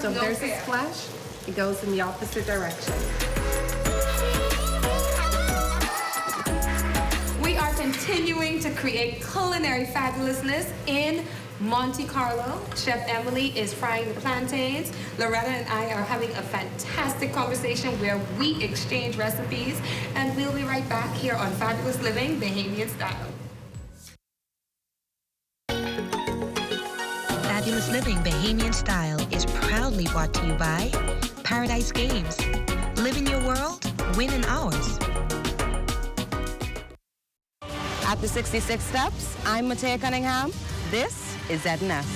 So there's a splash, it goes in the opposite direction. We are continuing to create culinary fabulousness in Monte Carlo. Chef Emily is frying the plantains. Loretta and I are having a fantastic conversation where we exchange recipes, and we'll be right back here on Fabulous Living Bahamian Style. Fabulous Living Bahamian Style is proudly brought to you by Paradise Games. Live in your world, win in ours. After 66 steps, I'm Matea Cunningham. This is ZNS.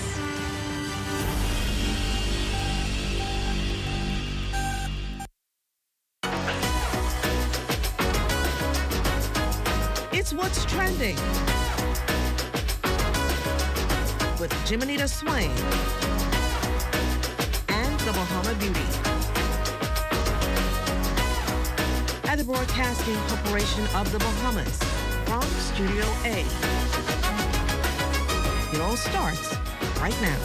It's What's Trending with Jiminita Swain and the Bahama Beauty at the Broadcasting Corporation of the Bahamas from Studio A. It all starts right now.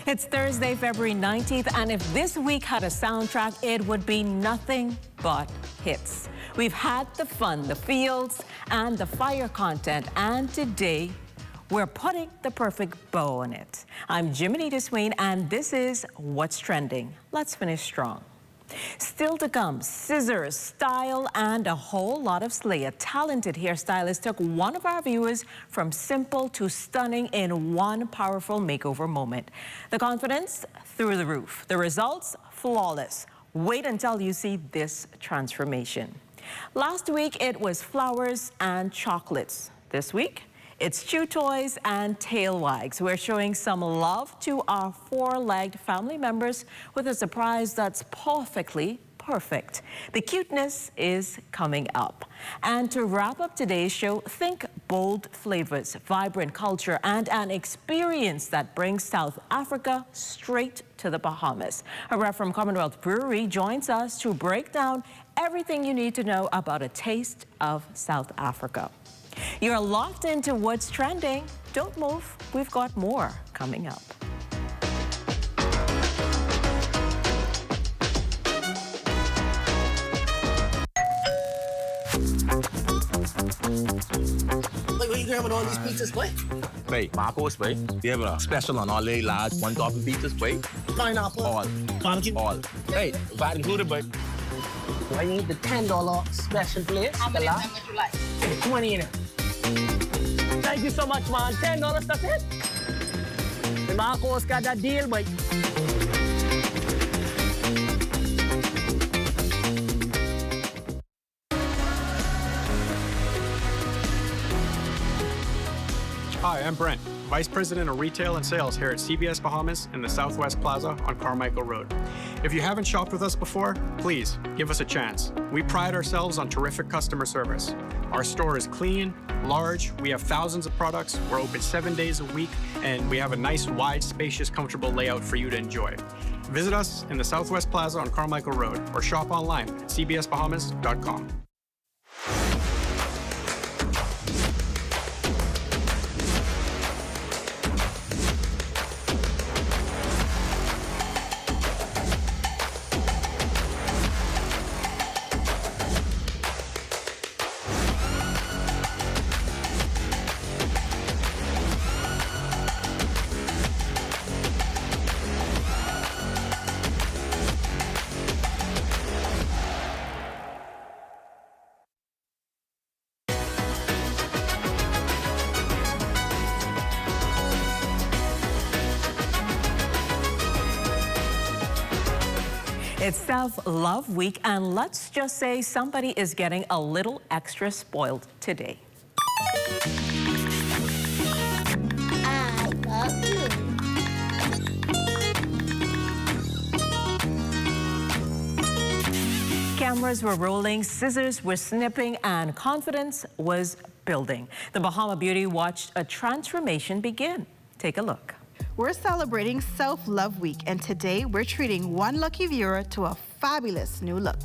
It's Thursday, February 19th, and if this week had a soundtrack, it would be nothing but hits. We've had the fun, the feels, and the fire content, and today we're putting the perfect bow on it. I'm Jiminita Swain, and this is What's Trending. Let's finish strong. Still to come, scissors, style, and a whole lot of slay. A talented hairstylist took one of our viewers from simple to stunning in one powerful makeover moment. The confidence through the roof. The results, flawless. Wait until you see this transformation. Last week, it was flowers and chocolates. This week, it's chew toys and tail wags. We're showing some love to our four-legged family members with a surprise that's perfectly perfect. The cuteness is coming up. And to wrap up today's show, think bold flavors, vibrant culture, and an experience that brings South Africa straight to the Bahamas. A rep from Commonwealth Brewery joins us to break down everything you need to know about a taste of South Africa. You're locked into What's Trending. Don't move. We've got more coming up. Wait, what are you grabbing all these pizzas, boy? Wait, Marcos, wait. We have a special on all the large one topping pizzas, wait. Pineapple. All. Barbecue. All. Hey, that included, but I need the $10 special place. How many would you like? 20 in it. Thank you so much, man. $10, that's it. The Marcos got that deal, boy. Hi, I'm Brent, Vice President of Retail and Sales here at CBS Bahamas in the Southwest Plaza on Carmichael Road. If you haven't shopped with us before, please give us a chance. We pride ourselves on terrific customer service. Our store is clean, large, we have thousands of products, we're open 7 days a week, and we have a nice, wide, spacious, comfortable layout for you to enjoy. Visit us in the Southwest Plaza on Carmichael Road or shop online at cbsbahamas.com. It's Self-Love Week, and let's just say somebody is getting a little extra spoiled today. I love you. Cameras were rolling, scissors were snipping, and confidence was building. The Bahama Beauty watched a transformation begin. Take a look. We're celebrating Self-Love Week, and today we're treating one lucky viewer to a fabulous new look.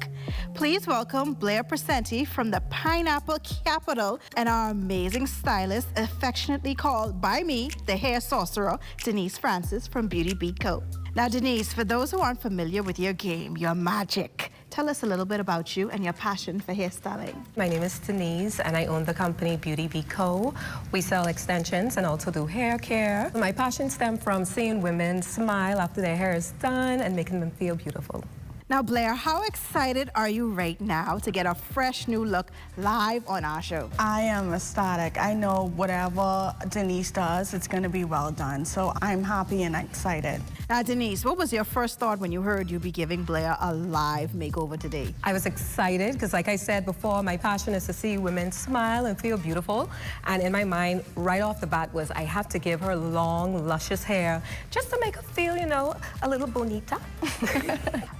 Please welcome Blair Presenti from the Pineapple Capital and our amazing stylist, affectionately called by me, the hair sorcerer, Denise Francis from Beauty Beat Co. Now, Denise, for those who aren't familiar with your game, your magic, tell us a little bit about you and your passion for hairstyling. My name is Denise, and I own the company Beauty Beat Co. We sell extensions and also do hair care. My passion stems from seeing women smile after their hair is done and making them feel beautiful. Now, Blair, how excited are you right now to get a fresh new look live on our show? I am ecstatic. I know whatever Denise does, it's going to be well done. So I'm happy and excited. Now, Denise, what was your first thought when you heard you'd be giving Blair a live makeover today? I was excited because, like I said before, my passion is to see women smile and feel beautiful. And in my mind, right off the bat was I have to give her long, luscious hair just to make her feel, you know, a little bonita.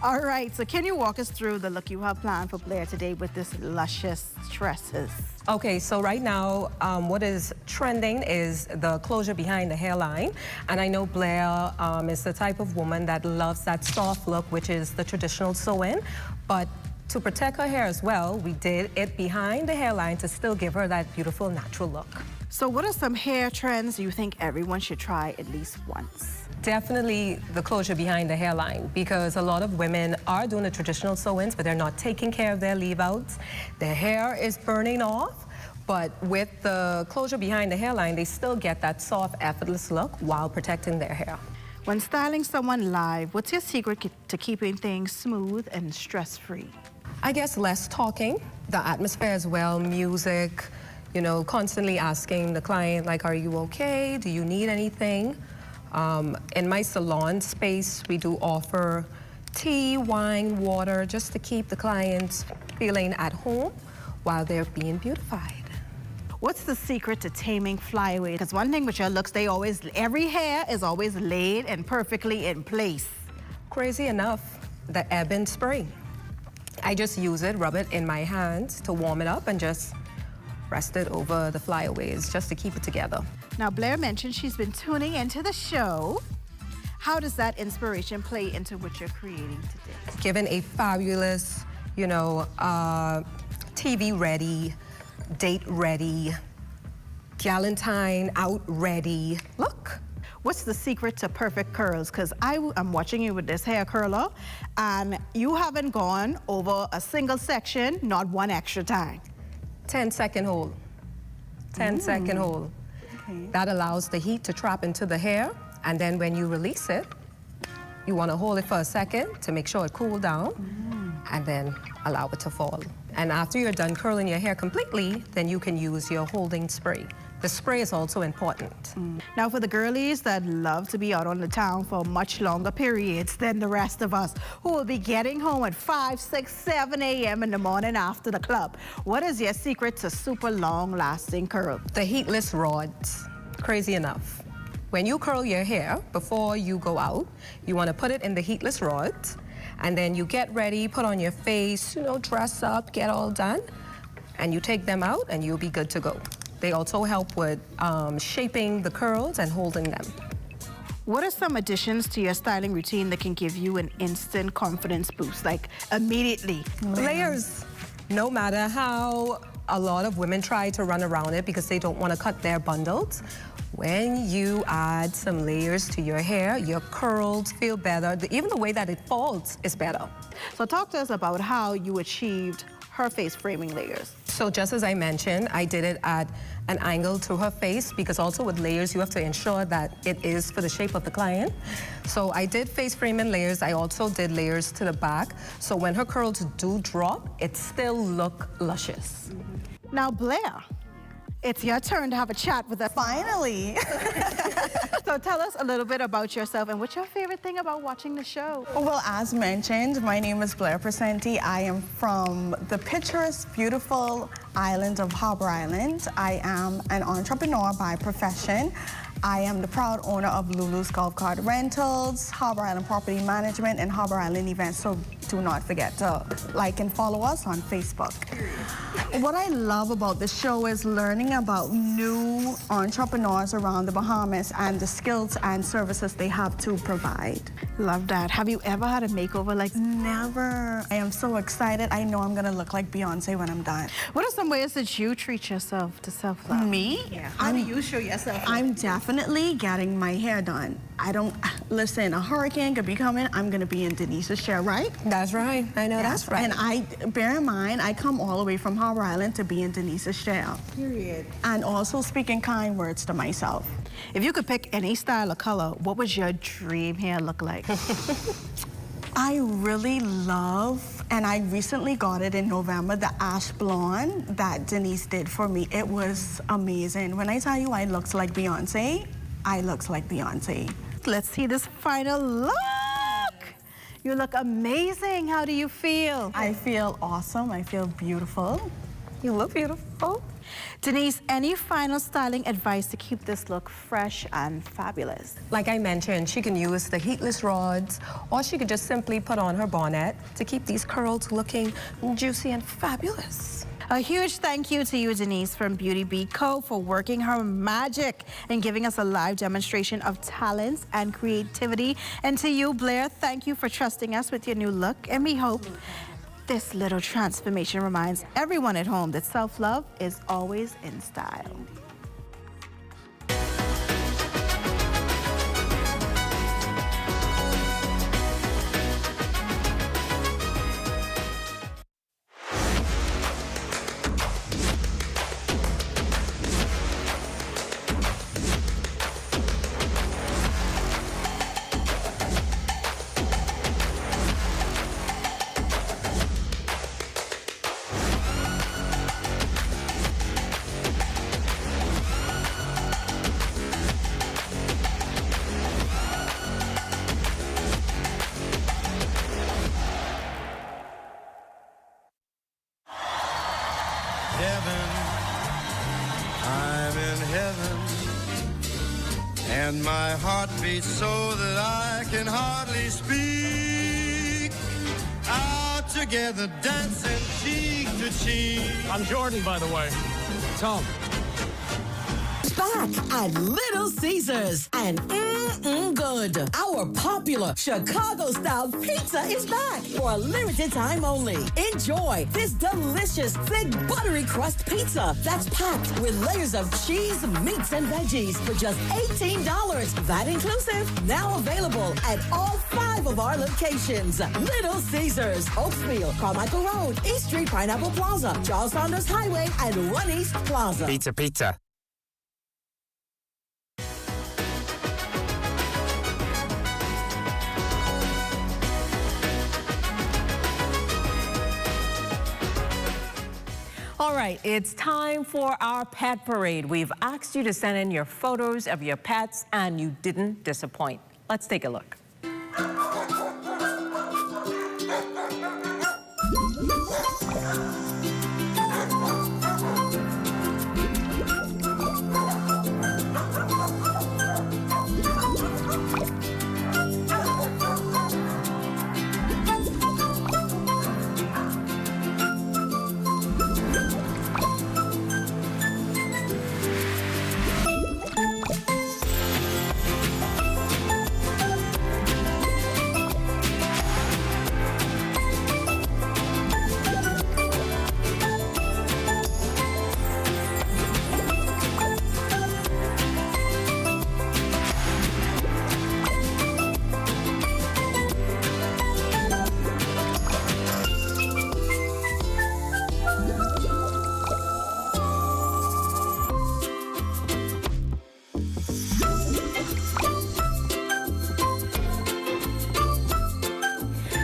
All right, so can you walk us through the look you have planned for Blair today with this luscious tresses? Okay, so right now, what is trending is the closure behind the hairline. And I know Blair is the type of woman that loves that soft look, which is the traditional sew-in. But to protect her hair as well, we did it behind the hairline to still give her that beautiful natural look. So what are some hair trends you think everyone should try at least once? Definitely the closure behind the hairline, because a lot of women are doing the traditional sew-ins, but they're not taking care of their leave-outs. Their hair is burning off, but with the closure behind the hairline, they still get that soft, effortless look while protecting their hair. When styling someone live, what's your secret to keeping things smooth and stress-free? I guess less talking, the atmosphere as well, music, you know, constantly asking the client, like, are you okay? Do you need anything? In my salon space, we do offer tea, wine, water, just to keep the clients feeling at home while they're being beautified. What's the secret to taming flyaway? Because one thing with your looks, every hair is always laid and perfectly in place. Crazy enough, the ebon spray. I just use it, rub it in my hands to warm it up and just rest it over the flyaways just to keep it together. Now, Blair mentioned she's been tuning into the show. How does that inspiration play into what you're creating today? Given a fabulous, you know, TV ready, date ready, galentine out ready look. What's the secret to perfect curls? Because I'm watching you with this hair curler, and you haven't gone over a single section, not one extra time. 10-second hold. 10-second hold. Okay. That allows the heat to trap into the hair, and then when you release it, you want to hold it for a second to make sure it cools down, and then allow it to fall. And after you're done curling your hair completely, then you can use your holding spray. The spray is also important. Now, for the girlies that love to be out on the town for much longer periods than the rest of us, who will be getting home at 5, 6, 7 a.m. in the morning after the club, what is your secret to super long-lasting curl? The heatless rods. Crazy enough. When you curl your hair, before you go out, you want to put it in the heatless rods, and then you get ready, put on your face, you know, dress up, get all done, and you take them out, and you'll be good to go. They also help with shaping the curls and holding them. What are some additions to your styling routine that can give you an instant confidence boost, like immediately? Layers. No matter how a lot of women try to run around it because they don't want to cut their bundles, when you add some layers to your hair, your curls feel better. Even the way that it falls is better. So talk to us about how you achieved her face framing layers. So just as I mentioned, I did it at an angle to her face, because also with layers, you have to ensure that it is for the shape of the client. So I did face framing layers. I also did layers to the back. So when her curls do drop, it still look luscious. Now, Blair, it's your turn to have a chat with us. Finally. So tell us a little bit about yourself and what's your favorite thing about watching the show? Well, as mentioned, my name is Blair Presenti. I am from the picturesque, beautiful island of Harbor Island. I am an entrepreneur by profession. I am the proud owner of Lulu's Golf Cart Rentals, Harbor Island Property Management, and Harbor Island Events. So do not forget to like and follow us on Facebook. What I love about the show is learning about new entrepreneurs around the Bahamas and the skills and services they have to provide. Love that. Have you ever had a makeover like? Never. I am so excited. I know I'm gonna look like Beyonce when I'm done. What are some ways that you treat yourself to self-love? Me? Yeah. How do you show yourself? I'm definitely getting my hair done. I don't, listen, a hurricane could be coming. I'm gonna be in Denise's chair, right? That's right. I know that's right. And bear in mind, I come all the way from Harbor Island to be in Denise's chair. Period. And also speaking kind words to myself. If you could pick any style or color, what would your dream hair look like? I really love, and I recently got it in November, the ash blonde that Denise did for me. It was amazing. When I tell you I looked like Beyonce, I looked like Beyonce. Let's see this final look. You look amazing. How do you feel? I feel awesome. I feel beautiful. You look beautiful. Denise, any final styling advice to keep this look fresh and fabulous? Like I mentioned, she can use the heatless rods, or she could just simply put on her bonnet to keep these curls looking juicy and fabulous. A huge thank you to you, Denise, from Beauty Bee Co. for working her magic and giving us a live demonstration of talents and creativity. And to you, Blair, thank you for trusting us with your new look. And we hope this little transformation reminds everyone at home that self-love is always in style. And my heart beats so that I can hardly speak. Out together, dancing cheek to cheek. I'm Jordan, by the way. Tom. Back at Little Caesars and good. Our popular Chicago-style pizza is back for a limited time only. Enjoy this delicious, thick, buttery crust pizza that's packed with layers of cheese, meats, and veggies for just $18. That inclusive. Now available at all 5 of our locations. Little Caesars, Oaksville, Carmichael Road, East Street, Pineapple Plaza, Charles Saunders Highway, and One East Plaza. Pizza. All right, it's time for our pet parade. We've asked you to send in your photos of your pets, and you didn't disappoint. Let's take a look.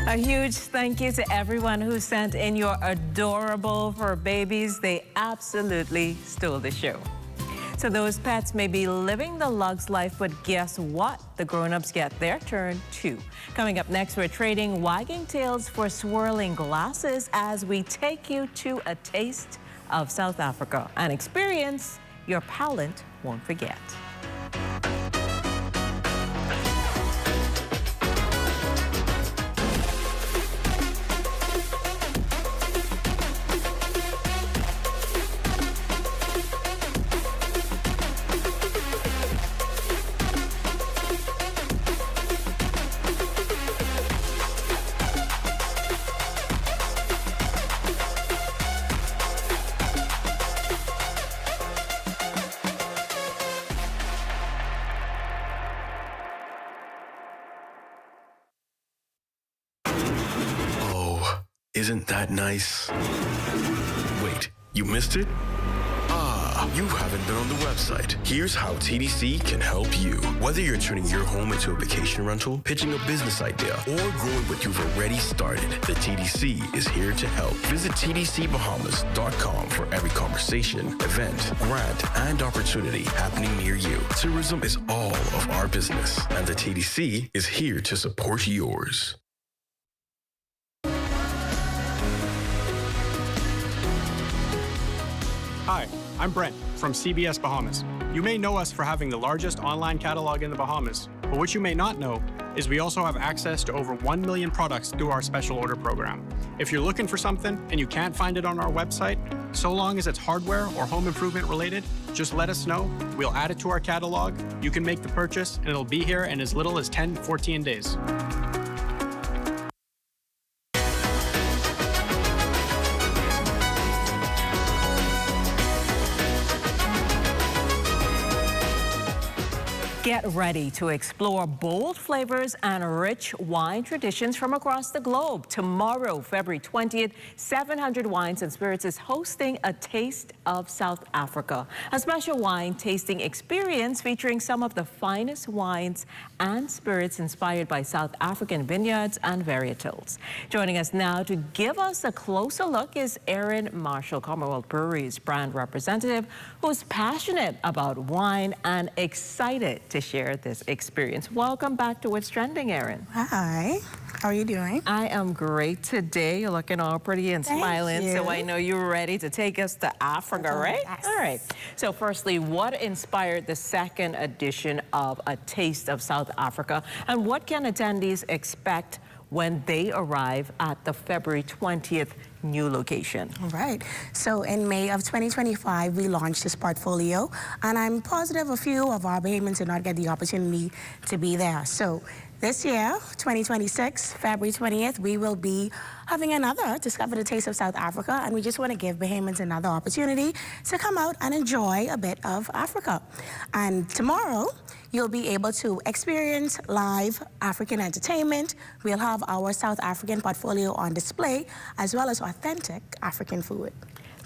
A huge thank you to everyone who sent in your adorable fur babies. They absolutely stole the show. So those pets may be living the lug's life, but guess what? The grown-ups get their turn too. Coming up next, we're trading wagging tails for swirling glasses as we take you to a taste of South Africa, an experience your palate won't forget. Oh, isn't that nice? Wait, you missed it? You haven't been on the website. Here's how TDC can help you. Whether you're turning your home into a vacation rental, pitching a business idea, or growing what you've already started, the TDC is here to help. Visit tdcbahamas.com for every conversation, event, grant, and opportunity happening near you. Tourism is all of our business, and the TDC is here to support yours. Hi, I'm Brent from CBS Bahamas. You may know us for having the largest online catalog in the Bahamas, but what you may not know is we also have access to over 1 million products through our special order program. If you're looking for something and you can't find it on our website, so long as it's hardware or home improvement related, just let us know. We'll add it to our catalog. You can make the purchase and it'll be here in as little as 10 to 14 days. Get ready to explore bold flavors and rich wine traditions from across the globe. Tomorrow, February 20th, 700 Wines and Spirits is hosting a Taste of South Africa, a special wine tasting experience featuring some of the finest wines and spirits inspired by South African vineyards and varietals. Joining us now to give us a closer look is Erin Marshall, Commonwealth Brewery's brand representative, who's passionate about wine and excited to share this experience. Welcome back to What's Trending, Erin. Hi, how are you doing? I am great today. You're looking all pretty and smiling, so I know you're ready to take us to Africa, right? Yes. All right. So firstly, what inspired the second edition of A Taste of South Africa, and what can attendees expect when they arrive at the February 20th new location? All right. So in May of 2025, we launched this portfolio, and I'm positive a few of our Bahamians did not get the opportunity to be there. So this year, 2026, February 20th, we will be having another Discover the Taste of South Africa, and we just want to give Bahamians another opportunity to come out and enjoy a bit of Africa. And tomorrow, you'll be able to experience live African entertainment. We'll have our South African portfolio on display, as well as authentic African food.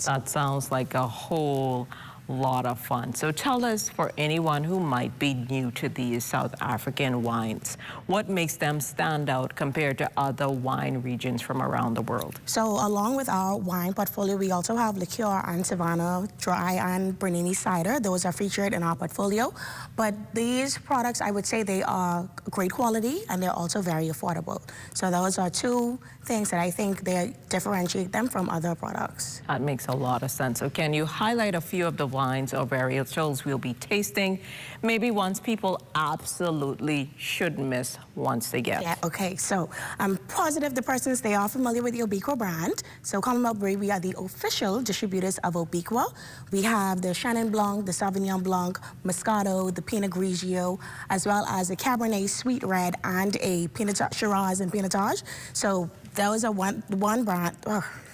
That sounds like a whole lot of fun. So tell us, for anyone who might be new to these South African wines, what makes them stand out compared to other wine regions from around the world? So along with our wine portfolio, we also have liqueur and Savannah dry and Biminy cider. Those are featured in our portfolio. But these products, I would say they are great quality and they're also very affordable. So those are two things that I think they differentiate them from other products. That makes a lot of sense. So can you highlight a few of the wines or varietals we'll be tasting, maybe ones people absolutely should miss once they get? Yeah, okay, so I'm positive the persons, they are familiar with the Obiqua brand. So Commonwealth Brewery, we are the official distributors of Obiqua. We have the Chenin Blanc, the Sauvignon Blanc, Moscato, the Pinot Grigio, as well as a Cabernet Sweet Red and a Shiraz and Pinotage. So those are one brand.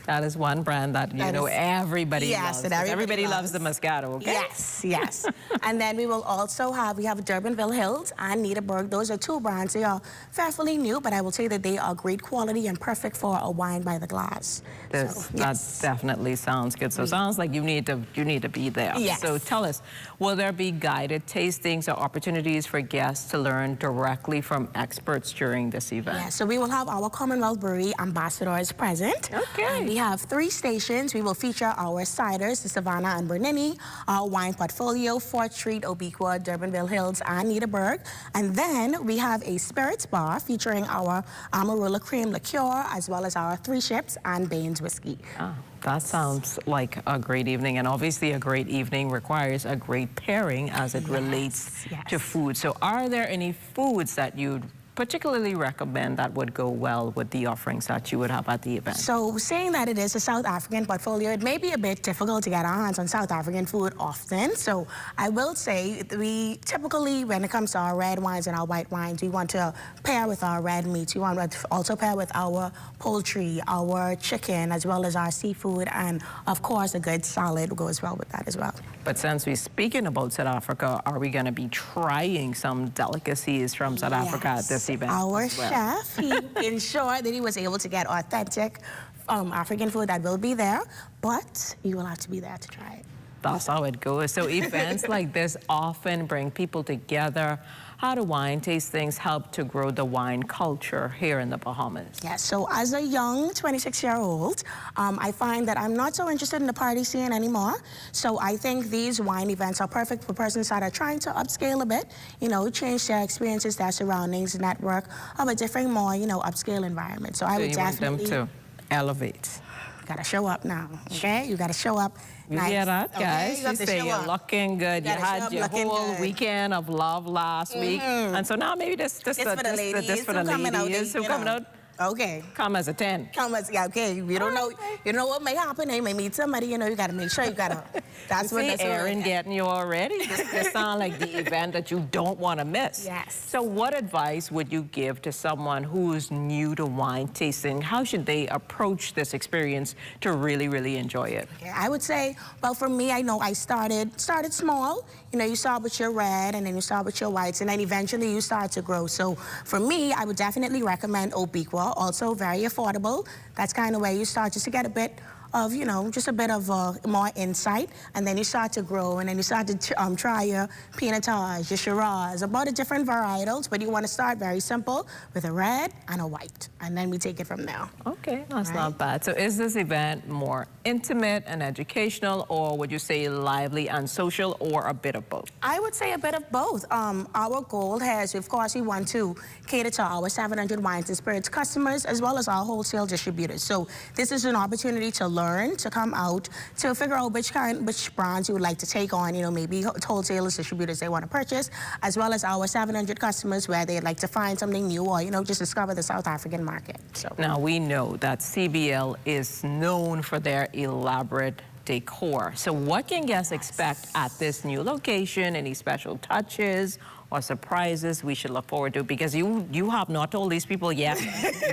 That is one brand that you know everybody loves. Yes, everybody loves the Moscato, okay? Yes, yes. And then we will also have, Durbanville Hills and Nederburg. Those are two brands. They are fairly new, but I will say that they are great quality and perfect for a wine by the glass. That definitely sounds good. So it sounds like you need to be there. Yes. So tell us, will there be guided tastings or opportunities for guests to learn directly from experts during this event? Yeah, so we will have our Commonwealth Brewery ambassadors present. Okay. And we have 3 stations. We will feature our ciders, the Savannah and Biminy, our wine portfolio, 4th Street, Obiqua, Durbanville Hills, and Nederburg. And then we have a spirits bar featuring our Amarula Cream liqueur, as well as our 3 Ships and Baines whiskey. Oh, that sounds like a great evening. And obviously a great evening requires a great pairing as it relates to food. So are there any foods that you'd particularly recommend that would go well with the offerings that you would have at the event? So saying that it is a South African portfolio, it may be a bit difficult to get our hands on South African food often. So I will say we typically, when it comes to our red wines and our white wines, we want to pair with our red meats. We want to also pair with our poultry, our chicken, as well as our seafood. And of course, a good salad goes well with that as well. But since we're speaking about South Africa, are we going to be trying some delicacies from South Africa at this event. Our as well. chef, he ensured that he was able to get authentic African food that will be there, but you will have to be there to try it. That's how it goes. So events like this often bring people together. How do wine tastings help to grow the wine culture here in the Bahamas? Yeah, so as a young 26-year-old, I find that I'm not so interested in the party scene anymore. So I think these wine events are perfect for persons that are trying to upscale a bit, you know, change their experiences, their surroundings, network of a different, more, you know, upscale environment. So I would definitely... want them to elevate. You gotta show up now, okay? You gotta show up. You hear that, guys? Okay? You say you're looking good. You had your whole weekend of love last week. And so now maybe this for the ladies who coming out. Okay. Come as a 10. Come as, yeah, okay. You don't know, you know what may happen. They may meet somebody, you know, you gotta make sure you gotta, that's what that's Aaron getting you already. This sounds like the event that you don't want to miss. Yes. So what advice would you give to someone who's new to wine tasting? How should they approach this experience to really, really enjoy it? Yeah, I would say, well, for me, I know I started small. You know, you start with your red, and then you start with your whites, and then eventually you start to grow. So for me, I would definitely recommend Obiqua, also very affordable. That's kind of where you start just to get a bit of, you know, just a bit of more insight, and then you start to grow, and then you start to try your Pinotage, your Shiraz, about the different varietals, but you want to start very simple with a red and a white, and then we take it from there. Okay, that's not bad. So is this event more intimate and educational, or would you say lively and social, or a bit of both? I would say a bit of both. Our goal has, of course, we want to cater to our 700 wines and spirits customers, as well as our wholesale distributors. So this is an opportunity to learn, to come out, to figure out which brands you would like to take on, you know, maybe wholesalers, distributors they want to purchase, as well as our 700 customers where they'd like to find something new or, you know, just discover the South African market. So now we know that CBL is known for their elaborate decor. So what can guests expect at this new location? Any special touches or surprises we should look forward to? Because you have not told these people yet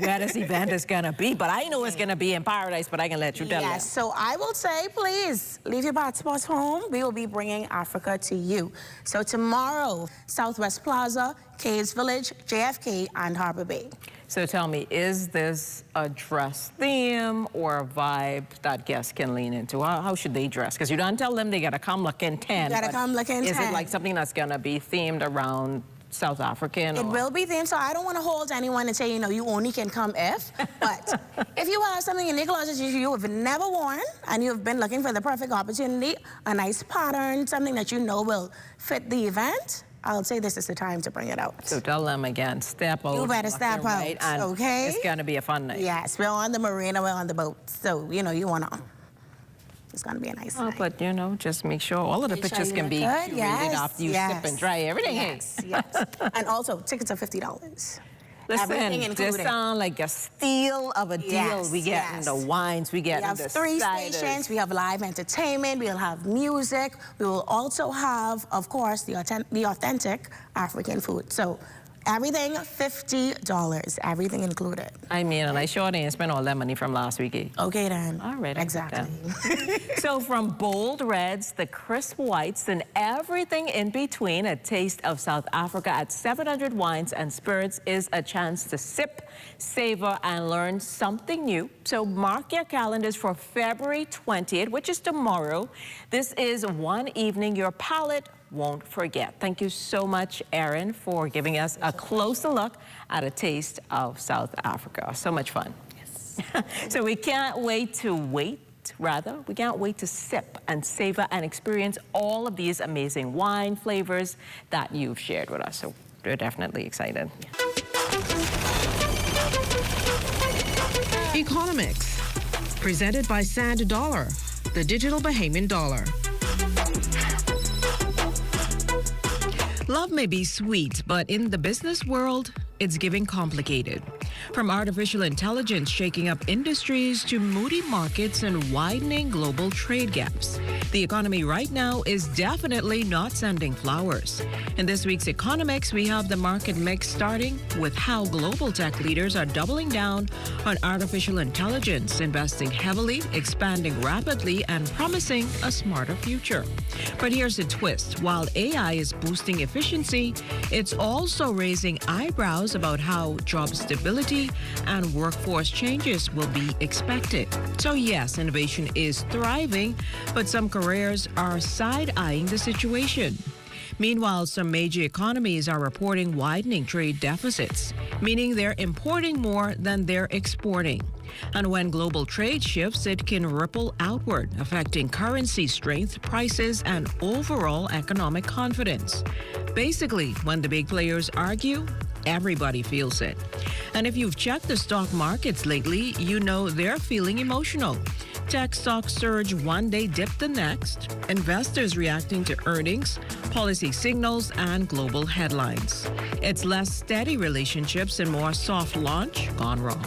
where this event is going to be, but I know it's going to be in Paradise, but I can let you tell them. Yes, so I will say, please, leave your passports home. We will be bringing Africa to you. So tomorrow, Southwest Plaza, Caves Village, JFK, and Harbor Bay. So tell me, is this a dress theme or a vibe that guests can lean into? How should they dress? Because you don't tell them they got to come looking 10. You got to come looking 10. Is it like something that's going to be themed around South African? It will be themed, so I don't want to hold anyone and say, you know, you only can come if. But if you have something in your closet you have never worn and you've been looking for the perfect opportunity, a nice pattern, something that you know will fit the event, I'll say this is the time to bring it out. So tell them again, step out. You better step out, okay? It's going to be a fun night. Yes, we're on the marina, we're on the boat. So, you know, you want to, it's going to be a nice night. But, you know, just make sure all of the pictures can be curated after you sip and dry everything. Yes, yes. And also, tickets are $50. Listen, this sounds like a steal of a deal. We get in the wines, we get in the We have 3 ciders. stations, we have live entertainment, we'll have music, we will also have, of course, the authentic African food. So everything $50, everything included. I mean, and I sure didn't spend all that money from last week. Okay then. All right. Exactly. So from bold reds, the crisp whites, and everything in between, a taste of South Africa at 700 Wines and Spirits is a chance to sip, savor, and learn something new. So mark your calendars for February 20th, which is tomorrow. This is one evening your palate won't forget. Thank you so much, Aaron, for giving us a closer look at a taste of South Africa. So much fun. Yes. So we can't wait to sip and savor and experience all of these amazing wine flavors that you've shared with us. So we're definitely excited. Economics, presented by Sand Dollar, the digital Bahamian dollar. Love may be sweet, but in the business world, it's getting complicated. From artificial intelligence shaking up industries to moody markets and widening global trade gaps, the economy right now is definitely not sending flowers. In this week's Economics, we have the market mix starting with how global tech leaders are doubling down on artificial intelligence, investing heavily, expanding rapidly, and promising a smarter future. But here's the twist. While AI is boosting efficiency, it's also raising eyebrows details about how job stability and workforce changes will be expected. So yes, innovation is thriving, but some careers are side-eyeing the situation. Meanwhile, some major economies are reporting widening trade deficits, meaning they're importing more than they're exporting. And when global trade shifts, it can ripple outward, affecting currency strength, prices, and overall economic confidence. Basically, when the big players argue, everybody feels it. And if you've checked the stock markets lately, you know they're feeling emotional. Tech stocks surge one day, dip the next. Investors reacting to earnings, policy signals, and global headlines. It's less steady relationships and more soft launch gone wrong.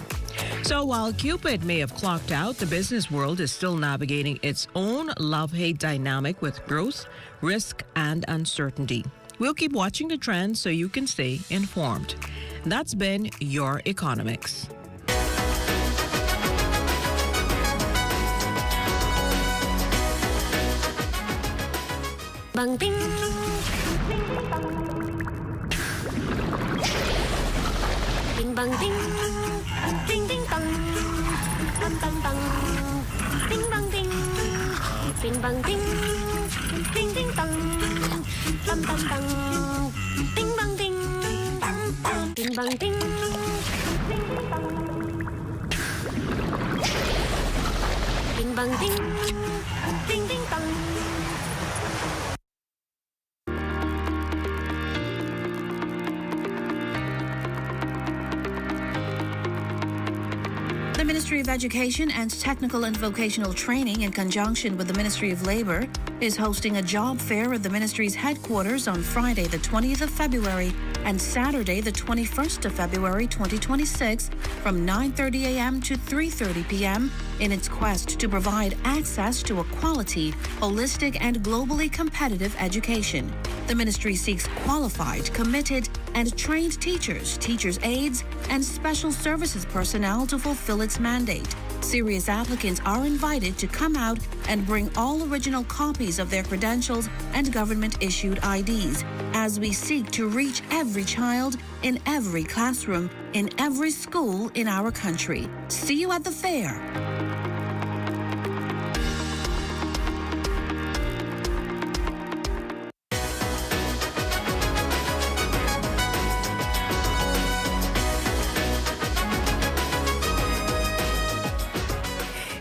So while Cupid may have clocked out, the business world is still navigating its own love-hate dynamic with growth, risk, and uncertainty. We'll keep watching the trends so you can stay informed. That's been your Economics. Bang ding. Ding bang ding. Ding ding bang. Bang bang bang. Ding bang ding. Ding bang ding. Ding ding bang. Bang bang bang. Ding bang ding. Ding bang ding. Ding bang ding. Ding ding bang. The Ministry of Education and Technical and Vocational Training, in conjunction with the Ministry of Labor, is hosting a job fair at the ministry's headquarters on Friday, the 20th of February, and Saturday, the 21st of February, 2026, from 9:30 a.m. to 3:30 p.m. in its quest to provide access to a quality, holistic, and globally competitive education. The ministry seeks qualified, committed, and trained teachers, teachers' aides, and special services personnel to fulfill its mandate. Serious applicants are invited to come out and bring all original copies of their credentials and government-issued IDs as we seek to reach every child in every classroom, in every school in our country. See you at the fair.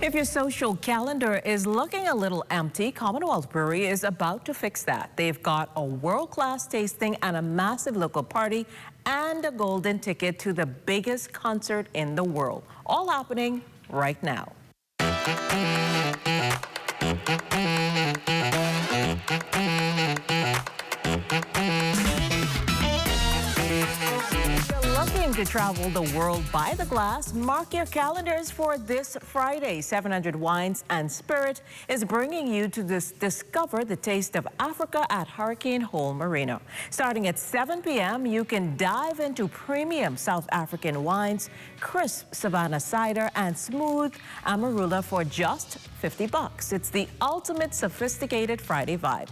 If your social calendar is looking a little empty, Commonwealth Brewery is about to fix that. They've got a world-class tasting and a massive local party and a golden ticket to the biggest concert in the world. All happening right now. Looking to travel the world by the glass? Mark your calendars for this Friday. 700 Wines and Spirit is bringing you to discover the taste of Africa at Hurricane Hole Marina. Starting at 7 p.m., you can dive into premium South African wines, crisp Savannah cider, and smooth Amarula for just $50. It's the ultimate sophisticated Friday vibe.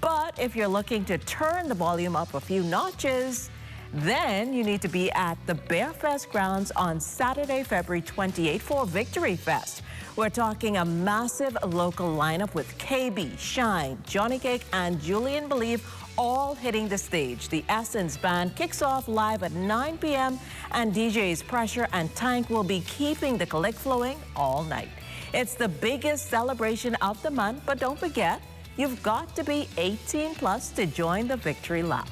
But if you're looking to turn the volume up a few notches, then you need to be at the Bear Fest grounds on Saturday, February 28th for Victory Fest. We're talking a massive local lineup with KB, Shine, Johnny Cake, and Julian Believe all hitting the stage. The Essence Band kicks off live at 9 p.m. and DJs Pressure and Tank will be keeping the collect flowing all night. It's the biggest celebration of the month, but don't forget, you've got to be 18 plus to join the Victory Lap.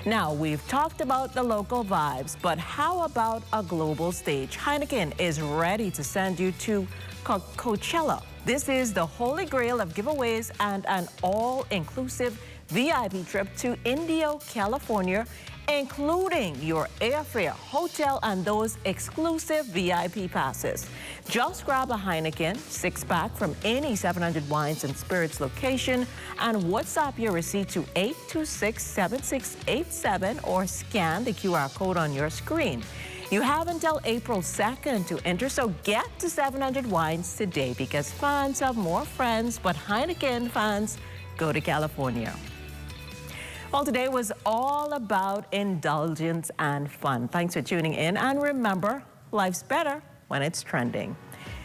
Now, we've talked about the local vibes, but how about a global stage? Heineken is ready to send you to Coachella. This is the holy grail of giveaways and an all-inclusive VIP trip to Indio, California, including your airfare, hotel, and those exclusive VIP passes. Just grab a Heineken 6-pack from any 700 Wines and Spirits location and WhatsApp your receipt to 826-7687 or scan the QR code on your screen. You have until April 2nd to enter, so get to 700 Wines today because fans have more friends, but Heineken fans go to California. Well, today was all about indulgence and fun. Thanks for tuning in. And remember, life's better when it's trending.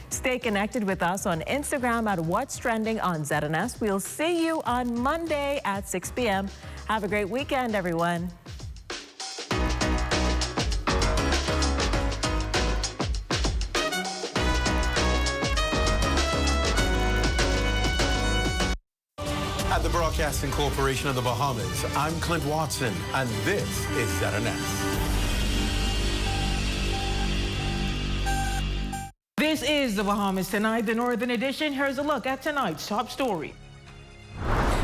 Stay connected with us on Instagram at What's Trending on ZNS. We'll see you on Monday at 6 p.m. Have a great weekend, everyone. At the Broadcasting Corporation of the Bahamas, I'm Clint Watson, and this is ZNS. This is the Bahamas Tonight, the Northern Edition. Here's a look at tonight's top story.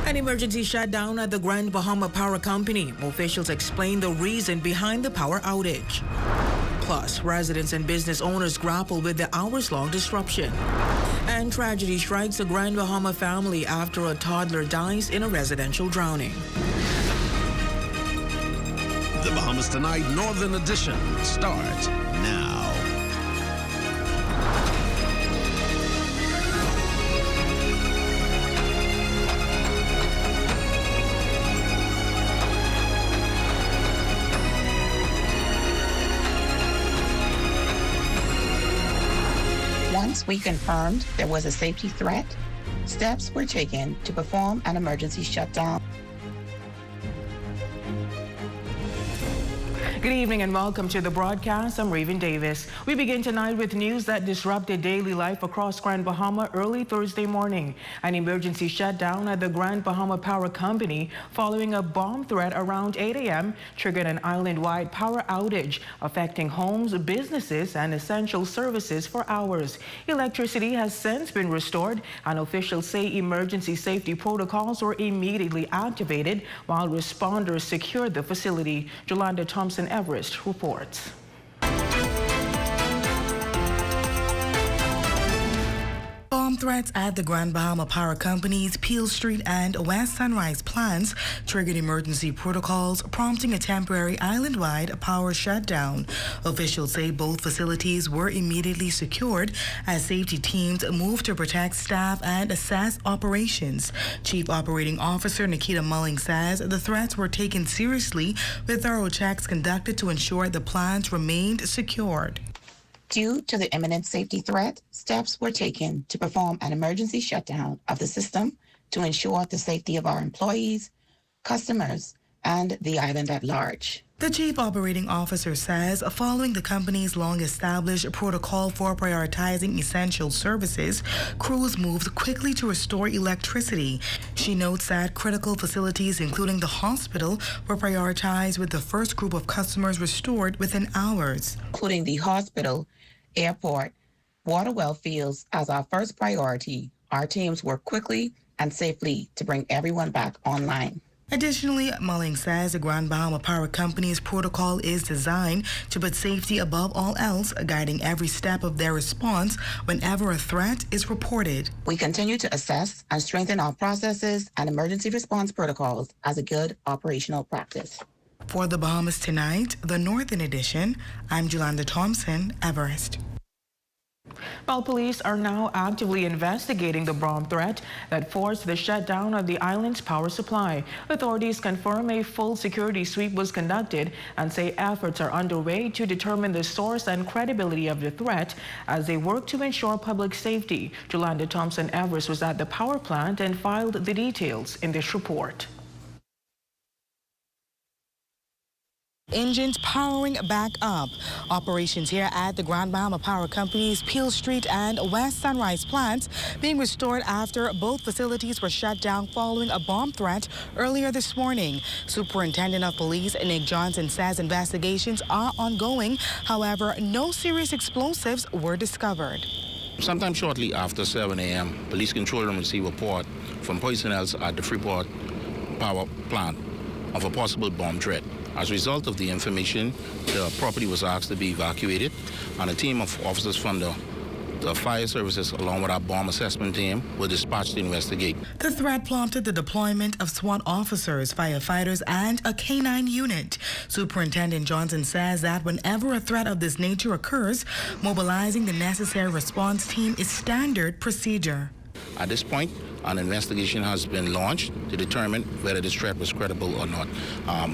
An emergency shutdown at the Grand Bahama Power Company. Officials explain the reason behind the power outage. Plus, residents and business owners grapple with the hours-long disruption. And tragedy strikes a Grand Bahama family after a toddler dies in a residential drowning. The Bahamas Tonight Northern Edition starts now. Once we confirmed there was a safety threat, steps were taken to perform an emergency shutdown. Good evening and welcome to the broadcast. I'm Raven Davis. We begin tonight with news that disrupted daily life across Grand Bahama early Thursday morning. An emergency shutdown at the Grand Bahama Power Company following a bomb threat around 8 a.m. triggered an island-wide power outage, affecting homes, businesses, and essential services for hours. Electricity has since been restored, and officials say emergency safety protocols were immediately activated while responders secured the facility. Jolanda Thompson Everest reports. Bomb threats at the Grand Bahama Power Company's Peel Street and West Sunrise plants triggered emergency protocols, prompting a temporary island-wide power shutdown. Officials say both facilities were immediately secured as safety teams moved to protect staff and assess operations. Chief Operating Officer Nikita Mulling says the threats were taken seriously, with thorough checks conducted to ensure the plants remained secured. Due to the imminent safety threat, steps were taken to perform an emergency shutdown of the system to ensure the safety of our employees, customers, and the island at large. The Chief Operating Officer says following the company's long-established protocol for prioritizing essential services, crews moved quickly to restore electricity. She notes that critical facilities, including the hospital, were prioritized with the first group of customers restored within hours. Including the hospital, airport, water well fields as our first priority. Our teams worked quickly and safely to bring everyone back online. Additionally, Mulling says the Grand Bahama Power Company's protocol is designed to put safety above all else, guiding every step of their response whenever a threat is reported. We continue to assess and strengthen our processes and emergency response protocols as a good operational practice. For the Bahamas Tonight, the Northern Edition, I'm Jolanda Thompson, Everest. Well, police are now actively investigating the bomb threat that forced the shutdown of the island's power supply. Authorities confirm a full security sweep was conducted and say efforts are underway to determine the source and credibility of the threat as they work to ensure public safety. Jolanda Thompson Everest was at the power plant and filed the details in this report. Engines powering back up. Operations here at the Grand Bahama Power Company's Peel Street and West Sunrise plants being restored after both facilities were shut down following a bomb threat earlier this morning. Superintendent of Police Nick Johnson says investigations are ongoing. However, no serious explosives were discovered. Sometime shortly after 7 a.m., police control room received a report from personnel at the Freeport power plant of a possible bomb threat. As a result of the information, the property was asked to be evacuated, and a team of officers from the fire services, along with our bomb assessment team, were dispatched to investigate. The threat prompted the deployment of SWAT officers, firefighters, and a K-9 unit. Superintendent Johnson says that whenever a threat of this nature occurs, mobilizing the necessary response team is standard procedure. At this point, an investigation has been launched to determine whether this threat was credible or not.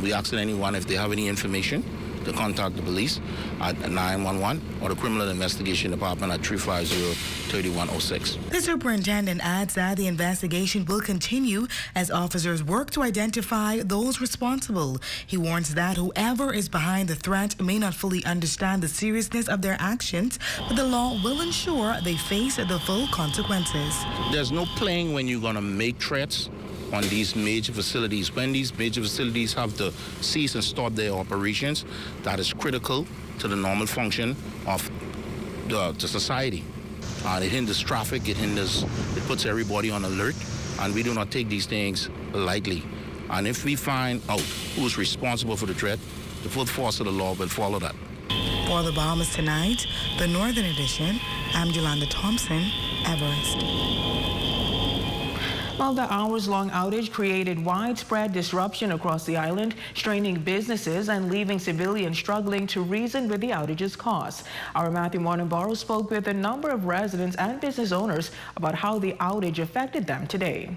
We ask anyone if they have any information to contact the police at 911 or the Criminal Investigation Department at 350-3106. The superintendent adds that the investigation will continue as officers work to identify those responsible. He warns that whoever is behind the threat may not fully understand the seriousness of their actions, but the law will ensure they face the full consequences. There's no playing when you're going to make threats on these major facilities. When these major facilities have to cease and stop their operations, that is critical to the normal function of the society. It hinders traffic, it puts everybody on alert, and we do not take these things lightly. And if we find out who's responsible for the threat, the full force of the law will follow that. For the Bahamas Tonight, the Northern Edition, I'm Yolanda Thompson, Everest. Well, the hours-long outage created widespread disruption across the island, straining businesses and leaving civilians struggling to reason with the outage's cause. Our Matthew Mourning spoke with a number of residents and business owners about how the outage affected them today.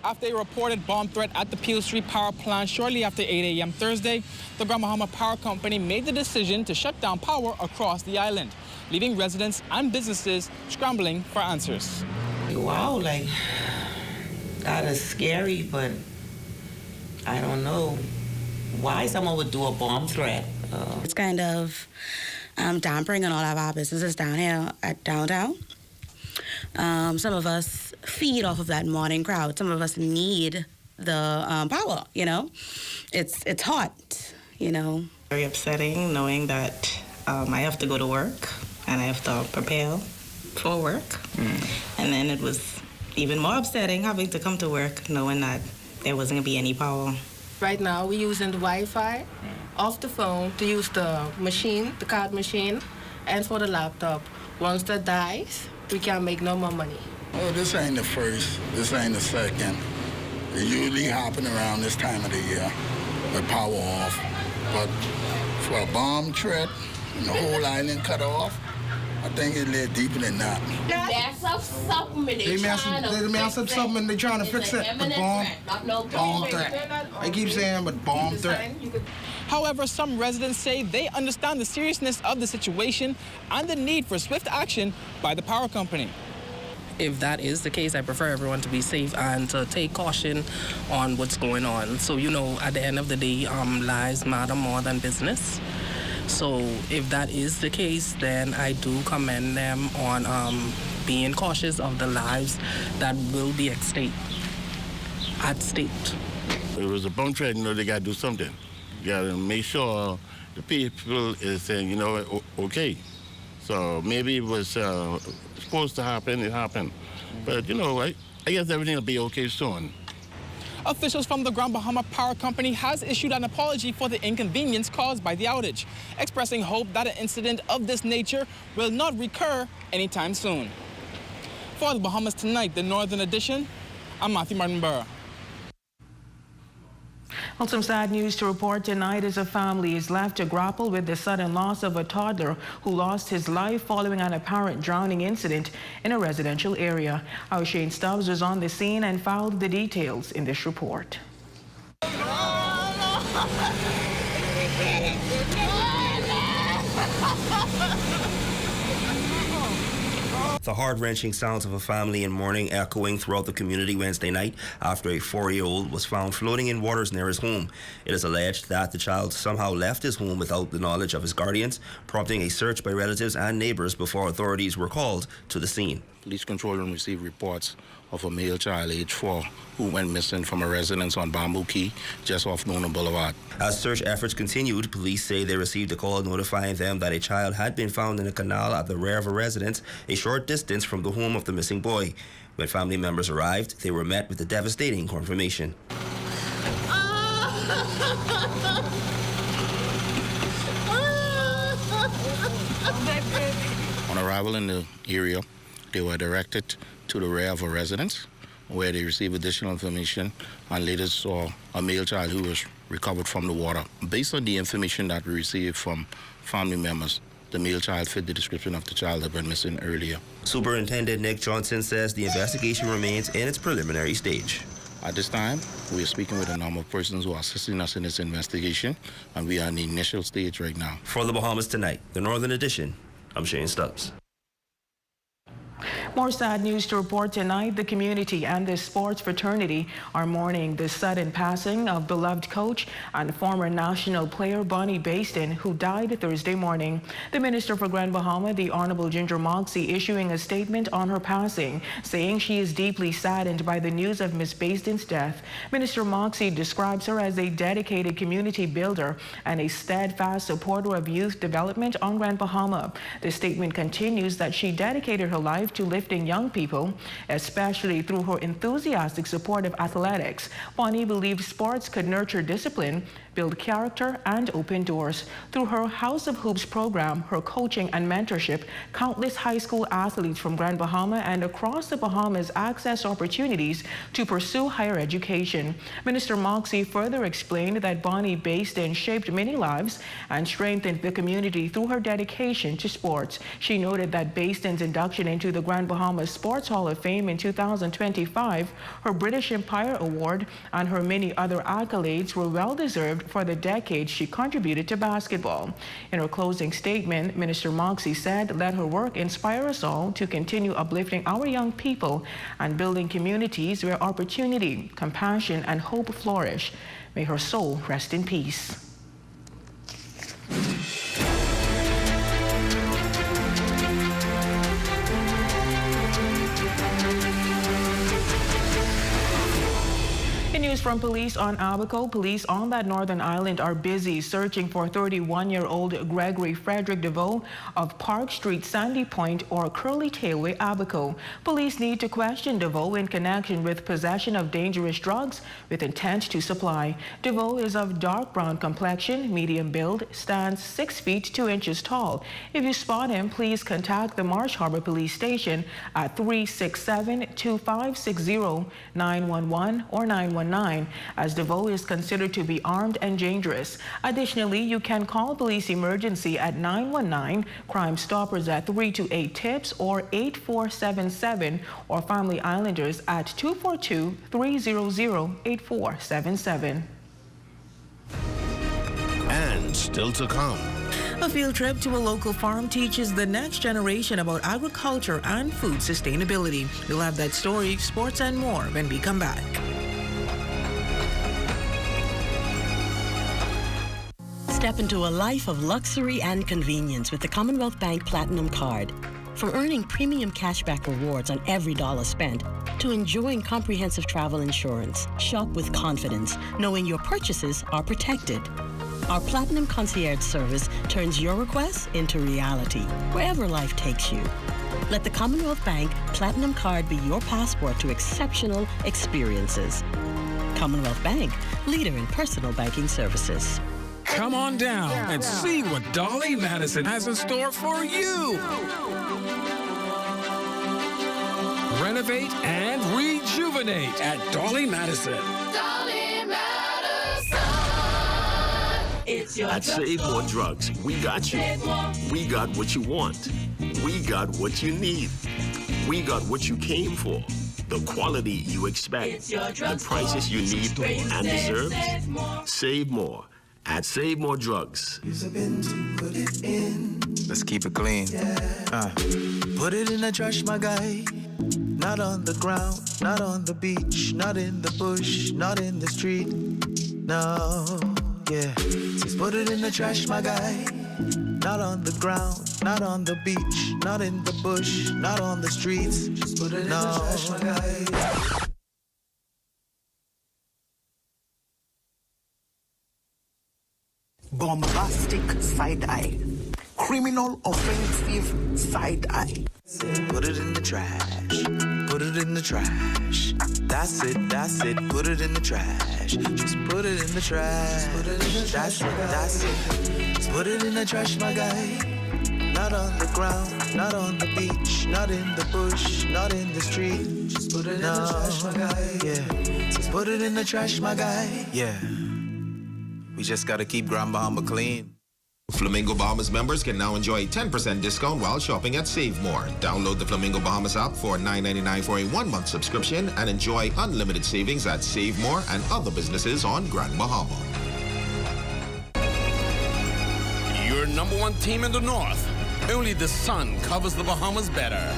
After a reported bomb threat at the Peel Street power plant shortly after 8 a.m. Thursday, the Grand Bahama Power Company made the decision to shut down power across the island, leaving residents and businesses scrambling for answers. Wow, like, that is scary, but I don't know why someone would do a bomb threat. It's kind of dampering on all of our businesses down here at downtown. Some of us feed off of that morning crowd. Some of us need the power, you know. It's hot, you know. Very upsetting knowing that I have to go to work and I have to prepare for work. And then it was even more upsetting having to come to work knowing that there wasn't going to be any power. Right now we're using the Wi-Fi off the phone to use the machine, the card machine, and for the laptop. Once that dies, we can't make no more money. Oh, this ain't the first, this ain't the second. It usually happen around this time of the year, with power off. But for a bomb threat and the whole island cut off, I think it led deeper than that. They mess up something and they're trying to fix it. But bomb threat. I keep saying, but bomb threat. However, some residents say they understand the seriousness of the situation and the need for swift action by the power company. If that is the case, I prefer everyone to be safe and to take caution on what's going on. So, you know, at the end of the day, lives matter more than business. So if that is the case, then I do commend them on being cautious of the lives that will be at stake. It was a bomb threat, you know, they got to do something. You got to make sure the people is saying, you know, okay. So maybe it was supposed to happen, it happened. But, you know, I guess everything will be okay soon. Officials from the Grand Bahama Power Company has issued an apology for the inconvenience caused by the outage, expressing hope that an incident of this nature will not recur anytime soon. For the Bahamas Tonight, the Northern Edition, I'm Matthew Martin-Burr. Well, some sad news to report tonight as a family is left to grapple with the sudden loss of a toddler who lost his life following an apparent drowning incident in a residential area. Our Shane Stubbs was on the scene and filed the details in this report. The heart-wrenching sounds of a family in mourning echoing throughout the community Wednesday night after a 4-year-old was found floating in waters near his home. It is alleged that the child somehow left his home without the knowledge of his guardians, prompting a search by relatives and neighbors before authorities were called to the scene. Police control room received reports of a male child aged 4 who went missing from a residence on Bamboo Key, just off Nona Boulevard. As search efforts continued, police say they received a call notifying them that a child had been found in a canal at the rear of a residence a short distance from the home of the missing boy. When family members arrived, they were met with the devastating confirmation. On arrival in the area, they were directed to the rear of a residence where they received additional information and later saw a male child who was recovered from the water. Based on the information that we received from family members, the male child fit the description of the child that went missing earlier. Superintendent Nick Johnson says the investigation remains in its preliminary stage. At this time, we are speaking with a number of persons who are assisting us in this investigation, and we are in the initial stage right now. For the Bahamas Tonight, the Northern Edition, I'm Shane Stubbs. More sad news to report tonight. The community and the sports fraternity are mourning the sudden passing of beloved coach and former national player Bonnie Basden, who died Thursday morning. The Minister for Grand Bahama, the Honorable Ginger Moxie, issuing a statement on her passing, saying she is deeply saddened by the news of Miss Basden's death. Minister Moxie describes her as a dedicated community builder and a steadfast supporter of youth development on Grand Bahama. The statement continues that she dedicated her life to lifting young people, especially through her enthusiastic support of athletics. Bonnie believed sports could nurture discipline, build character, and open doors. Through her House of Hoops program, her coaching and mentorship, countless high school athletes from Grand Bahama and across the Bahamas accessed opportunities to pursue higher education. Minister Moxie further explained that Bonnie Basden shaped many lives and strengthened the community through her dedication to sports. She noted that Basden's induction into the Grand Bahama Sports Hall of Fame in 2025, her British Empire Award, and her many other accolades were well-deserved for the decades she contributed to basketball. In her closing statement, Minister Moxie said, "Let her work inspire us all to continue uplifting our young people and building communities where opportunity, compassion, and hope flourish. May her soul rest in peace." News from police on Abaco. Police on that northern island are busy searching for 31-year-old Gregory Frederick DeVoe of Park Street, Sandy Point, or Curly Tailway, Abaco. Police need to question DeVoe in connection with possession of dangerous drugs with intent to supply. DeVoe is of dark brown complexion, medium build, stands 6 feet 2 inches tall. If you spot him, please contact the Marsh Harbor Police Station at 367-2560, 911, or 919. As DeVoe is considered to be armed and dangerous. Additionally, you can call police emergency at 919, Crime Stoppers at 328-TIPS or 8477, or Family Islanders at 242-300-8477. And still to come. A field trip to a local farm teaches the next generation about agriculture and food sustainability. We'll have that story, sports, and more when we come back. Step into a life of luxury and convenience with the Commonwealth Bank Platinum Card. From earning premium cashback rewards on every dollar spent to enjoying comprehensive travel insurance, shop with confidence, knowing your purchases are protected. Our Platinum Concierge service turns your requests into reality, wherever life takes you. Let the Commonwealth Bank Platinum Card be your passport to exceptional experiences. Commonwealth Bank, leader in personal banking services. Come on down and see what Dolly Madison has in store for you. Renovate and rejuvenate at Dolly Madison. Dolly Madison. It's your At Save More Drugs, we got you. We got what you want. We got what you need. We got what you came for. The quality you expect. The prices you need and deserve. Save more. At Save More Drugs. Let's keep it clean. Put it in the trash, my guy. Not on the ground, not on the beach, not in the bush, not in the street. No, yeah. Just put it in the trash, my guy. Not on the ground, not on the beach, not in the bush, not on the streets. Just put it in the trash, my guy. Bombastic side-eye. Criminal offensive side-eye. Put it in the trash. Put it in the trash. That's it, that's it. Put it in the trash. Just put it in the trash. That's it, that's it. Just put it in the trash, my guy. Not on the ground, not on the beach, not in the bush, not in the street. Just put it in the trash, my guy. Yeah. Just put it in the trash, my guy. Yeah. We just gotta keep Grand Bahama clean. Flamingo Bahamas members can now enjoy a 10% discount while shopping at Save More. Download the Flamingo Bahamas app for $9.99 for a 1-month subscription and enjoy unlimited savings at Save More and other businesses on Grand Bahama. Your number one team in the north. Only the sun covers the Bahamas better.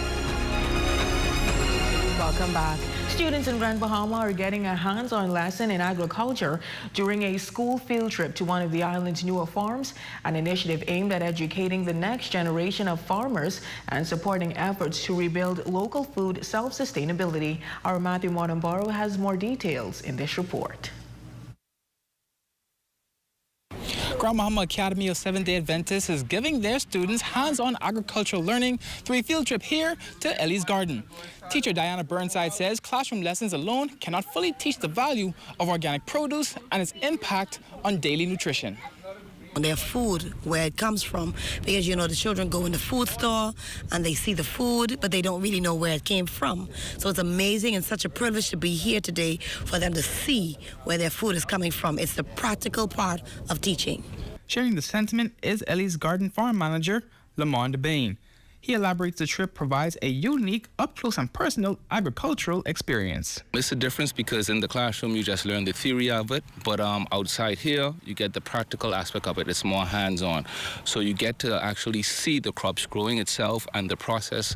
Welcome back. Students in Grand Bahama are getting a hands-on lesson in agriculture during a school field trip to one of the island's newer farms, an initiative aimed at educating the next generation of farmers and supporting efforts to rebuild local food self-sustainability. Our Matthew Montembaro has more details in this report. Grand Bahama Academy of Seventh-day Adventists is giving their students hands-on agricultural learning through a field trip here to Ellie's Garden. Teacher Diana Burnside says classroom lessons alone cannot fully teach the value of organic produce and its impact on daily nutrition. Their food, where it comes from, because you know the children go in the food store and they see the food, but they don't really know where it came from. So it's amazing and such a privilege to be here today for them to see where their food is coming from. It's the practical part of teaching. Sharing the sentiment is Ellie's Garden farm manager, Lamont DeBain. He elaborates the trip provides a unique, up-close and personal agricultural experience. It's a difference because in the classroom you just learn the theory of it, but outside here you get the practical aspect of it. It's more hands-on. So you get to actually see the crops growing itself and the process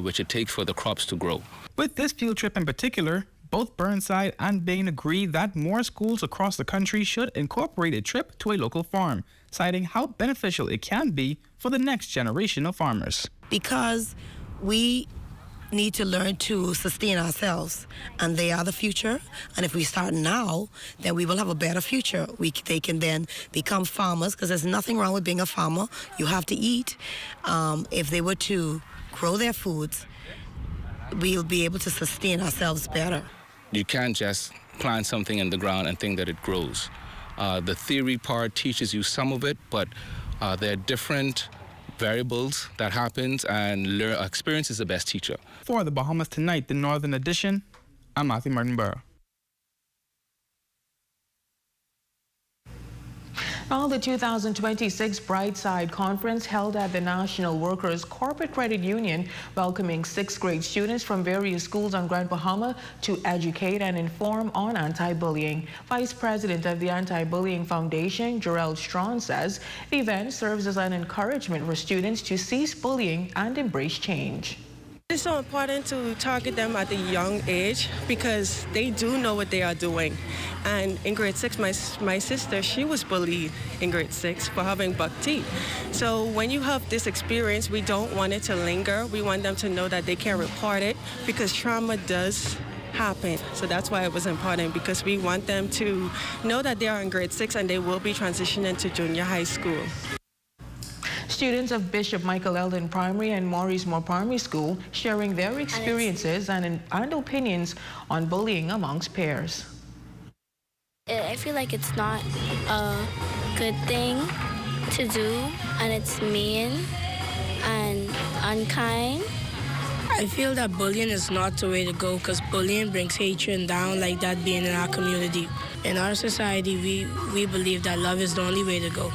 which it takes for the crops to grow. With this field trip in particular, both Burnside and Bain agree that more schools across the country should incorporate a trip to a local farm, citing how beneficial it can be for the next generation of farmers. Because we need to learn to sustain ourselves, and they are the future. And if we start now, then we will have a better future. They can then become farmers, because there's nothing wrong with being a farmer. You have to eat. If they were to grow their foods, we'll be able to sustain ourselves better. You can't just plant something in the ground and think that it grows. The theory part teaches you some of it, but there are different variables that happens, and experience is the best teacher. For the Bahamas Tonight, the Northern Edition, I'm Matthew Montembaro. Well, the 2026 Brightside Conference held at the National Workers Corporate Credit Union, welcoming 6th grade students from various schools on Grand Bahama to educate and inform on anti-bullying. Vice President of the Anti-Bullying Foundation, Gerald Strawn, says the event serves as an encouragement for students to cease bullying and embrace change. It's so important to target them at a young age because they do know what they are doing. And in grade 6, my sister, she was bullied in grade 6 for having buck teeth. So when you have this experience, we don't want it to linger. We want them to know that they can report it because trauma does happen. So that's why it was important, because we want them to know that they are in grade 6 and they will be transitioning to junior high school. Students of Bishop Michael Eldon Primary and Maurice Moore Primary School sharing their experiences and opinions on bullying amongst peers. I feel like it's not a good thing to do, and it's mean and unkind. I feel that bullying is not the way to go, because bullying brings hatred down, like that being in our community. In our society, we believe that love is the only way to go.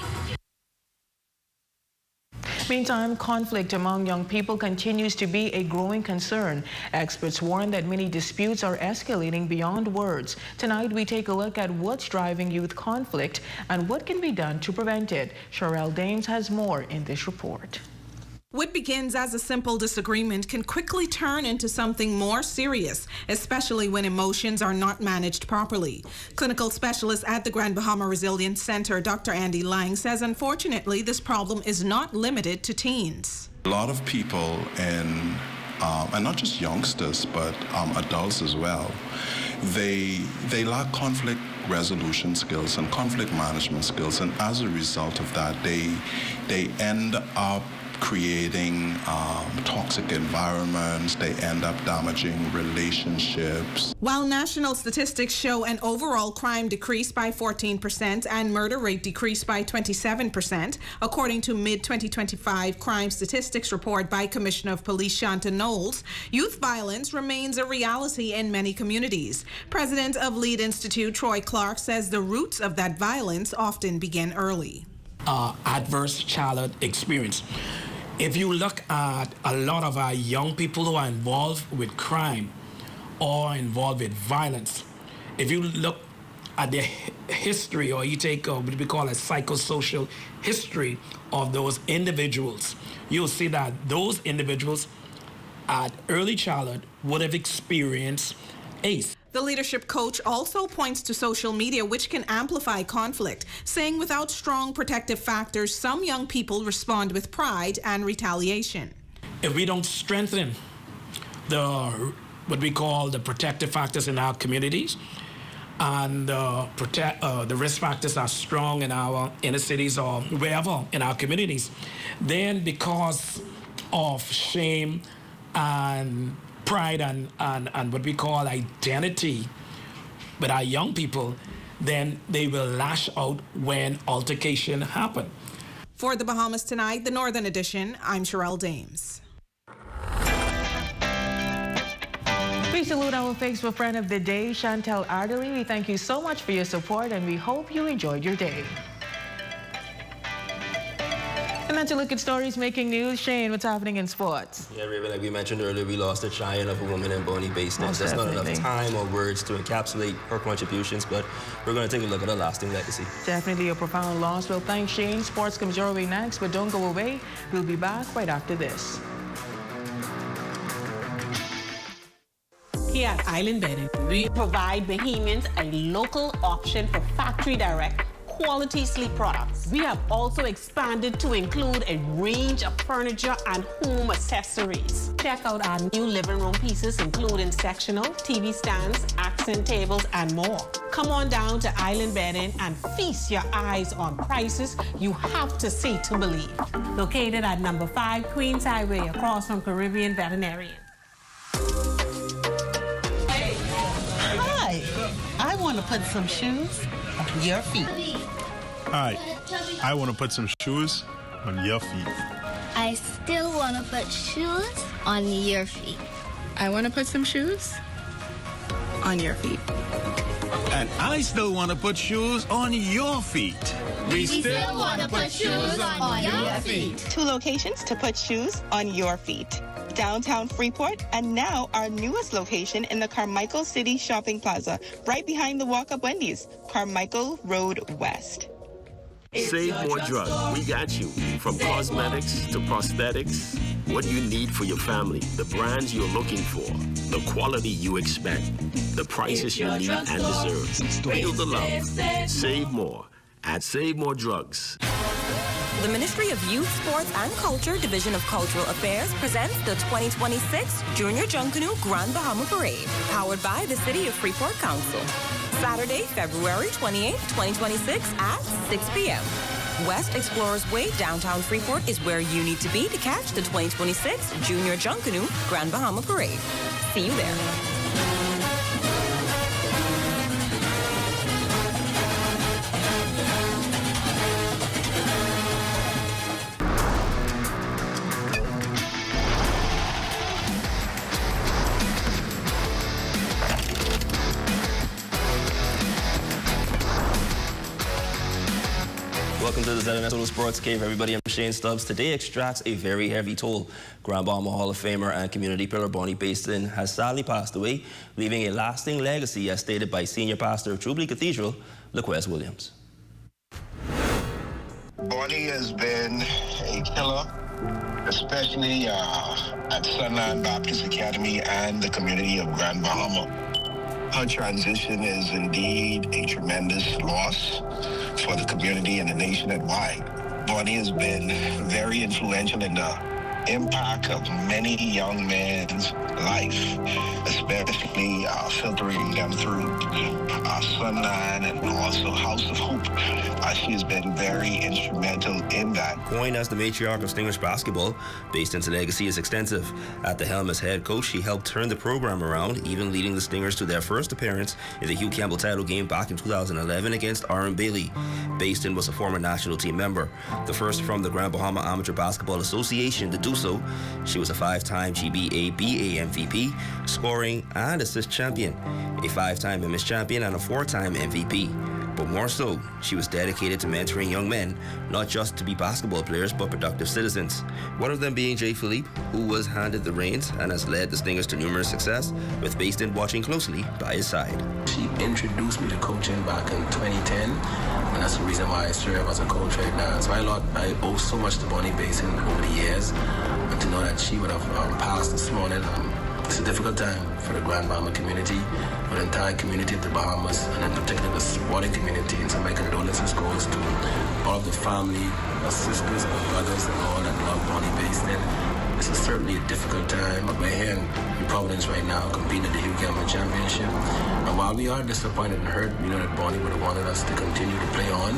Meantime, conflict among young people continues to be a growing concern. Experts warn that many disputes are escalating beyond words. Tonight, we take a look at what's driving youth conflict and what can be done to prevent it. Sherelle Dames has more in this report. What begins as a simple disagreement can quickly turn into something more serious, especially when emotions are not managed properly. Clinical specialist at the Grand Bahama Resilience Center, Dr. Andy Lang, says unfortunately this problem is not limited to teens. A lot of people and not just youngsters, but adults as well, they lack conflict resolution skills and conflict management skills, and as a result of that, they end up creating toxic environments. They end up damaging relationships. While national statistics show an overall crime decrease by 14% and murder rate decreased by 27%, according to mid-2025 crime statistics report by Commissioner of Police Shanta Knowles, youth violence remains a reality in many communities. President of Lead Institute Troy Clark says the roots of that violence often begin early. adverse childhood experience. If you look at a lot of our young people who are involved with crime or involved with violence, if you look at their history, or you take what we call a psychosocial history of those individuals, you'll see that those individuals at early childhood would have experienced ACE. The leadership coach also points to social media, which can amplify conflict, saying without strong protective factors, some young people respond with pride and retaliation. If we don't strengthen what we call the protective factors in our communities, and the risk factors are strong in our inner cities or wherever in our communities, then because of shame and pride and what we call identity with our young people, then they will lash out when altercation happen. For the Bahamas Tonight, the Northern Edition, I'm Sherelle Dames. We salute our Facebook friend of the day, Chantel Arderly. We thank you so much for your support, and we hope you enjoyed your day. And then to look at stories making news, Shane, what's happening in sports? Yeah, Raven, like we mentioned earlier, we lost a giant of a woman in Bonnie Basden. There's not enough time or words to encapsulate her contributions, but we're going to take a look at her lasting legacy. Definitely a profound loss. Well, thanks, Shane. Sports comes your way next, but don't go away. We'll be back right after this. Here at Island Bedding, we provide Bahamians a local option for factory direct quality sleep products. We have also expanded to include a range of furniture and home accessories. Check out our new living room pieces, including sectional, TV stands, accent tables, and more. Come on down to Island Bedding and feast your eyes on prices you have to see to believe. Located at number 5 Queens Highway, across from Caribbean Veterinarian. Hi, I want to put some shoes on your feet. Hi, I want to put some shoes on your feet. I still want to put shoes on your feet. I want to put some shoes on your feet. And I still want to put shoes on your feet. We still want to put shoes on your feet. 2 locations to put shoes on your feet. Downtown Freeport, and now our newest location in the Carmichael City Shopping Plaza, right behind the Walk-Up Wendy's, Carmichael Road West. Save more drugs. We got you. From cosmetics to prosthetics, what you need for your family, the brands you're looking for, the quality you expect, the prices you need and deserve. Feel the love. Save more at Save More Drugs. The Ministry of Youth, Sports and Culture, Division of Cultural Affairs presents the 2026 Junior Junkanoo Grand Bahama Parade, powered by the City of Freeport Council. Saturday, February 28, 2026 at 6 p.m. West Explorers Way, downtown Freeport is where you need to be to catch the 2026 Junior Junkanoo Grand Bahama Parade. See you there. Welcome to the ZNS Total Sports Cave, everybody. I'm Shane Stubbs. Today extracts a very heavy toll. Grand Bahama Hall of Famer and community pillar Bonnie Basden has sadly passed away, leaving a lasting legacy, as stated by senior pastor of Jubilee Cathedral, LaQuez Williams. Bonnie has been a killer, especially at Sunland Baptist Academy and the community of Grand Bahama. Her transition is indeed a tremendous loss for the community and the nation at wide. Bonnie has been very influential in the impact of many young men's life, especially filtering them through Sunline and also House of Hope. She has been very instrumental in that. Coined as the matriarch of Stingers basketball, Basden's legacy is extensive. At the helm as head coach, she helped turn the program around, even leading the Stingers to their first appearance in the Hugh Campbell title game back in 2011 against Aaron Bailey. Basden was a former national team member, the first from the Grand Bahama Amateur Basketball Association to do so. She was a 5-time GBA/BA MVP, scoring and assist champion, a 5-time MS champion, and a 4-time MVP. But more so, she was dedicated to mentoring young men, not just to be basketball players, but productive citizens. One of them being Jay Philippe, who was handed the reins and has led the Stingers to numerous success, with Basden watching closely by his side. She introduced me to coaching back in 2010, and that's the reason why I serve as a coach right now. So I owe so much to Bonnie Basden over the years, and to know that she would have passed this morning. It's a difficult time for the Grand Bahama community, for the entire community of the Bahamas, and in particular the sporting community. And so my condolences goes to all of the family, our sisters, our brothers, and all that love Bonnie Basden. This is certainly a difficult time, but we're here in Providence right now, competing at the Hugh Campbell Championship. And while we are disappointed and hurt, we know that Bonnie would have wanted us to continue to play on,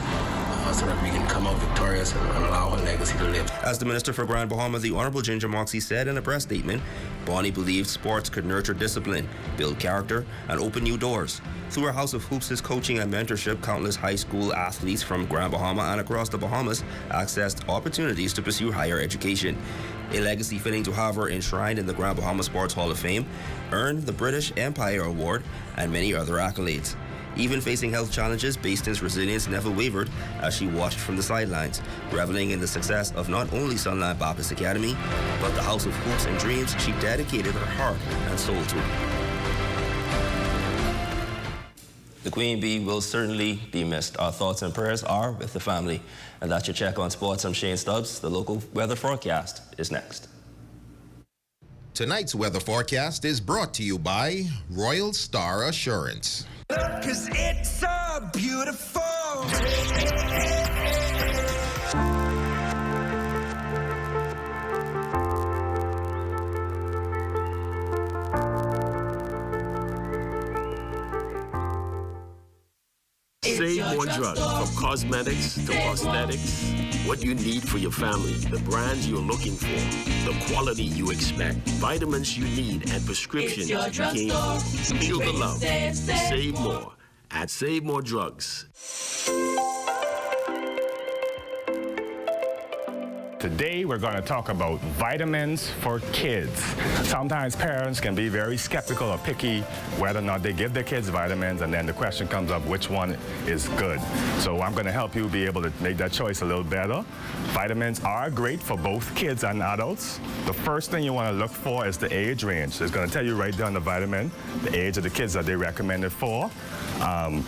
so that we can come out victorious and allow her legacy to live. As the Minister for Grand Bahama, the Honourable Ginger Moxie, said in a press statement, Bonnie believed sports could nurture discipline, build character, and open new doors. Through her House of Hoops' coaching and mentorship, countless high school athletes from Grand Bahama and across the Bahamas accessed opportunities to pursue higher education. A legacy fitting to have her enshrined in the Grand Bahama Sports Hall of Fame, earned the British Empire Award, and many other accolades. Even facing health challenges, Basden's resilience never wavered as she watched from the sidelines, reveling in the success of not only Sunline Baptist Academy, but the House of Hoops and Dreams she dedicated her heart and soul to. The Queen Bee will certainly be missed. Our thoughts and prayers are with the family. And that's your check on sports. I'm Shane Stubbs. The local weather forecast is next. Tonight's weather forecast is brought to you by Royal Star Assurance. 'Cause it's so beautiful. Save more drugs, from cosmetics to prosthetics. What you need for your family, the brands you're looking for, the quality you expect, vitamins you need, and prescriptions you came for. Feel the love. Save more at Save More Drugs. Today we're going to talk about vitamins for kids. Sometimes parents can be very skeptical or picky whether or not they give their kids vitamins, and then the question comes up, which one is good? So I'm going to help you be able to make that choice a little better. Vitamins are great for both kids and adults. The first thing you want to look for is the age range. So it's going to tell you right there on the vitamin, the age of the kids that they recommend it for.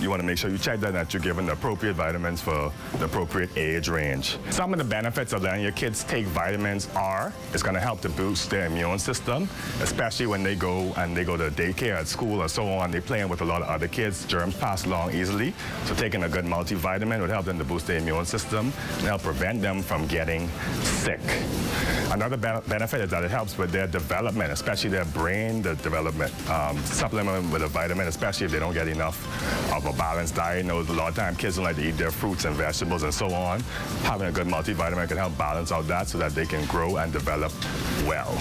You want to make sure you check that you're given the appropriate vitamins for the appropriate age range. Some of the benefits of letting your kids take vitamins are, it's going to help to boost their immune system, especially when they go to daycare at school or so on. They're playing with a lot of other kids. Germs pass along easily. So taking a good multivitamin would help them to boost their immune system and help prevent them from getting sick. Another benefit is that it helps with their development, especially their brain development. Supplement with a vitamin, especially if they don't get enough of a balanced diet. You know, a lot of times kids don't like to eat their fruits and vegetables and so on. Having a good multivitamin can help balance out that so that they can grow and develop well.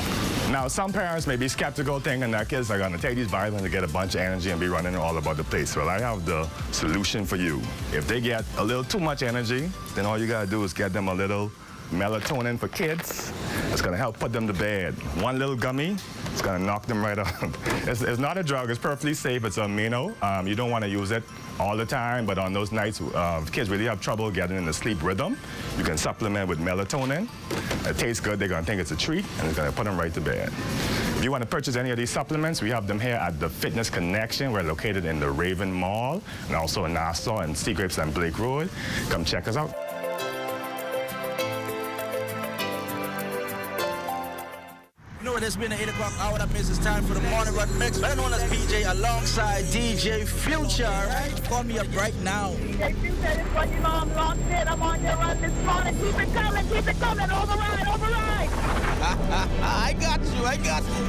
Now, some parents may be skeptical, thinking that kids are going to take these vitamins to get a bunch of energy and be running all about the place. Well, I have the solution for you. If they get a little too much energy, then all you got to do is get them a little melatonin for kids. It's going to help put them to bed. One little gummy, it's going to knock them right up. It's not a drug. It's perfectly safe. It's amino. You don't want to use it all the time, but on those nights kids really have trouble getting in the sleep rhythm, you can supplement with melatonin. It tastes good. They're going to think it's a treat, and it's going to put them right to bed. If you want to purchase any of these supplements, we have them here at the Fitness Connection. We're located in the Raven Mall and also in Nassau and Seagrapes and Blake Road. Come check us out. It's been the 8 o'clock hour. That means it's time for the morning run mix. Better known as PJ alongside DJ Future. Right? Call me up right now. DJ Future is what you know. I'm locked in. I'm on your run this morning. Keep it coming. Keep it coming. Override. Override. I got you. I got you.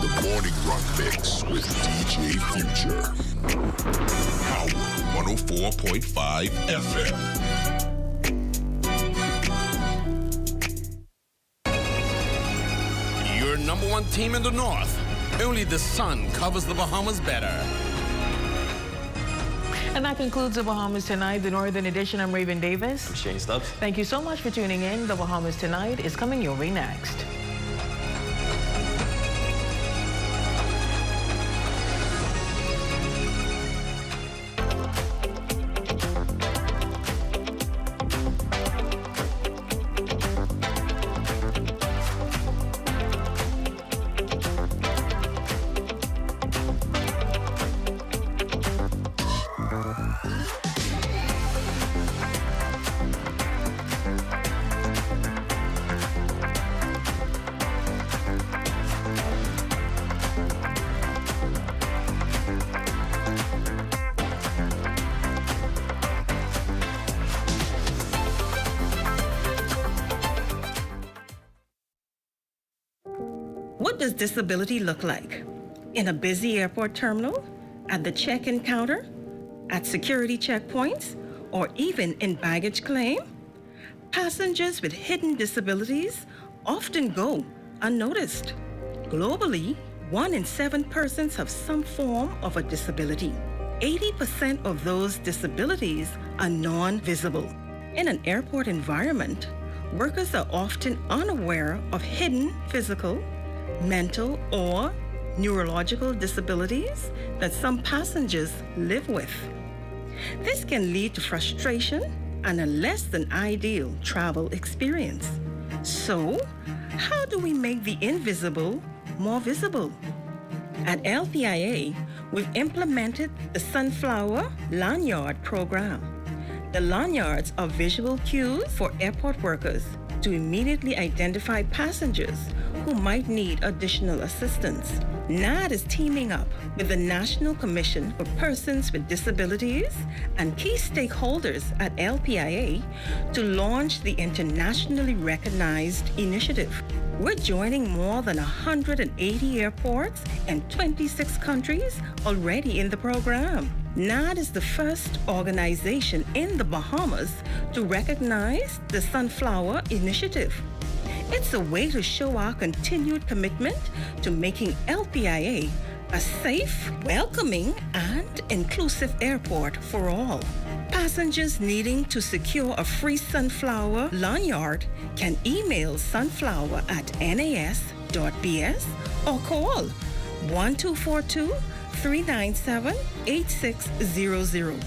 The morning run mix with DJ Future. Power 104.5 FM. Your number one team in the North. Only the sun covers the Bahamas better. And that concludes the Bahamas Tonight, the Northern Edition. I'm Raven Davis. I'm Shane Stubbs. Thank you so much for tuning in. The Bahamas Tonight is coming your way next. What does disability look like? In a busy airport terminal, at the check-in counter, at security checkpoints, or even in baggage claim? Passengers with hidden disabilities often go unnoticed. Globally, 1 in 7 persons have some form of a disability. 80% of those disabilities are non-visible. In an airport environment, workers are often unaware of hidden physical, mental, or neurological disabilities that some passengers live with. This can lead to frustration and a less than ideal travel experience. So, how do we make the invisible more visible? At LPIA, we've implemented the Sunflower Lanyard program. The lanyards are visual cues for airport workers to immediately identify passengers who might need additional assistance. NAD is teaming up with the National Commission for Persons with Disabilities and key stakeholders at LPIA to launch the internationally recognized initiative. We're joining more than 180 airports and 26 countries already in the program. NAD is the first organization in the Bahamas to recognize the Sunflower Initiative. It's a way to show our continued commitment to making LPIA a safe, welcoming, and inclusive airport for all. Passengers needing to secure a free Sunflower lanyard can email sunflower@nas.bs or call 1242-397-8600.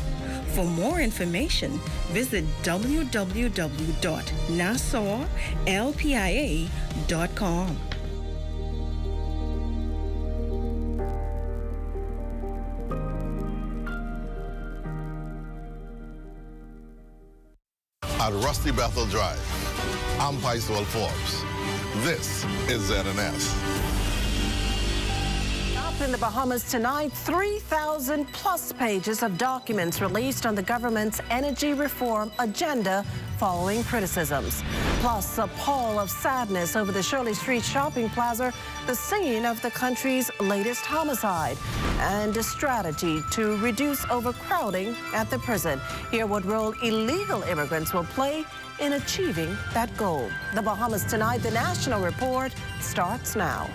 For more information, visit www.nassauLPIA.com. At Rusty Bethel Drive, I'm Paiswell Forbes. This is ZNS. Up in the Bahamas tonight, 3,000 plus pages of documents released on the government's energy reform agenda following criticisms. Plus, a pall of sadness over the Shirley Street shopping plaza, the scene of the country's latest homicide, and a strategy to reduce overcrowding at the prison. Hear what role illegal immigrants will play in achieving that goal. The Bahamas Tonight, the National Report, starts now.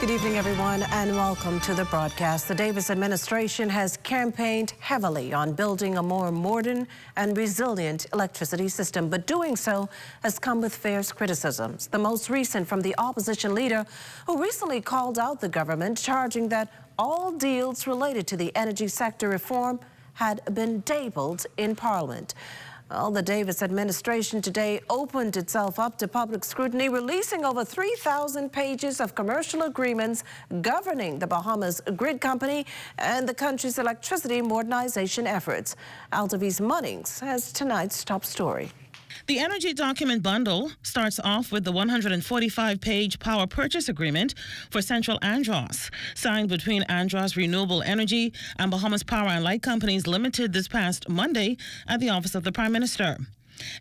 Good evening, everyone, and welcome to the broadcast. The Davis administration has campaigned heavily on building a more modern and resilient electricity system, but doing so has come with fierce criticisms. The most recent from the opposition leader, who recently called out the government, charging that all deals related to the energy sector reform had been tabled in Parliament. Well, the Davis administration today opened itself up to public scrutiny, releasing over 3,000 pages of commercial agreements governing the Bahamas grid company and the country's electricity modernization efforts. Altavis Mournings has tonight's top story. The energy document bundle starts off with the 145-page power purchase agreement for Central Andros, signed between Andros Renewable Energy and Bahamas Power and Light Companies Limited this past Monday at the Office of the Prime Minister.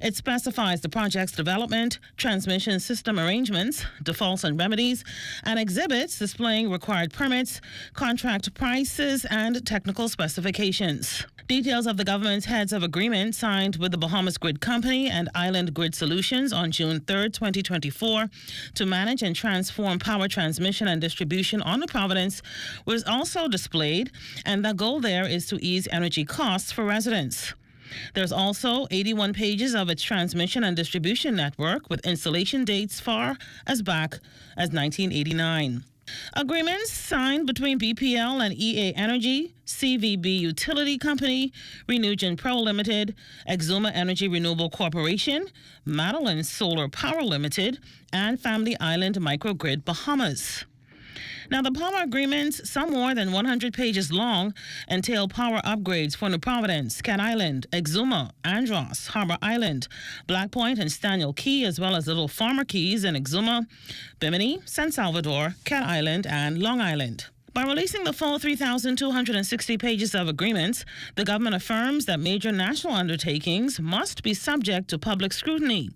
It specifies the project's development, transmission system arrangements, defaults and remedies, and exhibits displaying required permits, contract prices, and technical specifications. Details of the government's heads of agreement signed with the Bahamas Grid Company and Island Grid Solutions on June 3, 2024 to manage and transform power transmission and distribution on the Providence was also displayed, and the goal there is to ease energy costs for residents. There's also 81 pages of its transmission and distribution network with installation dates far as back as 1989. Agreements signed between BPL and EA Energy, CVB Utility Company, Renewgen Pro Limited, Exuma Energy Renewable Corporation, Madeline Solar Power Limited, and Family Island Microgrid Bahamas. Now, the power agreements, some more than 100 pages long, entail power upgrades for New Providence, Cat Island, Exuma, Andros, Harbor Island, Black Point, and Staniel Key, as well as Little Farmer Keys in Exuma, Biminy, San Salvador, Cat Island, and Long Island. By releasing the full 3,260 pages of agreements, the government affirms that major national undertakings must be subject to public scrutiny.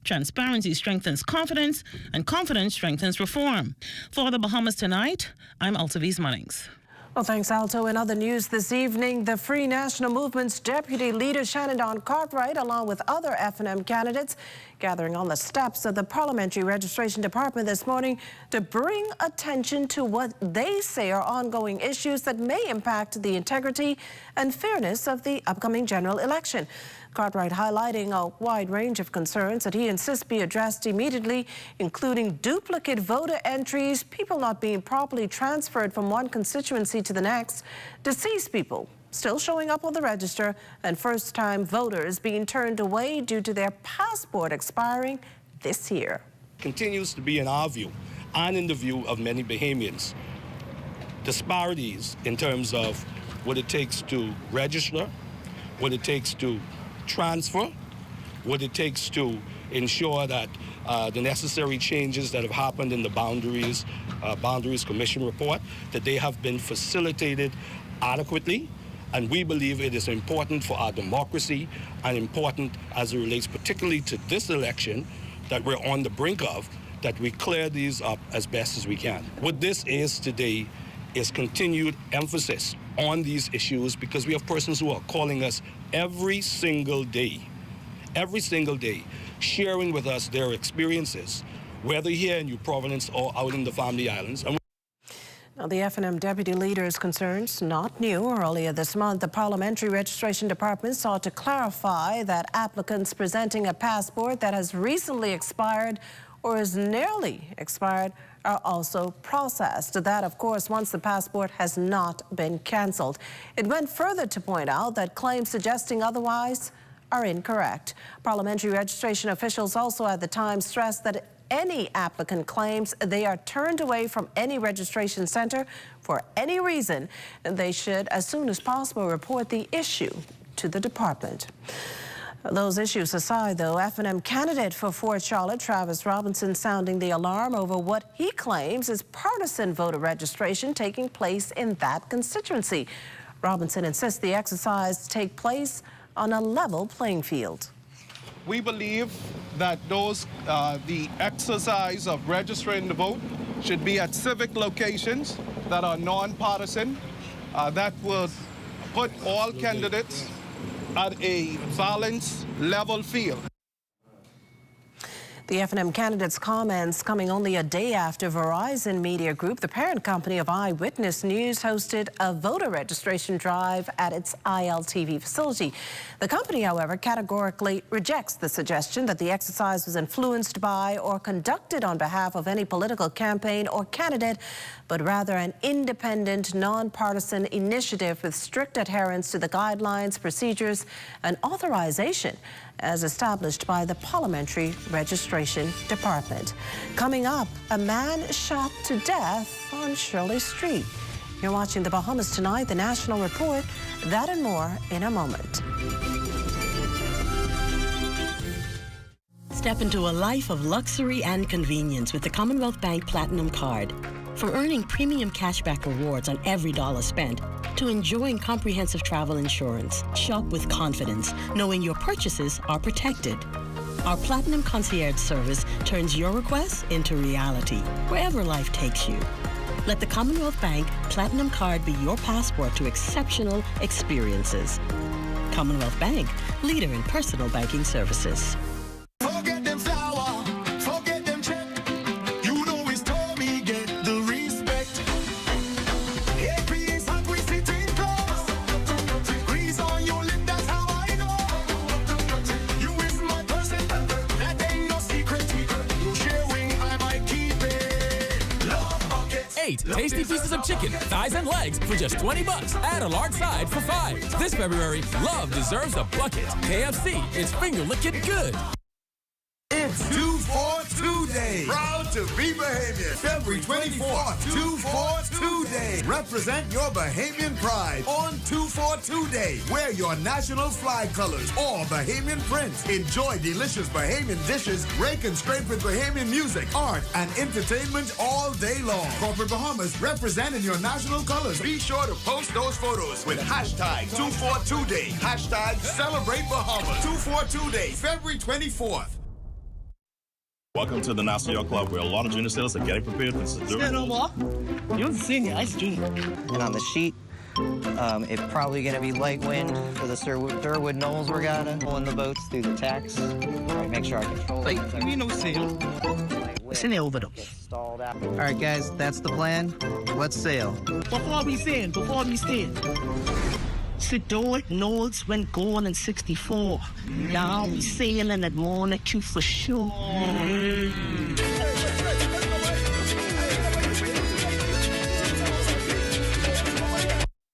Transparency strengthens confidence, and confidence strengthens reform. For the Bahamas Tonight, I'm Altaviz Munnings. Well, thanks, Alto. In other news this evening, the Free National Movement's deputy leader, Shannon Dawn Cartwright, along with other F&M candidates, gathering on the steps of the Parliamentary Registration Department this morning to bring attention to what they say are ongoing issues that may impact the integrity and fairness of the upcoming general election. Cartwright highlighting a wide range of concerns that he insists be addressed immediately, including duplicate voter entries, people not being properly transferred from one constituency to the next, deceased people still showing up on the register, and first-time voters being turned away due to their passport expiring this year. Continues to be in our view and in the view of many Bahamians, disparities in terms of what it takes to register, what it takes to transfer, what it takes to ensure that the necessary changes that have happened in the Boundaries Commission report, that they have been facilitated adequately. And we believe it is important for our democracy and important as it relates particularly to this election that we're on the brink of, that we clear these up as best as we can. What this is today is continued emphasis on these issues, because we have persons who are calling us every single day, sharing with us their experiences, whether here in New Providence or out in the Family Islands. Now, the F&M deputy leader's concerns not new. Earlier this month, the Parliamentary Registration Department sought to clarify that applicants presenting a passport that has recently expired or is nearly expired are also processed. That, of course, once the passport has not been canceled. It went further to point out that claims suggesting otherwise are incorrect. Parliamentary registration officials also at the time stressed that any applicant claims they are turned away from any registration center for any reason, they should, as soon as possible, report the issue to the department. Those issues aside, though, F&M candidate for Fort Charlotte, Travis Robinson, sounding the alarm over what he claims is partisan voter registration taking place in that constituency. Robinson insists the exercise take place on a level playing field. We believe that the exercise of registering to vote should be at civic locations that are nonpartisan, that will put all candidates at a balanced, level field. The F&M candidate's comments coming only a day after Verizon Media Group, the parent company of Eyewitness News, hosted a voter registration drive at its ILTV facility. The company, however, categorically rejects the suggestion that the exercise was influenced by or conducted on behalf of any political campaign or candidate, but rather an independent, nonpartisan initiative with strict adherence to the guidelines, procedures, and authorization as established by the Parliamentary Registration Department. Coming up, a man shot to death on Shirley Street. You're watching the Bahamas Tonight, the National Report. That and more in a moment. Step into a life of luxury and convenience with the Commonwealth Bank Platinum Card. From earning premium cashback rewards on every dollar spent to enjoying comprehensive travel insurance, shop with confidence, knowing your purchases are protected. Our Platinum Concierge service turns your requests into reality, wherever life takes you. Let the Commonwealth Bank Platinum Card be your passport to exceptional experiences. Commonwealth Bank, leader in personal banking services. Forget them flower, forget them check. You know it's Tommy get the respect. AP is hungry sitting close. Grease on your lip, that's how I know. You is my person, that ain't no secret. You sharing, I might keep it. Love buckets. 8 tasty pieces of chicken, thighs and legs for just $20. Add a large side for $5. This February, love deserves a bucket. KFC is finger licking good. It's 2 for 2 Day. Proud to be Bahamian. February 24th, 242 Day. Represent your Bahamian pride on 242 Day. Wear your national flag colors or Bahamian prints. Enjoy delicious Bahamian dishes, rake and scrape with Bahamian music, art, and entertainment all day long. Corporate Bahamas, representing your national colors. Be sure to post those photos with hashtag 242 Day. Hashtag Celebrate Bahamas. 242 Day, February 24th. Welcome to the Nassau Yacht Club, where a lot of junior sailors are getting prepared for this. You're the senior, ice cream. And on the sheet, it's probably going to be light wind for the Durwood Knolls Regatta. Pulling the boats through the tacks. Right, make sure I control it. Like, we no sail. It's in the overload. All right, guys, that's the plan. Let's sail. Before we stand. Sit down, Knolls went going in 64. Now we sailing at Mourning for sure.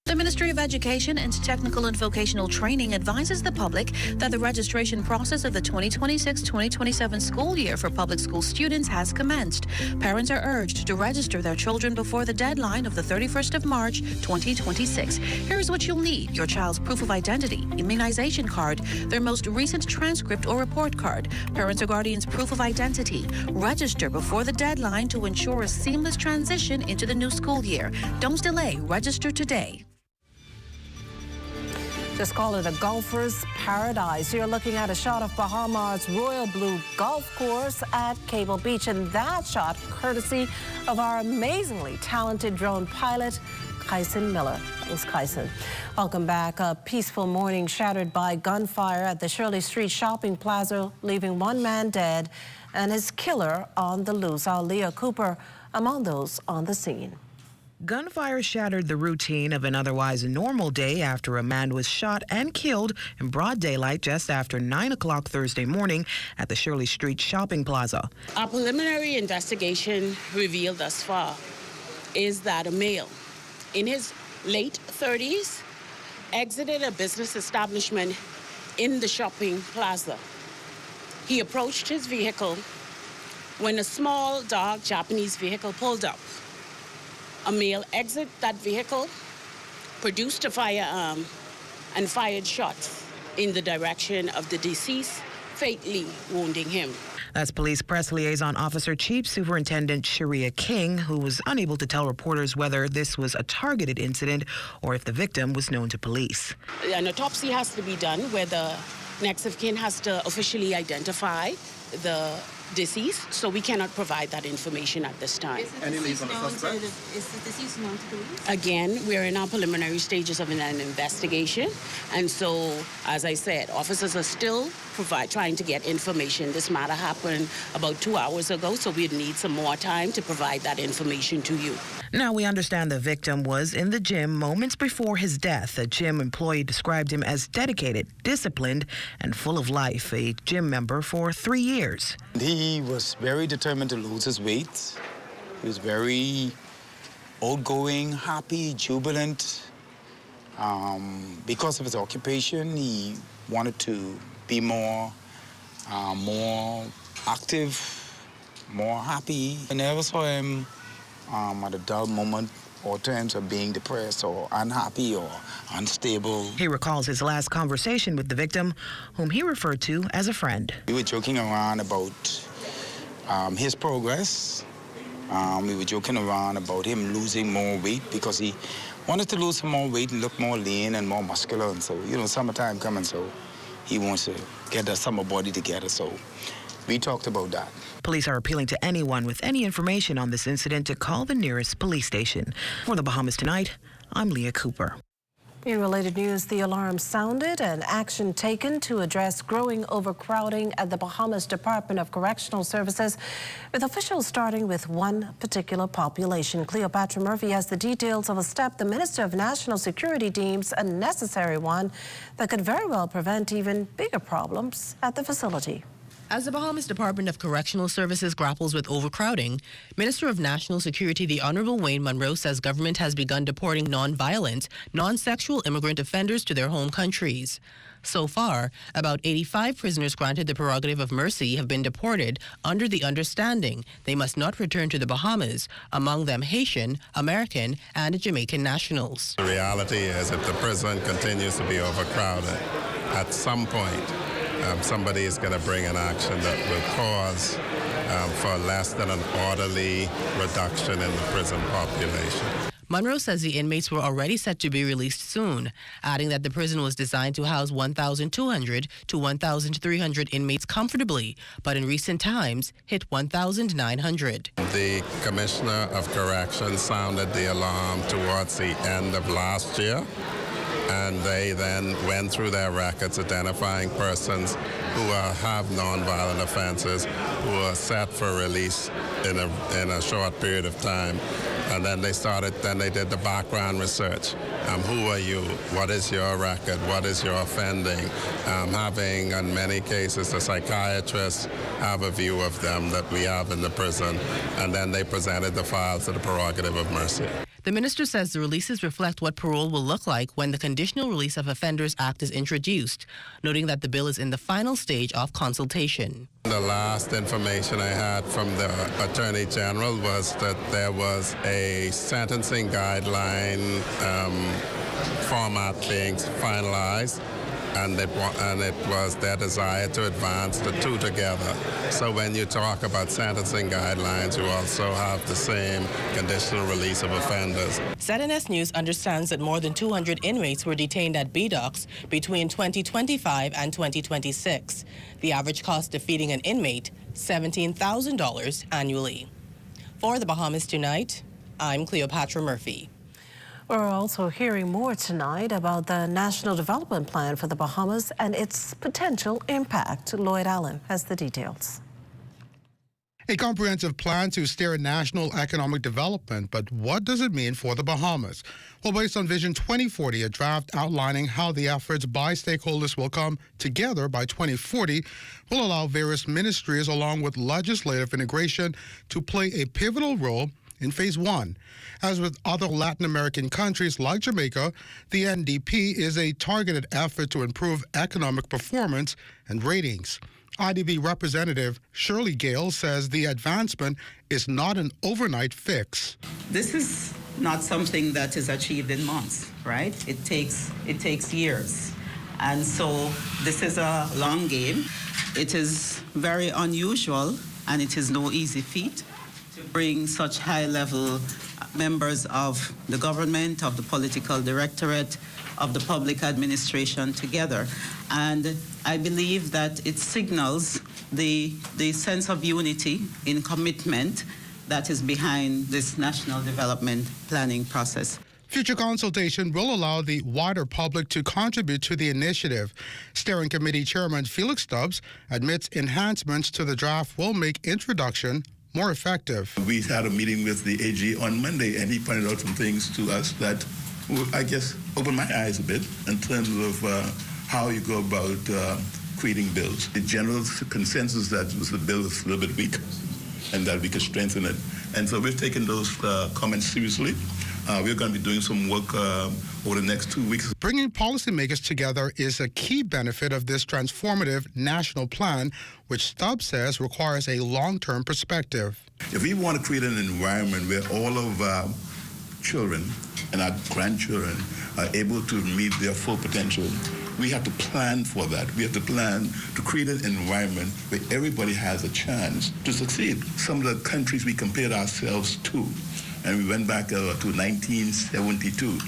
The Ministry of Education and Technical and Vocational Training advises the public that the registration process of the 2026-2027 school year for public school students has commenced. Parents are urged to register their children before the deadline of the 31st of March, 2026. Here's what you'll need: your child's proof of identity, immunization card, their most recent transcript or report card, parents or guardians' proof of identity. Register before the deadline to ensure a seamless transition into the new school year. Don't delay. Register today. Just call it a golfer's paradise. You're looking at a shot of Bahamas' Royal Blue Golf Course at Cable Beach, and that shot courtesy of our amazingly talented drone pilot, Kyson Miller. Thanks, Kyson. Welcome back. A peaceful morning shattered by gunfire at the Shirley Street shopping plaza, leaving one man dead and his killer on the loose. Our Leah Cooper among those on the scene. Gunfire shattered the routine of an otherwise normal day after a man was shot and killed in broad daylight just after 9 o'clock Thursday morning at the Shirley Street shopping plaza. Our preliminary investigation revealed thus far is that a male in his late 30s exited a business establishment in the shopping plaza. He approached his vehicle when a small, dark Japanese vehicle pulled up. A male exited that vehicle, produced a firearm, and fired shots in the direction of the deceased, fatally wounding him. That's Police Press Liaison Officer Chief Superintendent Sharia King, who was unable to tell reporters whether this was a targeted incident or if the victim was known to police. An autopsy has to be done where the next of kin has to officially identify the deceased, so we cannot provide that information at this time. Any leads on the suspect? Is the deceased known to police? Again, we're in our preliminary stages of an investigation, and so, as I said, officers are still trying to get information. This matter happened about 2 hours ago, so we'd need some more time to provide that information to you. Now, we understand the victim was in the gym moments before his death. A gym employee described him as dedicated, disciplined, and full of life, a gym member for 3 years. He was very determined to lose his weight. He was very outgoing, happy, jubilant. Because of his occupation, he wanted to be more active, more happy. I never saw him at a dull moment or times of being depressed or unhappy or unstable. He recalls his last conversation with the victim, whom he referred to as a friend. We were joking around about his progress. We were joking around about him losing more weight because he wanted to lose some more weight and look more lean and more muscular. And so, you know, summertime coming, so he wants to get the summer body together. So we talked about that. Police are appealing to anyone with any information on this incident to call the nearest police station. For the Bahamas Tonight, I'm Leah Cooper. In related news, the alarm sounded and action taken to address growing overcrowding at the Bahamas Department of Correctional Services, with officials starting with one particular population. Cleopatra Murphy has the details of a step the Minister of National Security deems a necessary one that could very well prevent even bigger problems at the facility. As the Bahamas Department of Correctional Services grapples with overcrowding, Minister of National Security the Honorable Wayne Monroe says government has begun deporting non-violent, non-sexual immigrant offenders to their home countries. So far, about 85 prisoners granted the prerogative of mercy have been deported under the understanding they must not return to the Bahamas, among them Haitian, American, and Jamaican nationals. The reality is if the prison continues to be overcrowded, at some point, somebody is going to bring an action that will cause for less than an orderly reduction in the prison population. Monroe says the inmates were already set to be released soon, adding that the prison was designed to house 1,200 to 1,300 inmates comfortably, but in recent times hit 1,900. The Commissioner of Corrections sounded the alarm towards the end of last year, and they then went through their records identifying persons who have nonviolent offenses who are set for release in a short period of time. And then they did the background research. Who are you? What is your record? What is your offending? Having, in many cases, the psychiatrists have a view of them that we have in the prison. And then they presented the files to the prerogative of mercy. The minister says the releases reflect what parole will look like when the Conditional Release of Offenders Act is introduced, noting that the bill is in the final stage of consultation. The last information I had from the Attorney General was that there was a sentencing guideline format being finalized, and it was their desire to advance the two together. So when you talk about sentencing guidelines, you also have the same conditional release of offenders. ZNS News understands that more than 200 inmates were detained at BDOCs between 2025 and 2026. The average cost of feeding an inmate, $17,000 annually. For the Bahamas Tonight, I'm Cleopatra Murphy. We're also hearing more tonight about the National Development Plan for the Bahamas and its potential impact. Lloyd Allen has the details. A comprehensive plan to steer national economic development, but what does it mean for the Bahamas? Well, based on Vision 2040, a draft outlining how the efforts by stakeholders will come together by 2040 will allow various ministries, along with legislative integration, to play a pivotal role in Phase 1. As with other Latin American countries like Jamaica, the NDP is a targeted effort to improve economic performance and ratings. IDB Representative Shirley Gale says the advancement is not an overnight fix. This is not something that is achieved in months, right? It takes years. And so this is a long game. It is very unusual, and it is no easy feat to bring such high-level members of the government, of the political directorate, of the public administration together. And I believe that it signals the sense of unity in commitment that is behind this national development planning process. Future consultation will allow the wider public to contribute to the initiative. Steering Committee Chairman Felix Stubbs admits enhancements to the draft will make introduction more effective. We had a meeting with the AG on Monday, and he pointed out some things to us that, I guess, opened my eyes a bit in terms of how you go about creating bills. The general consensus that the bill was a little bit weak and that we could strengthen it. And so we've taken those comments seriously. We're going to be doing some work over the next 2 weeks. Bringing policymakers together is a key benefit of this transformative national plan, which Stubbs says requires a long-term perspective. If we want to create an environment where all of our children and our grandchildren are able to meet their full potential, we have to plan for that. We have to plan to create an environment where everybody has a chance to succeed. Some of the countries we compared ourselves to, and we went back to 1972.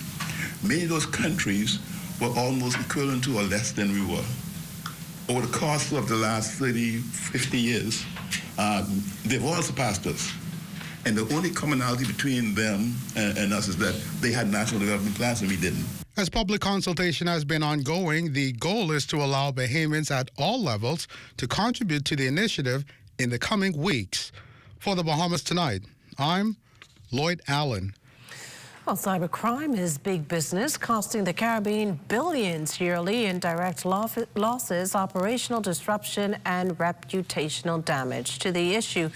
Many of those countries were almost equivalent to or less than we were. Over the course of the last 30, 50 years, they've all surpassed us. And the only commonality between them and us is that they had national development plans and we didn't. As public consultation has been ongoing, the goal is to allow Bahamians at all levels to contribute to the initiative in the coming weeks. For the Bahamas Tonight, I'm Lloyd Allen. Well, cybercrime is big business, costing the Caribbean billions yearly in direct losses, operational disruption, and reputational damage. To the issue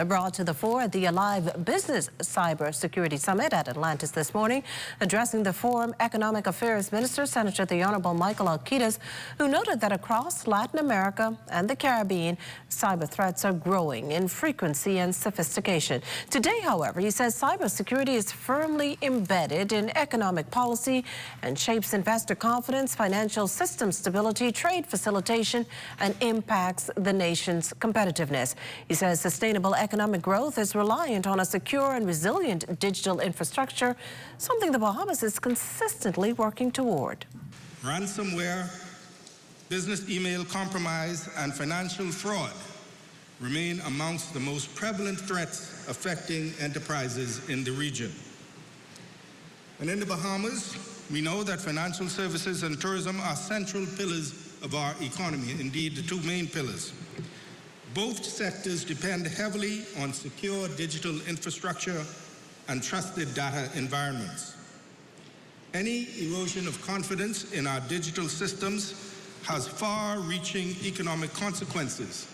brought to the fore at the Alive Business Cybersecurity Summit at Atlantis this morning. Addressing the forum, Economic Affairs Minister, Senator the Honorable Michael Alquitas, who noted that across Latin America and the Caribbean, cyber threats are growing in frequency and sophistication. Today, however, he says cybersecurity is firmly embedded in economic policy and shapes investor confidence, financial system stability, trade facilitation, and impacts the nation's competitiveness. He says sustainable economic growth is reliant on a secure and resilient digital infrastructure, something the Bahamas is consistently working toward. Ransomware, business email compromise, and financial fraud remain amongst the most prevalent threats affecting enterprises in the region. And in the Bahamas, we know that financial services and tourism are central pillars of our economy, indeed the two main pillars. Both sectors depend heavily on secure digital infrastructure and trusted data environments. Any erosion of confidence in our digital systems has far-reaching economic consequences.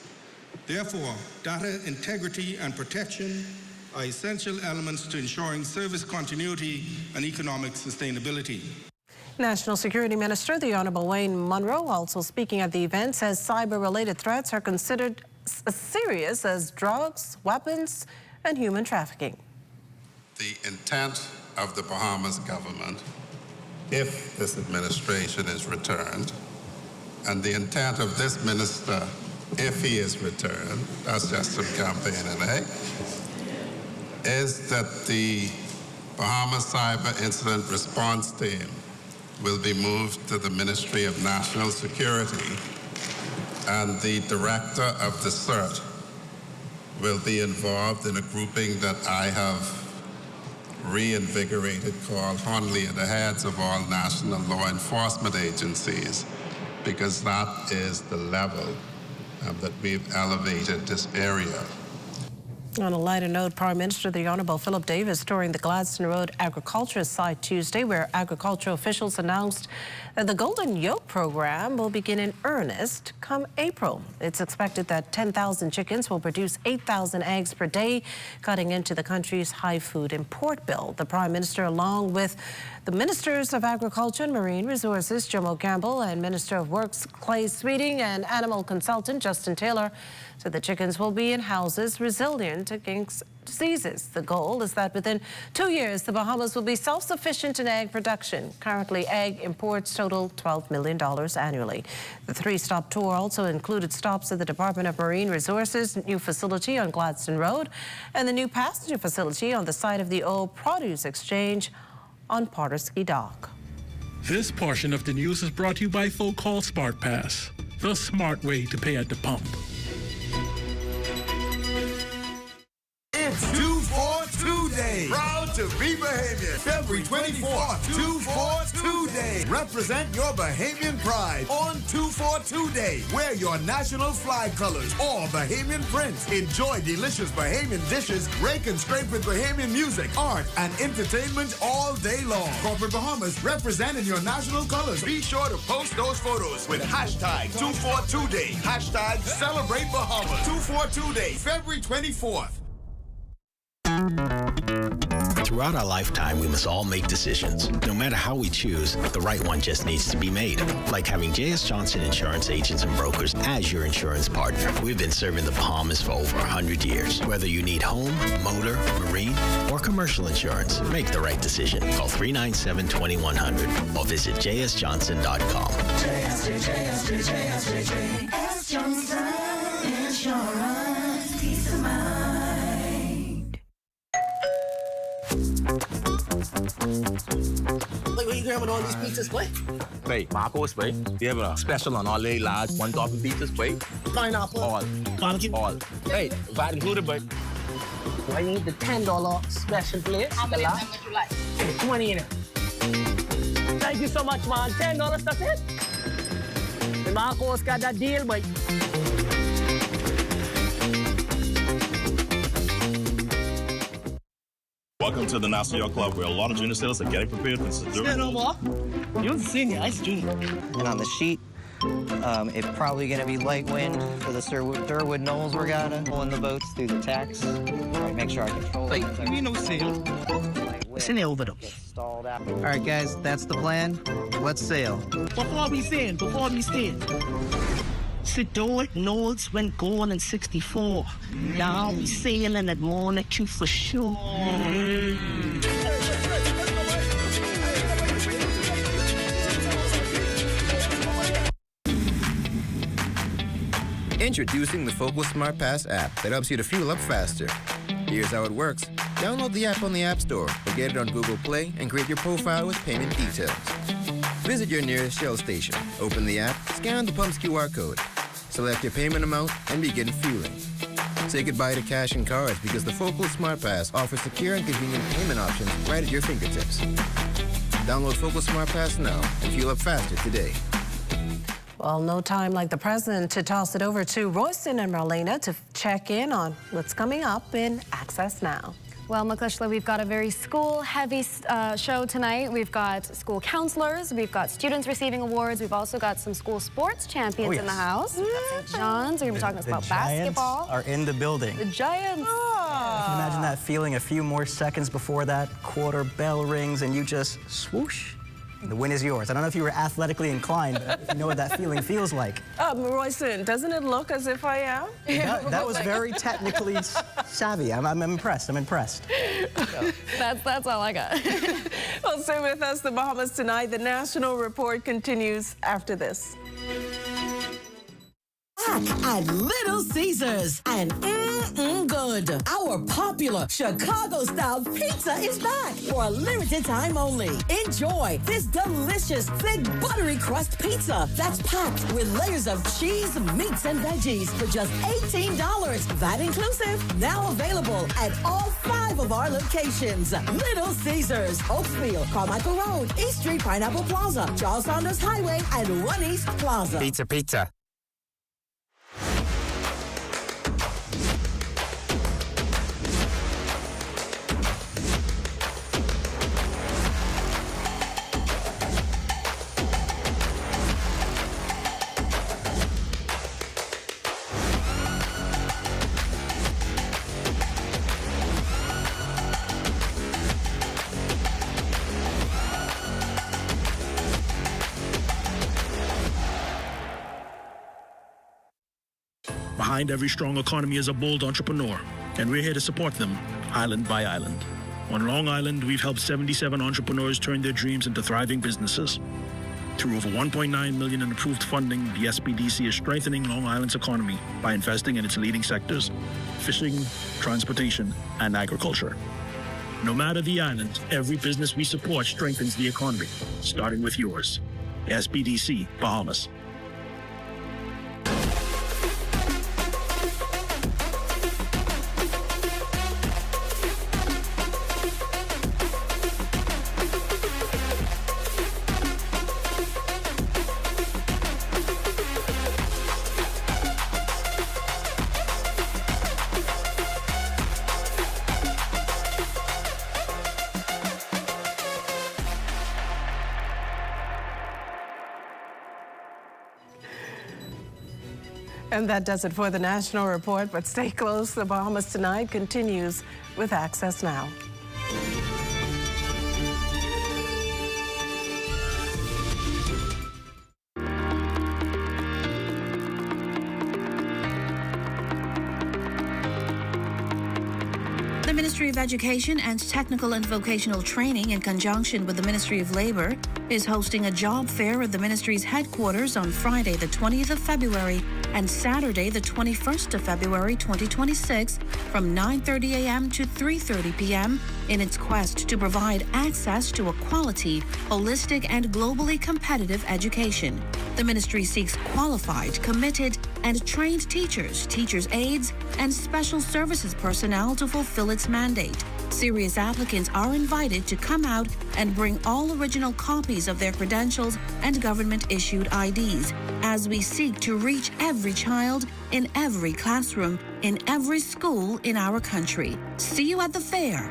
Therefore, data integrity and protection are essential elements to ensuring service continuity and economic sustainability. National Security Minister, the Honorable Wayne Munro, also speaking at the event, says cyber-related threats are considered as serious as drugs, weapons, and human trafficking. The intent of the Bahamas government, if this administration is returned, and the intent of this minister, if he is returned, that's just some campaigning, eh? Is that the Bahamas Cyber Incident Response Team will be moved to the Ministry of National Security, and the director of the CERT will be involved in a grouping that I have reinvigorated called Only the Heads of All National Law Enforcement Agencies, because that is the level that we've elevated this area. On a lighter note, Prime Minister the Honourable Philip Davis touring the Gladstone Road agriculturist site Tuesday, where agricultural officials announced that the Golden Yoke program will begin in earnest come April. It's expected that 10,000 chickens will produce 8,000 eggs per day, cutting into the country's high food import bill. The Prime Minister, along with the Ministers of Agriculture and Marine Resources, Hugh Campbell, and Minister of Works, Clay Sweeting, and Animal Consultant, Justin Taylor, said the chickens will be in houses resilient against diseases. The goal is that within 2 years, the Bahamas will be self-sufficient in egg production. Currently, egg imports total $12 million annually. The three-stop tour also included stops at the Department of Marine Resources' new facility on Gladstone Road and the new passenger facility on the site of the old produce exchange on Potterski Dock. This portion of the news is brought to you by folk called Smart Pass, the smart way to pay at the pump. It's 242 Day. Proud to be Bahamian. February 24th, 242 Day. Represent your Bahamian pride on 242 Day. Wear your national flag colors or Bahamian prints. Enjoy delicious Bahamian dishes, rake and scrape with Bahamian music, art, and entertainment all day long. Corporate Bahamas, representing your national colors. Be sure to post those photos with hashtag 242 Day. Hashtag Celebrate Bahamas. 242 Day, February 24th. Throughout our lifetime, we must all make decisions. No matter how we choose, the right one just needs to be made. Like having J.S. Johnson Insurance Agents and Brokers as your insurance partner. We've been serving the Bahamas for over 100 years. Whether you need home, motor, marine, or commercial insurance, make the right decision. Call 397-2100 or visit jsjohnson.com. JS Johnson Insurance, peace of mind. Like, what are you grabbing all these pizzas, boy? Wait, Marcos, wait. We have a special on all the large one topping pizzas, wait. Pineapple. All. Barbecue. All. Hey, VAT included, but. I need the $10 special plate. How many would you like? 20 in it. Thank you so much, man. $10, that's it. The Marcos got that deal, boy. Welcome to the Nassau York Club, where a lot of junior sailors are getting prepared for this. No more. You're senior, I junior. And on the sheet, it's probably going to be light wind for the Durwood Knolls Regatta, pulling the boats through the tacks. Right, make sure I control it. You know sail. Send it over them. All right, guys, that's the plan. Let's sail. Before we stand. Sit Durwood Knolls went gone in 64. Now we sailing at morning too for sure. Introducing the Focal Smart Pass app that helps you to fuel up faster. Here's how it works. Download the app on the App Store or get it on Google Play and create your profile with payment details. Visit your nearest Shell station. Open the app, scan the pump's QR code. Select your payment amount and begin fueling. Say goodbye to cash and cards because the Focal Smart Pass offers secure and convenient payment options right at your fingertips. Download Focal Smart Pass now and fuel up faster today. Well, no time like the president to toss it over to Royston and Marlena to check in on what's coming up in Access Now. Well, Makushla, we've got a very school-heavy show tonight. We've got school counselors, we've got students receiving awards, we've also got some school sports champions in the house. We've got St. John's, we're going to be talking about basketball. Are in the building. The Giants. I can imagine that feeling a few more seconds before that quarter bell rings and you just swoosh. The win is yours. I don't know if you were athletically inclined, but if you know what that feeling feels like. Royston, doesn't it look as if I am? That was very technically savvy. I'm impressed. I'm impressed. That's all I got. Well, stay with us. The Bahamas tonight. The national report continues after this. At Little Caesars and good. Our popular Chicago-style pizza is back for a limited time only. Enjoy this delicious, thick, buttery crust pizza that's packed with layers of cheese, meats, and veggies for just $18. That inclusive. Now available at all 5 of our locations. Little Caesars, Oakville, Carmichael Road, East Street, Pineapple Plaza, Charles Saunders Highway, and 1 East Plaza. Pizza. Behind every strong economy is a bold entrepreneur, and we're here to support them, island by island. On Long Island, we've helped 77 entrepreneurs turn their dreams into thriving businesses. Through over $1.9 million in approved funding, the SBDC is strengthening Long Island's economy by investing in its leading sectors: fishing, transportation, and agriculture. No matter the island, every business we support strengthens the economy, starting with yours. SBDC Bahamas. And that does it for the national report, but stay close. The Bahamas Tonight continues with Access Now. The Ministry of Education and Technical and Vocational Training, in conjunction with the Ministry of Labor, is hosting a job fair at the ministry's headquarters on Friday, the 20th of February, and Saturday, the 21st of February, 2026, from 9:30 a.m. to 3:30 p.m. in its quest to provide access to a quality, holistic, and globally competitive education. The ministry seeks qualified, committed, and trained teachers, teachers' aides, and special services personnel to fulfill its mandate. Serious applicants are invited to come out and bring all original copies of their credentials and government-issued IDs as we seek to reach every child in every classroom, in every school in our country. See you at the fair.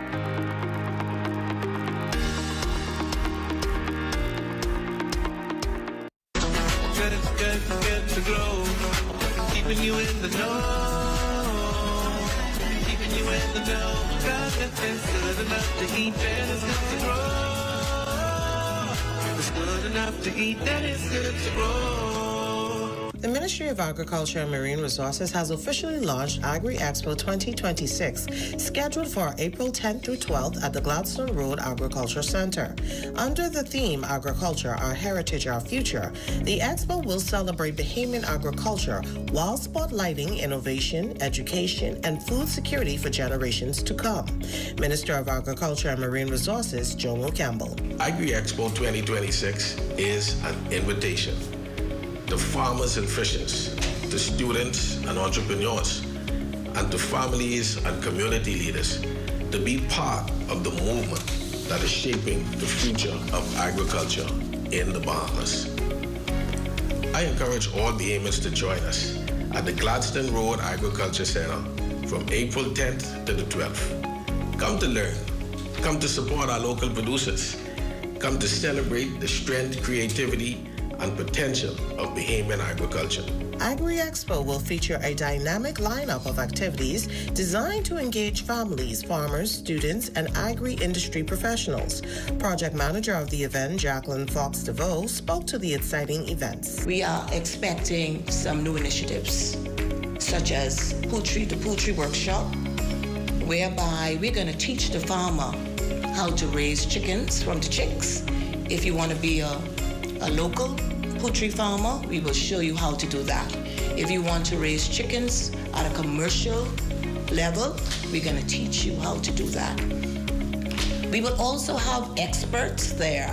Good to grow. Keeping you in the know. Keeping you in the know. Cause it's good enough to eat and it's good to grow. It's good enough to eat and it's good to grow. The Ministry of Agriculture and Marine Resources has officially launched Agri Expo 2026, scheduled for April 10th through 12th at the Gladstone Road Agriculture Center. Under the theme Agriculture, Our Heritage, Our Future, the expo will celebrate Bahamian agriculture while spotlighting innovation, education, and food security for generations to come. Minister of Agriculture and Marine Resources, Hugh Campbell. Agri Expo 2026 is an invitation to farmers and fishers, to students and entrepreneurs, and to families and community leaders to be part of the movement that is shaping the future of agriculture in the Bahamas. I encourage all Bahamians to join us at the Gladstone Road Agriculture Center from April 10th to the 12th. Come to learn, come to support our local producers, come to celebrate the strength, creativity, and potential of Bahamian agriculture. Agri Expo will feature a dynamic lineup of activities designed to engage families, farmers, students, and agri-industry professionals. Project manager of the event, Jacqueline Fox DeVoe, spoke to the exciting events. We are expecting some new initiatives, such as the poultry workshop, whereby we're going to teach the farmer how to raise chickens from the chicks. If you want to be a local poultry farmer, we will show you how to do that. If you want to raise chickens at a commercial level, we're going to teach you how to do that. We will also have experts there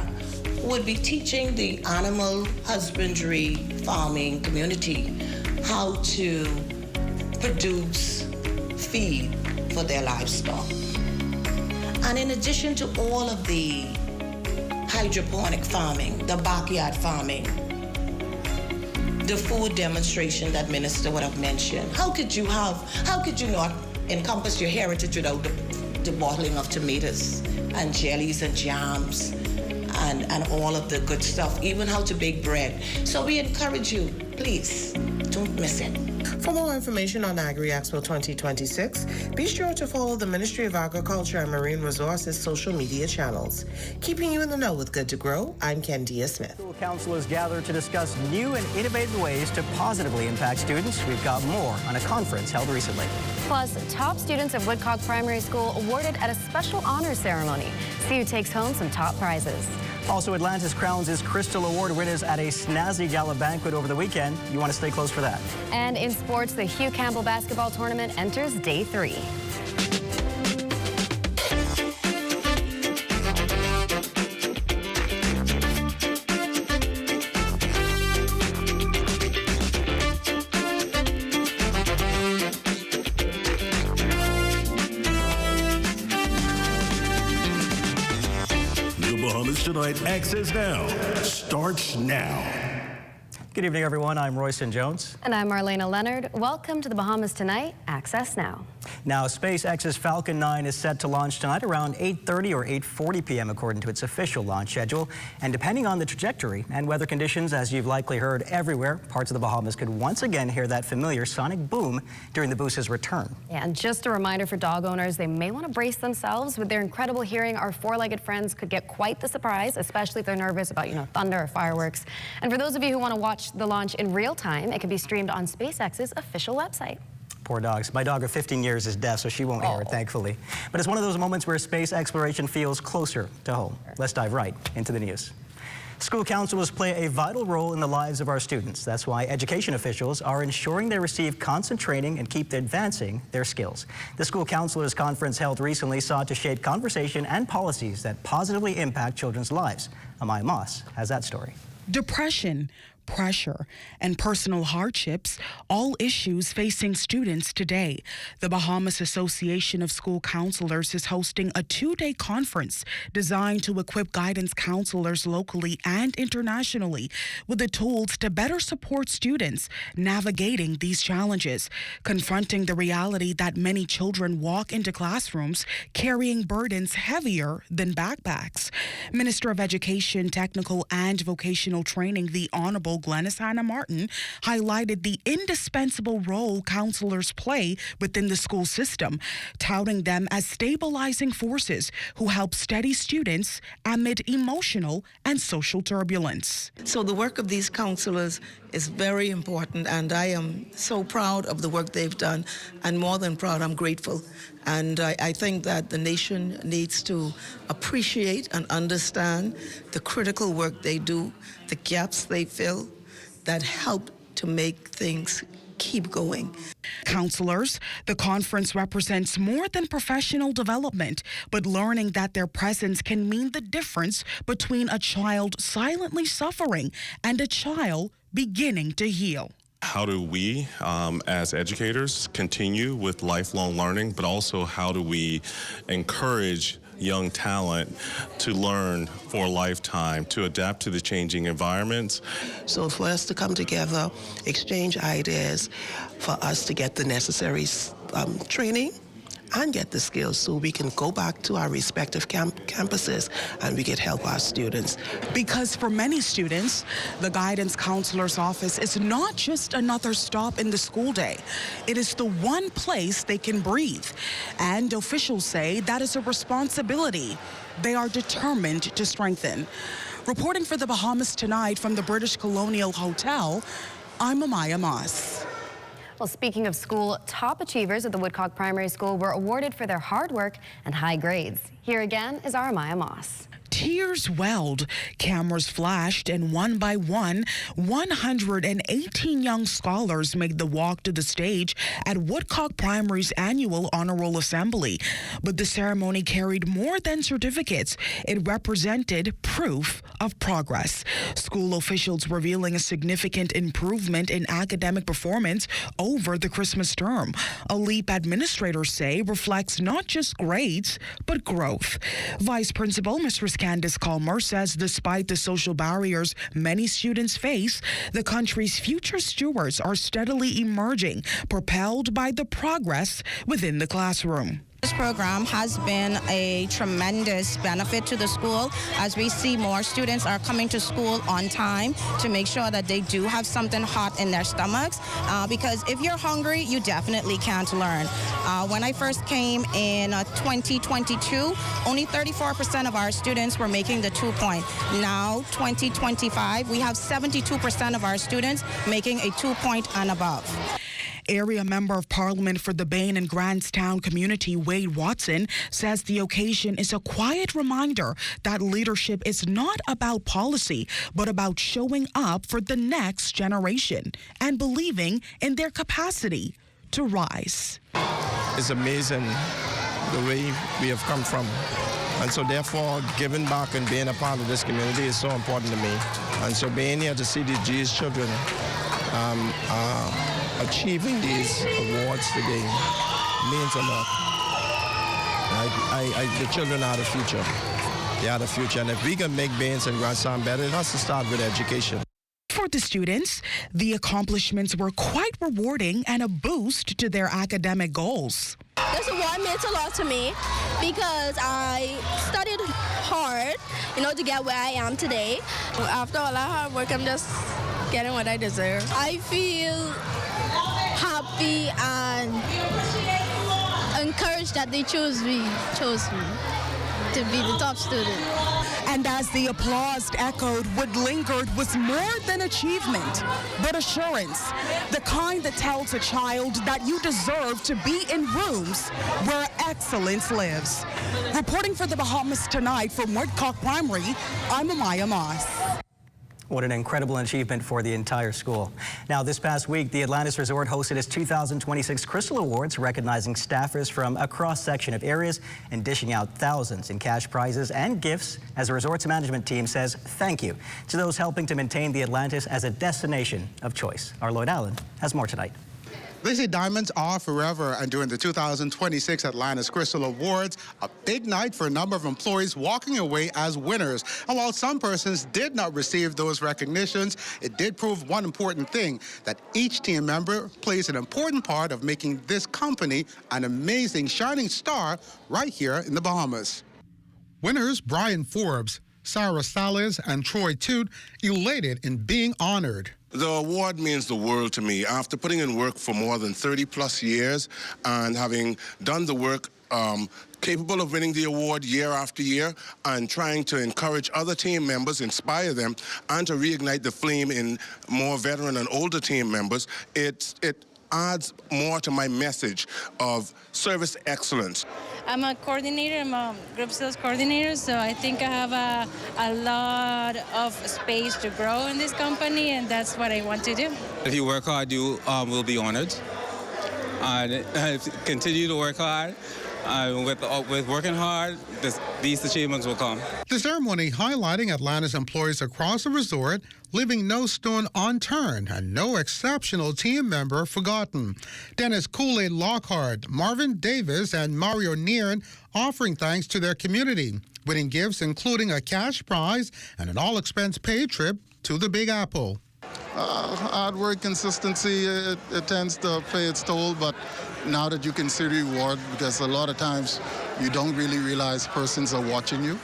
who would be teaching the animal husbandry farming community how to produce feed for their livestock. And in addition to all of the hydroponic farming, the backyard farming, the food demonstration that Minister would have mentioned. How could you not encompass your heritage without the bottling of tomatoes and jellies and jams and all of the good stuff, even how to bake bread. So we encourage you, please, don't miss it. For more information on Agri Expo 2026, be sure to follow the Ministry of Agriculture and Marine Resources social media channels. Keeping you in the know with Good to Grow, I'm Kendia Smith. School counselors gathered to discuss new and innovative ways to positively impact students. We've got more on a conference held recently. Plus, top students of Woodcock Primary School awarded at a special honors ceremony. See who takes home some top prizes. Also, Atlantis crowns its Crystal Award winners at a snazzy gala banquet over the weekend. You want to stay close for that. And in sports, the Hugh Campbell basketball tournament enters day 3. Bahamas Tonight Access Now starts now. Good evening, everyone. I'm Royce Jones. And I'm Marlena Leonard. Welcome to the Bahamas Tonight Access Now. Now, SpaceX's Falcon 9 is set to launch tonight around 8:30 or 8:40 p.m. according to its official launch schedule. And depending on the trajectory and weather conditions, as you've likely heard everywhere, parts of the Bahamas could once again hear that familiar sonic boom during the boost's return. Yeah, and just a reminder for dog owners, they may want to brace themselves. With their incredible hearing, our four-legged friends could get quite the surprise, especially if they're nervous about, thunder or fireworks. And for those of you who want to watch the launch in real time, it can be streamed on SpaceX's official website. Poor dogs. My dog of 15 years is deaf, so she won't hear it, thankfully. But it's one of those moments where space exploration feels closer to home. Let's dive right into the news. School counselors play a vital role in the lives of our students. That's why education officials are ensuring they receive constant training and keep advancing their skills. The School Counselors Conference held recently sought to shape conversation and policies that positively impact children's lives. Amaya Moss has that story. Depression, pressure, and personal hardships, all issues facing students today. The Bahamas Association of School Counselors is hosting a 2-day conference designed to equip guidance counselors locally and internationally with the tools to better support students navigating these challenges, confronting the reality that many children walk into classrooms carrying burdens heavier than backpacks. Minister of Education, Technical and Vocational Training, the Honorable Principal Glennis Hannah Martin highlighted the indispensable role counselors play within the school system, touting them as stabilizing forces who help steady students amid emotional and social turbulence. So the work of these counselors is very important, and I am so proud of the work they've done, and more than proud, I'm grateful. And I think that the nation needs to appreciate and understand the critical work they do, the gaps they fill that help to make things keep going. Counselors, the conference represents more than professional development, but learning that their presence can mean the difference between a child silently suffering and a child beginning to heal. How do we, as educators, continue with lifelong learning, but also how do we encourage young talent to learn for a lifetime, to adapt to the changing environments? So for us to come together, exchange ideas, for us to get the necessary training and get the skills so we can go back to our respective campuses and we can help our students. Because for many students, the guidance counselor's office is not just another stop in the school day. It is the one place they can breathe. And officials say that is a responsibility they are determined to strengthen. Reporting for the Bahamas tonight from the British Colonial Hotel, I'm Amaya Moss. Well, speaking of school, top achievers at the Woodcock Primary School were awarded for their hard work and high grades. Here again is our Amaya Moss. Tears welled, cameras flashed, and one by one, 118 young scholars made the walk to the stage at Woodcock Primary's annual Honor Roll Assembly. But the ceremony carried more than certificates. It represented proof of progress. School officials revealing a significant improvement in academic performance over the Christmas term. A leap administrators say reflects not just grades, but growth. Vice Principal Mistress Candace Calmer says despite the social barriers many students face, the country's future stewards are steadily emerging, propelled by the progress within the classroom. This program has been a tremendous benefit to the school as we see more students are coming to school on time to make sure that they do have something hot in their stomachs because if you're hungry, you definitely can't learn. When I first came in 2022, only 34% of our students were making the 2-point. Now, 2025, we have 72% of our students making a 2-point and above. Area Member of Parliament for the Bain and Grantstown community, Wade Watson, says the occasion is a quiet reminder that leadership is not about policy, but about showing up for the next generation and believing in their capacity to rise. It's amazing the way we have come from. And so therefore, giving back and being a part of this community is so important to me. And so being here to see the G's children achieving these awards today means a lot. The children are the future. They are the future. And if we can make Bains and Grandson better, it has to start with education. For the students, the accomplishments were quite rewarding and a boost to their academic goals. This award meant a lot to me because I studied hard, to get where I am today. After all that hard work, I'm just getting what I deserve. I feel happy and encouraged that they chose me to be the top student. And as the applause echoed, what lingered was more than achievement, but assurance, the kind that tells a child that you deserve to be in rooms where excellence lives. Reporting for the Bahamas tonight from Woodcock Primary, I'm Amaya Moss. What an incredible achievement for the entire school. Now, this past week, the Atlantis Resort hosted its 2026 Crystal Awards, recognizing staffers from a cross-section of areas and dishing out thousands in cash prizes and gifts as the resort's management team says thank you to those helping to maintain the Atlantis as a destination of choice. Our Lloyd Allen has more tonight. They say diamonds are forever, and during the 2026 Atlantis Crystal Awards, a big night for a number of employees walking away as winners. And while some persons did not receive those recognitions, it did prove one important thing, that each team member plays an important part of making this company an amazing shining star right here in the Bahamas. Winners Brian Forbes, Sarah Salas and Troy Toot elated in being honored. The award means the world to me. After putting in work for more than 30-plus years and having done the work capable of winning the award year after year and trying to encourage other team members, inspire them, and to reignite the flame in more veteran and older team members, it adds more to my message of service excellence. I'm a coordinator, I'm a group sales coordinator, so I think I have a lot of space to grow in this company, and that's what I want to do. If you work hard, you will be honored. And continue to work hard. With working hard, these achievements will come. The ceremony highlighting Atlantis employees across the resort, leaving no stone unturned and no exceptional team member forgotten. Dennis Kool-Aid Lockhart, Marvin Davis, and Mario Neern offering thanks to their community, winning gifts including a cash prize and an all-expense paid trip to the Big Apple. Hard work, consistency, it tends to play its toll, but now that you can see the reward, because a lot of times you don't really realize persons are watching you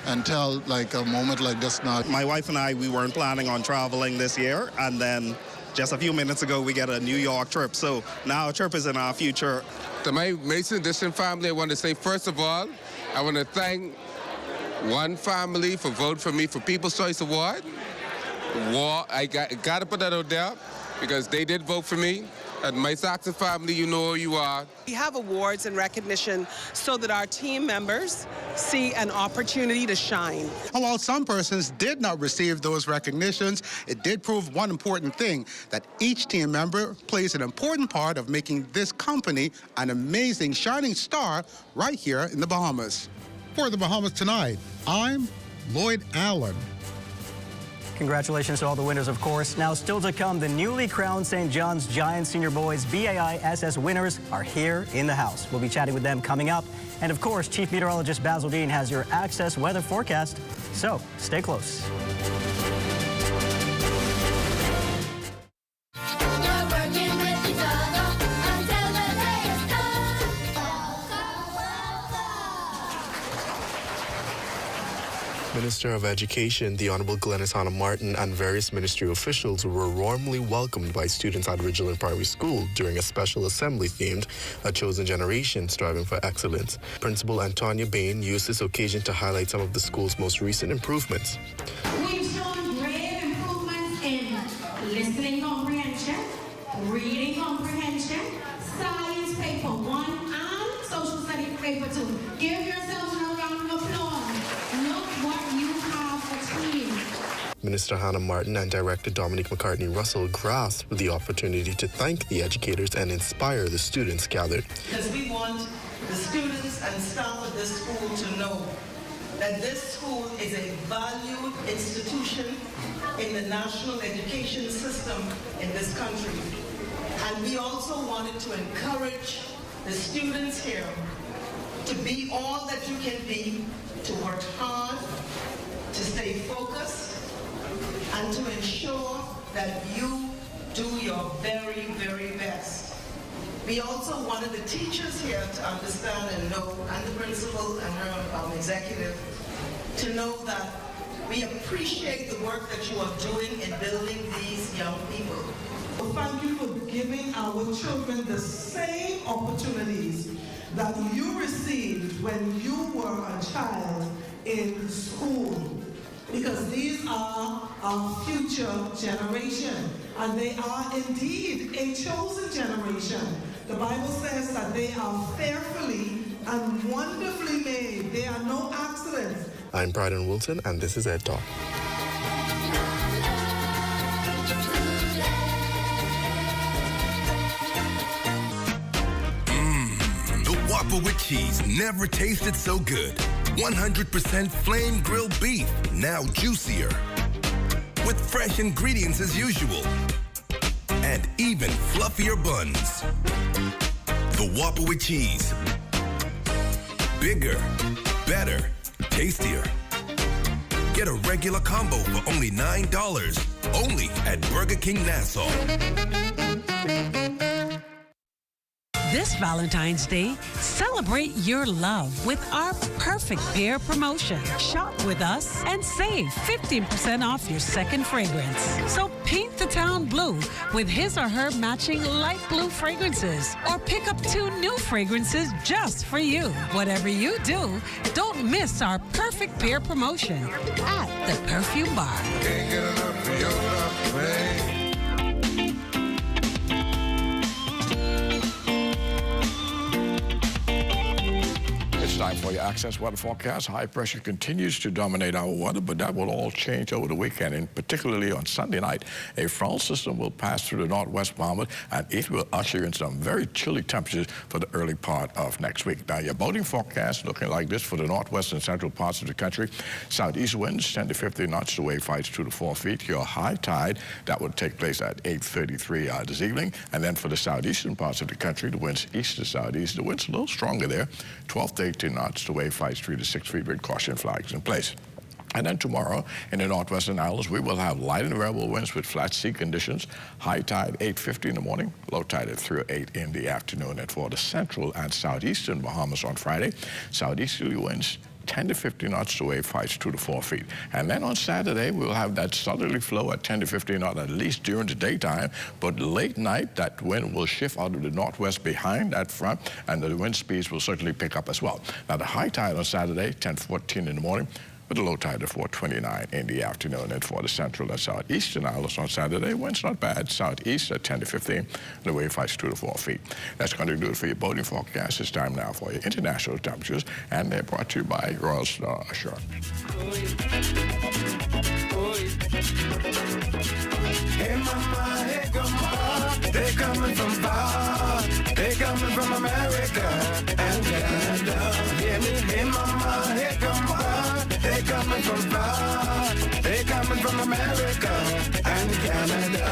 until like a moment like this now. My wife and I, we weren't planning on traveling this year, and then just a few minutes ago we get a New York trip, so now a trip is in our future. To my Mason Edition family, I want to say, first of all, I want to thank one family for voting for me for People's Choice Award. I got to put that out there because they did vote for me. And my Saxon family, you know who you are. We have awards and recognition so that our team members see an opportunity to shine. And while some persons did not receive those recognitions, it did prove one important thing, that each team member plays an important part of making this company an amazing shining star right here in the Bahamas. For the Bahamas Tonight, I'm Lloyd Allen. Congratulations to all the winners, of course. Now, still to come, the newly crowned St. John's Giant Senior Boys BAISS winners are here in the house. We'll be chatting with them coming up. And, of course, Chief Meteorologist Basil Dean has your Access weather forecast. So, stay close. Minister of Education, the Honorable Glenys Hannah Martin, and various ministry officials were warmly welcomed by students at Ridgelin Primary School during a special assembly themed A Chosen Generation Striving for Excellence. Principal Antonia Bain used this occasion to highlight some of the school's most recent improvements. We've shown great improvements in listening comprehension, reading comprehension, science paper 1 and social studies paper 2. Give yourselves a round of applause. Look what you have achieved. Minister Hannah Martin and Director Dominic McCartney Russell grasped the opportunity to thank the educators and inspire the students gathered. Because we want the students and staff of this school to know that this school is a valued institution in the national education system in this country. And we also wanted to encourage the students here to be all that you can be, to work hard, to stay focused, and to ensure that you do your very, very best. We also wanted the teachers here to understand and know, and the principal and her executive, to know that we appreciate the work that you are doing in building these young people. Thank you for giving our children the same opportunities that you received when you were a child in school. Because these are our future generation, and they are indeed a chosen generation. The Bible says that they are fearfully and wonderfully made. They are no accidents. I'm Bryden Wilson, and this is Ed Talk. The Whopper with cheese never tasted so good. 100% flame grilled beef, now juicier. With fresh ingredients as usual. And even fluffier buns. The Whopper with cheese. Bigger, better, tastier. Get a regular combo for only $9. Only at Burger King Nassau. This Valentine's Day, celebrate your love with our perfect pair promotion. Shop with us and save 15% off your second fragrance. So paint the town blue with his or her matching light blue fragrances, or pick up 2 new fragrances just for you. Whatever you do, don't miss our perfect pair promotion at the Perfume Bar. Can't get enough of your love, babe. It's time for your Access weather forecast. High pressure continues to dominate our weather, but that will all change over the weekend, and particularly on Sunday night. A front system will pass through the northwest Bahamas, and it will usher in some very chilly temperatures for the early part of next week. Now, your boating forecast looking like this for the northwest and central parts of the country. Southeast winds 10 to 15 knots, the wave heights 2 to 4 feet. Your high tide, that would take place at 8:33 this evening. And then for the southeastern parts of the country, the winds east to southeast, the winds a little stronger there, 12 to 18 knots, the wave heights 3 to 6 feet with caution flags in place. And then tomorrow, in the northwestern islands, we will have light and variable winds with flat sea conditions. High tide 8:50 in the morning, low tide at 3 or 8 in the afternoon. And for the central and southeastern Bahamas on Friday, southeasterly winds 10 to 15 knots, the wave heights 2 to 4 feet. And then on Saturday, we'll have that southerly flow at 10 to 15 knots, at least during the daytime. But late night, that wind will shift out of the northwest behind that front, and the wind speeds will certainly pick up as well. Now, the high tide on Saturday, 10:14 in the morning, with a low tide of 4:29 in the afternoon. And for the central and southeastern islands on Saturday, winds not bad. Southeast at 10 to 15, the wave heights 2 to 4 feet. That's going to do it for your boating forecast. It's time now for your international temperatures, and they're brought to you by Royal Star Assurance. Hey mama, hey grandma, they coming from far. They coming from America and Canada. Hear me, hey mama, hey grandma, they coming from far. They coming from America and Canada.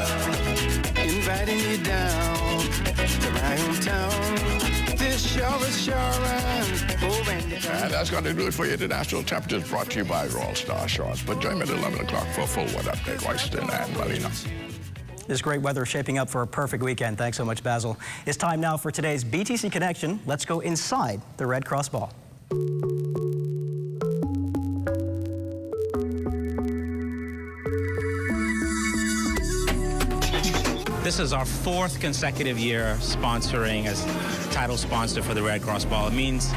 Inviting you down to my hometown. This show is sure and that's going to do it for your international temperatures, brought to you by Royal Star Assurance. But join me at 11 o'clock for a full weather update. Royston and Marina. This great weather is shaping up for a perfect weekend. Thanks so much, Basil. It's time now for today's BTC Connection. Let's go inside the Red Cross Ball. This is our 4th consecutive year sponsoring as title sponsor for the Red Cross Ball. It means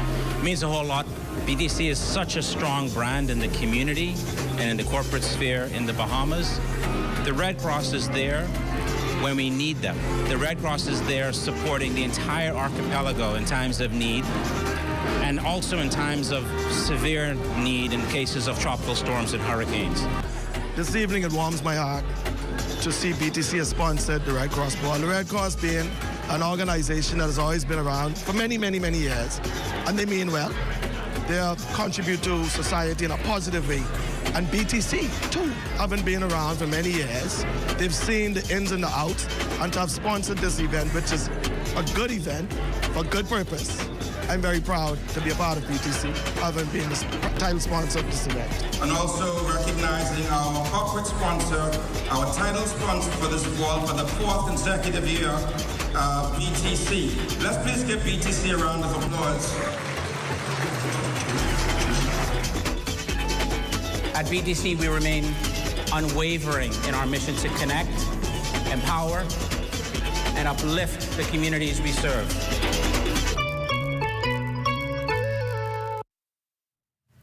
a whole lot. BTC is such a strong brand in the community and in the corporate sphere in the Bahamas. The Red Cross is there when we need them. The Red Cross is there supporting the entire archipelago in times of need, and also in times of severe need in cases of tropical storms and hurricanes. This evening, it warms my heart to see BTC has sponsored the Red Cross Ball. The Red Cross being an organization that has always been around for many, many, many years, and they mean well. They contribute to society in a positive way. And BTC, too, having been around for many years, they've seen the ins and the outs, and to have sponsored this event, which is a good event for a good purpose. I'm very proud to be a part of BTC, having been the title sponsor of this event. And also recognizing our corporate sponsor, our title sponsor for this ball for the 4th consecutive year, BTC. Let's please give BTC a round of applause. At BTC, we remain unwavering in our mission to connect, empower, and uplift the communities we serve.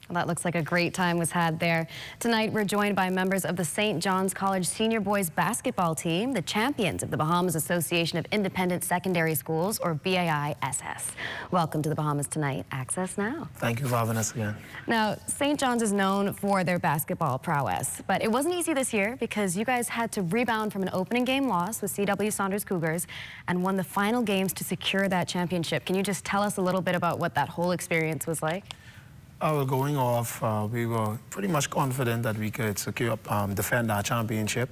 Well, that looks like a great time was had there. Tonight, we're joined by members of the St. John's College Senior Boys Basketball Team, the champions of the Bahamas Association of Independent Secondary Schools, or BAI-SS. Welcome to the Bahamas tonight. Access now. Thank you for having us again. Now, St. John's is known for their basketball prowess, but it wasn't easy this year because you guys had to rebound from an opening game loss with C.W. Saunders Cougars and won the final games to secure that championship. Can you just tell us a little bit about what that whole experience was like? Well, going off, we were pretty much confident that we could secure, defend our championship,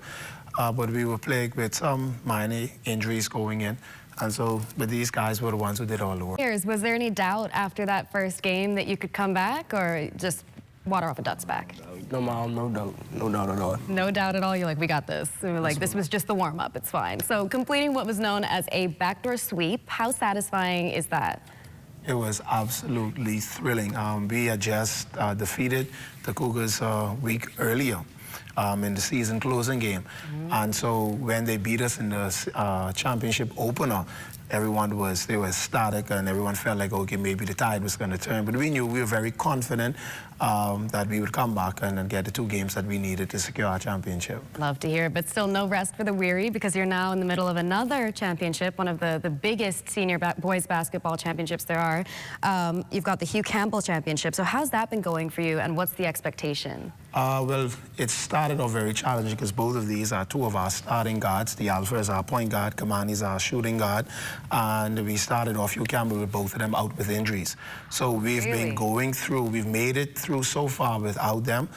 but we were plagued with some minor injuries going in. And so, but these guys were the ones who did all the work. Was there any doubt after that first game that you could come back, or just water off a duck's back. No, Mom, no doubt. No doubt at all. No doubt at all. You're like, we got this. And we're like, this was just the warm-up. It's fine. So completing what was known as a backdoor sweep, how satisfying is that? It was absolutely thrilling. We had just defeated the Cougars a week earlier in the season closing game. And so when they beat us in the championship opener, everyone was ecstatic and everyone felt like, okay, maybe the tide was going to turn. But we knew, we were very confident that we would come back and get the 2 games that we needed to secure our championship. Love to hear it, but still no rest for the weary because you're now in the middle of another championship, one of the biggest senior boys basketball championships there are. You've got the Hugh Campbell Championship. So how's that been going for you and what's the expectation? Well, it started off very challenging because both of these are 2 of our starting guards. The Alpha is our point guard, Kamani is our shooting guard. And we started off Hugh Campbell with both of them out with injuries. So we've been going through, we've made it through so far without them.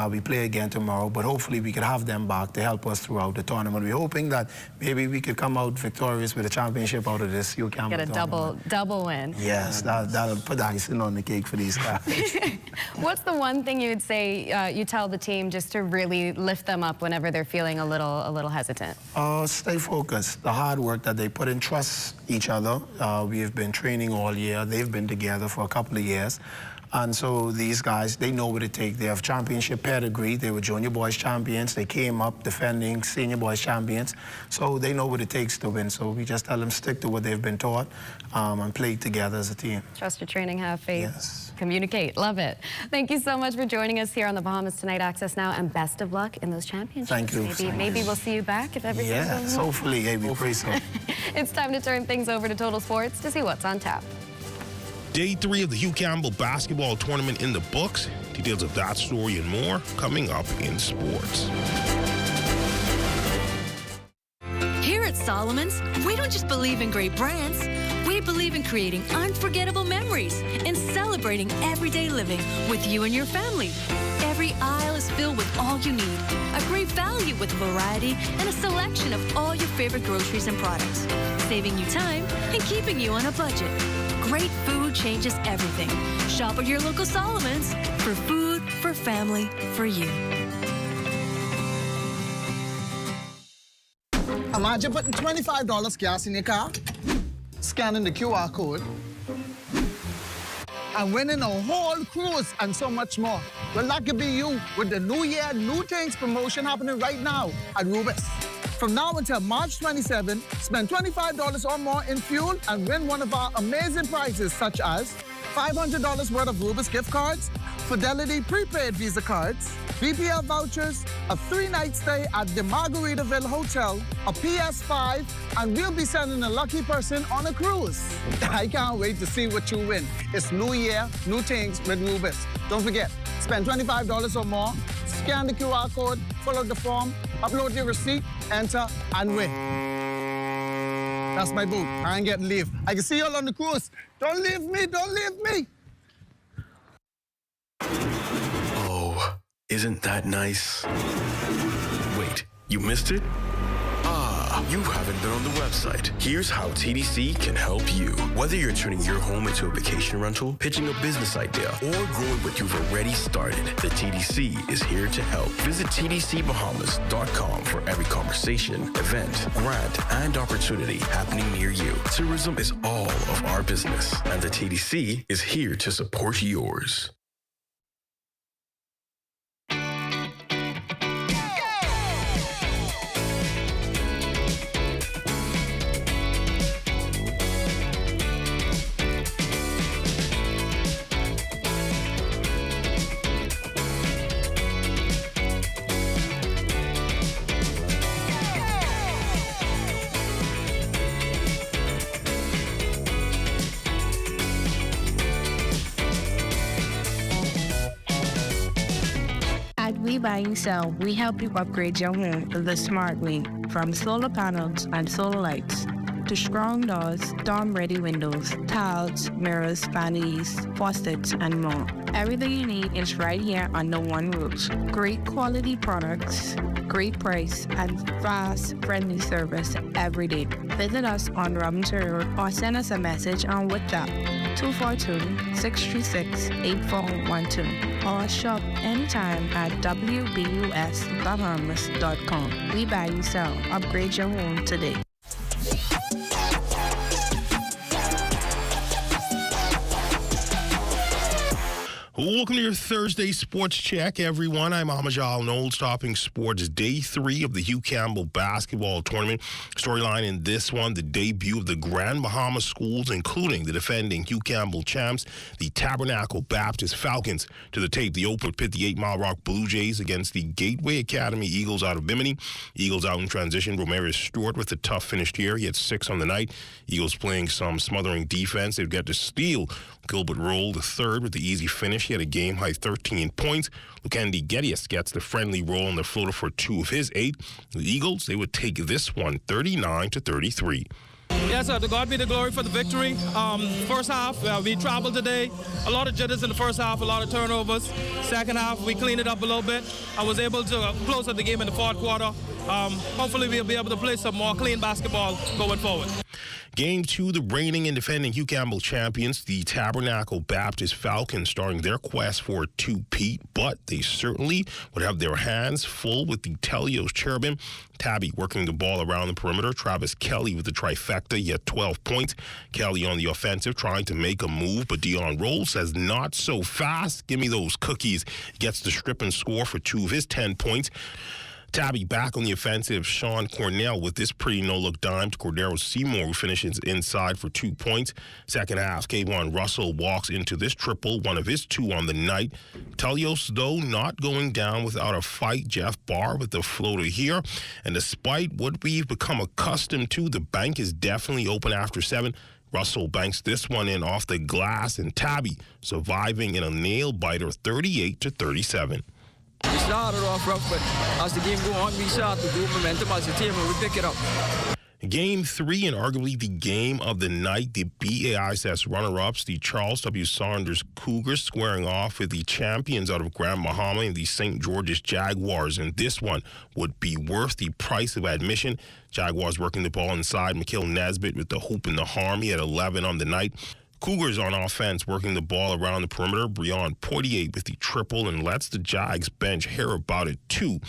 We play again tomorrow, but hopefully we could have them back to help us throughout the tournament. We're hoping that maybe we could come out victorious with a championship out of this Hugh Campbell Get a double win. Yes, that'll put the icing on the cake for these guys. What's the one thing you would say you tell the team just to really lift them up whenever they're feeling a little hesitant? Stay focused. The hard work that they put in, trust each other. We have been training all year. They've been together for a couple of years. And so these guys, they know what it takes. They have championship pedigree. They were junior boys champions. They came up defending senior boys champions. So they know what it takes to win. So we just tell them stick to what they've been taught and play together as a team. Trust your training, have faith. Yes. Communicate. Love it. Thank you so much for joining us here on the Bahamas Tonight Access Now, and best of luck in those championships. Thank you. Maybe we'll see you back if everything goes well. Yes, hopefully. Hey, we pray so. It's time to turn things over to Total Sports to see what's on tap. Day 3 of the Hugh Campbell basketball tournament in the books. Details of that story and more coming up in sports. Here at Solomon's, we don't just believe in great brands. We believe in creating unforgettable memories and celebrating everyday living with you and your family. Every aisle is filled with all you need. A great value with variety and a selection of all your favorite groceries and products. Saving you time and keeping you on a budget. Great food changes everything. Shop at your local Solomon's for food, for family, for you. Imagine putting $25 gas in your car, scanning the QR code, and winning a whole cruise and so much more. Well, that could be you with the New Year, New Things promotion happening right now at Rubis. From now until March 27, spend $25 or more in fuel and win one of our amazing prizes, such as $500 worth of Rubis gift cards, Fidelity prepaid Visa cards, BPL vouchers, a 3-night stay at the Margaritaville Hotel, a PS5, and we'll be sending a lucky person on a cruise. I can't wait to see what you win. It's New Year, New Things with Rubis. Don't forget, spend $25 or more, scan the QR code, fill out the form, upload your receipt, enter, and win. That's my boo. I ain't getting leave. I can see y'all on the cruise. Don't leave me, don't leave me. Oh, isn't that nice? Wait, you missed it? You haven't been on the website. Here's how TDC can help you. Whether you're turning your home into a vacation rental, pitching a business idea, or growing what you've already started, the TDC is here to help. Visit tdcbahamas.com for every conversation, event, grant, and opportunity happening near you. Tourism is all of our business, and the TDC is here to support yours. We Buy and Sell, we help you upgrade your home the smart way, from solar panels and solar lights to strong doors, storm-ready windows, tiles, mirrors, vanity, faucets, and more. Everything you need is right here under one roof. Great quality products, great price, and fast, friendly service every day. Visit us on Robinson Road or send us a message on WhatsApp. 242-636-8412 or shop anytime at wbusbahamas.com. We buy you sell. Upgrade your home today. Welcome to your Thursday Sports Check, everyone. I'm Amajal Knowles, topping sports day 3 of the Hugh Campbell basketball tournament. Storyline in this one, the debut of the Grand Bahamas schools, including the defending Hugh Campbell champs, the Tabernacle Baptist Falcons. To the tape, the open pit, the 8 Mile Rock Blue Jays against the Gateway Academy Eagles out of Biminy. Eagles out in transition. Romarius Stewart with a tough finish here. He had 6 on the night. Eagles playing some smothering defense. They've got to steal Gilbert Roll, the third, with the easy finish. He had a game-high 13 points. Lukendi Geddes gets the friendly roll on the floater for 2 of his 8. The Eagles, they would take this one 39-33. Yes, sir. To God be the glory for the victory. First half, we traveled today. A lot of jitters in the first half, a lot of turnovers. Second half, we cleaned it up a little bit. I was able to close out the game in the fourth quarter. Hopefully, we'll be able to play some more clean basketball going forward. Game 2, the reigning and defending Hugh Campbell champions, the Tabernacle Baptist Falcons, starting their quest for a two-peat, but they certainly would have their hands full with the Telios cherubim. Tabby working the ball around the perimeter. Travis Kelly with the trifecta, he had 12 points. Kelly on the offensive, trying to make a move, but Dion Rose says, not so fast. Give me those cookies. He gets the strip and score for 2 of his 10 points. Tabby back on the offensive. Sean Cornell with this pretty no-look dime to Cordero Seymour, who finishes inside for 2 points. Second half, Kayvon Russell walks into this triple, 1 of his 2 on the night. Telios, though, not going down without a fight. Jeff Barr with the floater here. And despite what we've become accustomed to, the bank is definitely open after 7. Russell banks this one in off the glass, and Tabby surviving in a nail-biter 38-37. We started off rough, but as the game goes on, we start to build momentum as a team and we pick it up. Game 3, and arguably the game of the night, the BAISS runner-ups, the Charles W. Saunders Cougars, squaring off with the champions out of Grand Bahama and the St. George's Jaguars. And this one would be worth the price of admission. Jaguars working the ball inside. Mikhail Nesbitt with the hoop and the harm. He had 11 on the night. Cougars on offense working the ball around the perimeter. Breon Portier with the triple and lets the Jags bench hear about it too.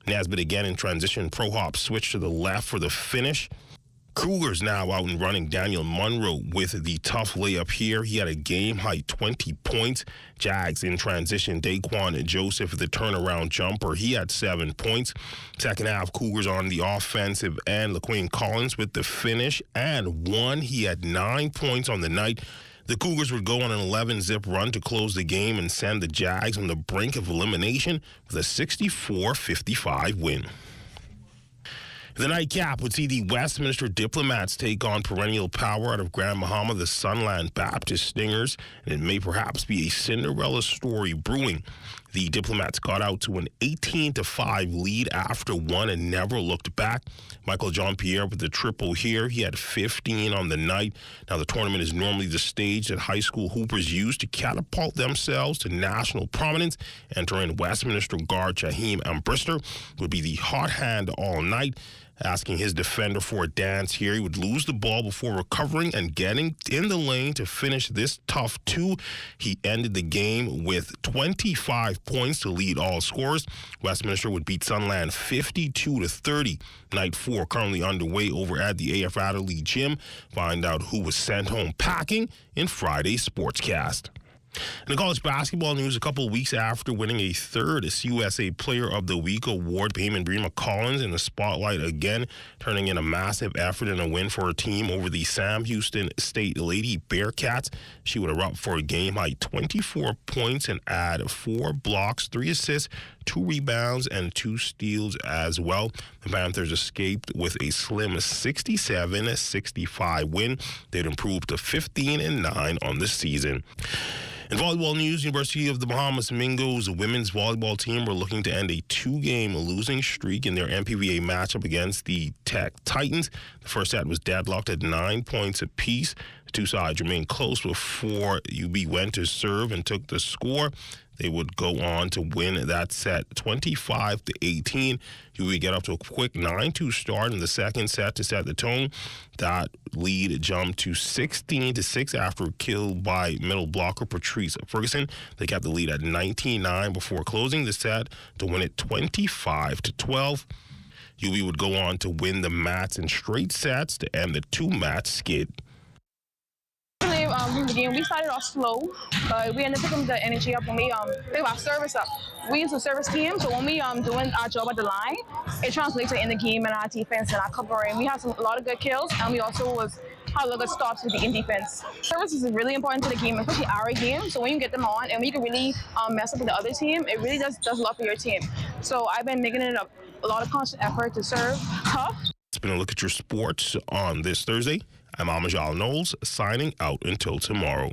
Nesbitt again in transition. Pro Hop switch to the left for the finish. Cougars now out and running. Daniel Monroe with the tough layup here. He had a game-high 20 points. Jags in transition. Daquan Joseph with the turnaround jumper. He had 7 points. Second half, Cougars on the offensive end. LaQuinn Collins with the finish and 1. He had 9 points on the night. The Cougars would go on an 11-zip run to close the game and send the Jags on the brink of elimination with a 64-55 win. The nightcap would see the Westminster Diplomats take on perennial power out of Grand Bahama, the Sunland Baptist Stingers, and it may perhaps be a Cinderella story brewing. The Diplomats got out to an 18-5 lead after 1 and never looked back. Michael Jean-Pierre with the triple here. He had 15 on the night. Now, the tournament is normally the stage that high school hoopers use to catapult themselves to national prominence. Entering Westminster guard Shaheem Ambrister would be the hot hand all night. Asking his defender for a dance here. He would lose the ball before recovering and getting in the lane to finish this tough 2. He ended the game with 25 points to lead all scorers. Westminster would beat Sunland 52-30. Night 4 currently underway over at the AF Adderley Gym. Find out who was sent home packing in Friday's Sportscast. In the college basketball news, a couple of weeks after winning a 3rd CUSA Player of the Week award, Payman Breema Collins in the spotlight again, turning in a massive effort and a win for her team over the Sam Houston State Lady Bearcats. She would erupt for a game-high 24 points and add 4 blocks, 3 assists, 2 rebounds, and 2 steals as well. The Panthers escaped with a slim 67-65 win. They'd improved to 15-9 on the season. In volleyball news, University of the Bahamas Mingo's women's volleyball team were looking to end a 2-game losing streak in their MPVA matchup against the Tech Titans. The first set was deadlocked at 9 points apiece. The two sides remained close before UB went to serve and took the score. They would go on to win that set 25-18. You would get up to a quick 9-2 start in the second set to set the tone. That lead jumped to 16-6 after a kill by middle blocker Patrice Ferguson. They kept the lead at 19-9 before closing the set to win it 25-12. UB would go on to win the mats in straight sets to end the 2-match skid. From the game, we started off slow, but we ended up picking the energy up when we pick our service up. We use a service team, so when we doing our job at the line, it translates in the game and our defense and our covering. We had a lot of good kills, and we also had a lot of good stops with the in defense. Service is really important to the game, especially our game. So when you get them on, and when you can really mess up with the other team, it really does a lot for your team. So I've been making it a lot of constant effort to serve tough. It's been a look at your sports on this Thursday. I'm Amajal Knowles, signing out until tomorrow.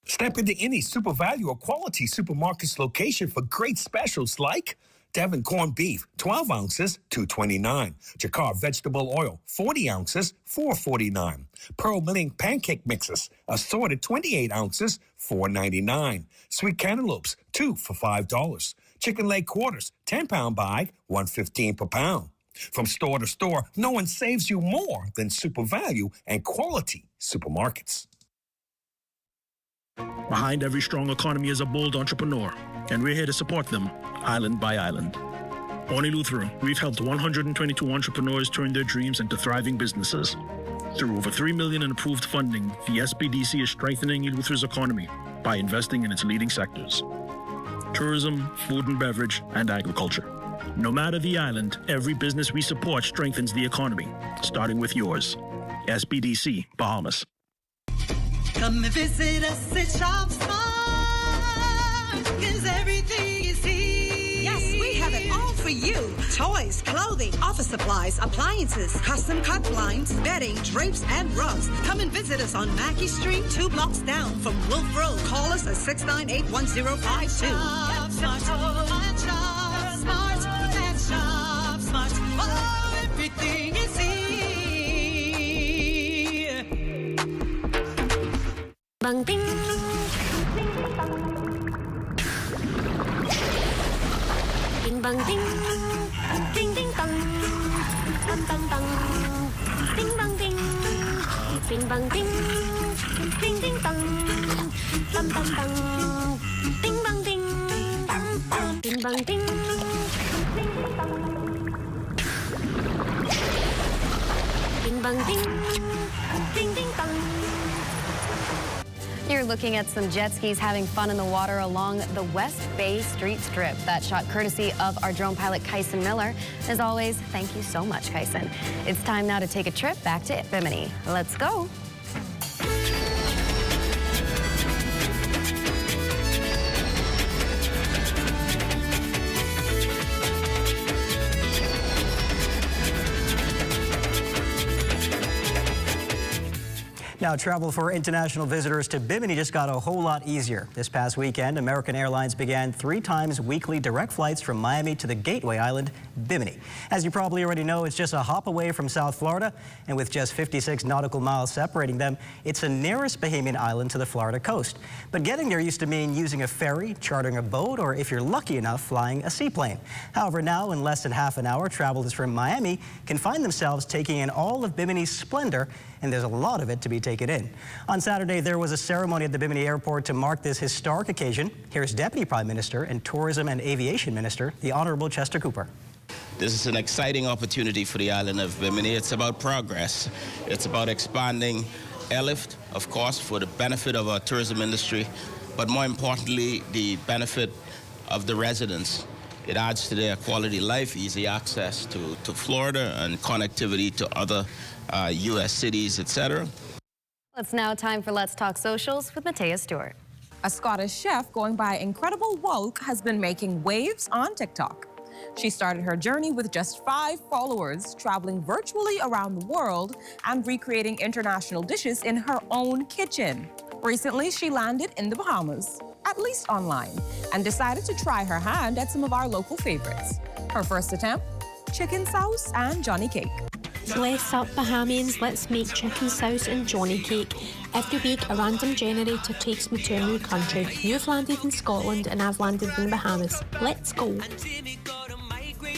Step into any Super Value or Quality Supermarkets location for great specials like Devon corned beef, 12 ounces, $2.29. Jakar vegetable oil, 40 ounces, $4.49. Pearl Milling pancake mixes, assorted 28 ounces, $4.99. Sweet cantaloupes, 2 for $5. Chicken leg quarters, 10-pound bag, $1.15 per pound. From store to store, no one saves you more than Super Value and Quality Supermarkets. Behind every strong economy is a bold entrepreneur, and we're here to support them, island by island. Bonnie Lutheran, we've helped 122 entrepreneurs turn their dreams into thriving businesses. Through over $3 million in approved funding, the SBDC is strengthening Eleutheran's economy by investing in its leading sectors: tourism, food and beverage, and agriculture. No matter the island, every business we support strengthens the economy, starting with yours. SBDC Bahamas. Come and visit us at Shop Smart, 'cause everything is here. Yes, we have it all for you. Toys, clothing, office supplies, appliances, custom cut blinds, bedding, drapes, and rugs. Come and visit us on Mackey Street, 2 blocks down from Wolf Road. Call us at 698-1052. Shop Smart, Shop Smart, at Shop Smart. Oh, everything is here. Bang ding. Ding bang ding. Ding ding dong. Bang bang bang. Ding bang ding. Ding bang ding. Ding ding dong. Bang bang bang. Ding bang ding. Ding bang ding. Ding bang ding. Ding ding dong. You're looking at some jet skis having fun in the water along the West Bay Street Strip. That shot courtesy of our drone pilot, Kyson Miller. As always, thank you so much, Kyson. It's time now to take a trip back to Biminy. Let's go. Now, travel for international visitors to Bimini just got a whole lot easier. This past weekend, American Airlines began 3 times weekly direct flights from Miami to the Gateway Island, Bimini. As you probably already know, it's just a hop away from South Florida, and with just 56 nautical miles separating them, it's the nearest Bahamian island to the Florida coast. But getting there used to mean using a ferry, chartering a boat, or if you're lucky enough, flying a seaplane. However, now, in less than half an hour, travelers from Miami can find themselves taking in all of Bimini's splendor, and there's a lot of it to be taken in. On Saturday, there was a ceremony at the Bimini Airport to mark this historic occasion. Here's Deputy Prime Minister and Tourism and Aviation Minister, the Honorable Chester Cooper. This is an exciting opportunity for the island of Bimini. It's about progress. It's about expanding airlift, of course, for the benefit of our tourism industry, but more importantly, the benefit of the residents. It adds to their quality of life, easy access to Florida and connectivity to other U.S. cities, etc. It's now time for Let's Talk Socials with Matea Stewart. A Scottish chef going by Incredible Woke has been making waves on TikTok. She started her journey with just 5 followers, traveling virtually around the world and recreating international dishes in her own kitchen. Recently, she landed in the Bahamas, at least online, and decided to try her hand at some of our local favorites. Her first attempt, chicken sauce, and Johnny cake. Bless up, Bahamians, let's make chicken sauce and Johnny cake. Every week, a random generator takes me to a new country. You've landed in Scotland and I've landed in the Bahamas. Let's go.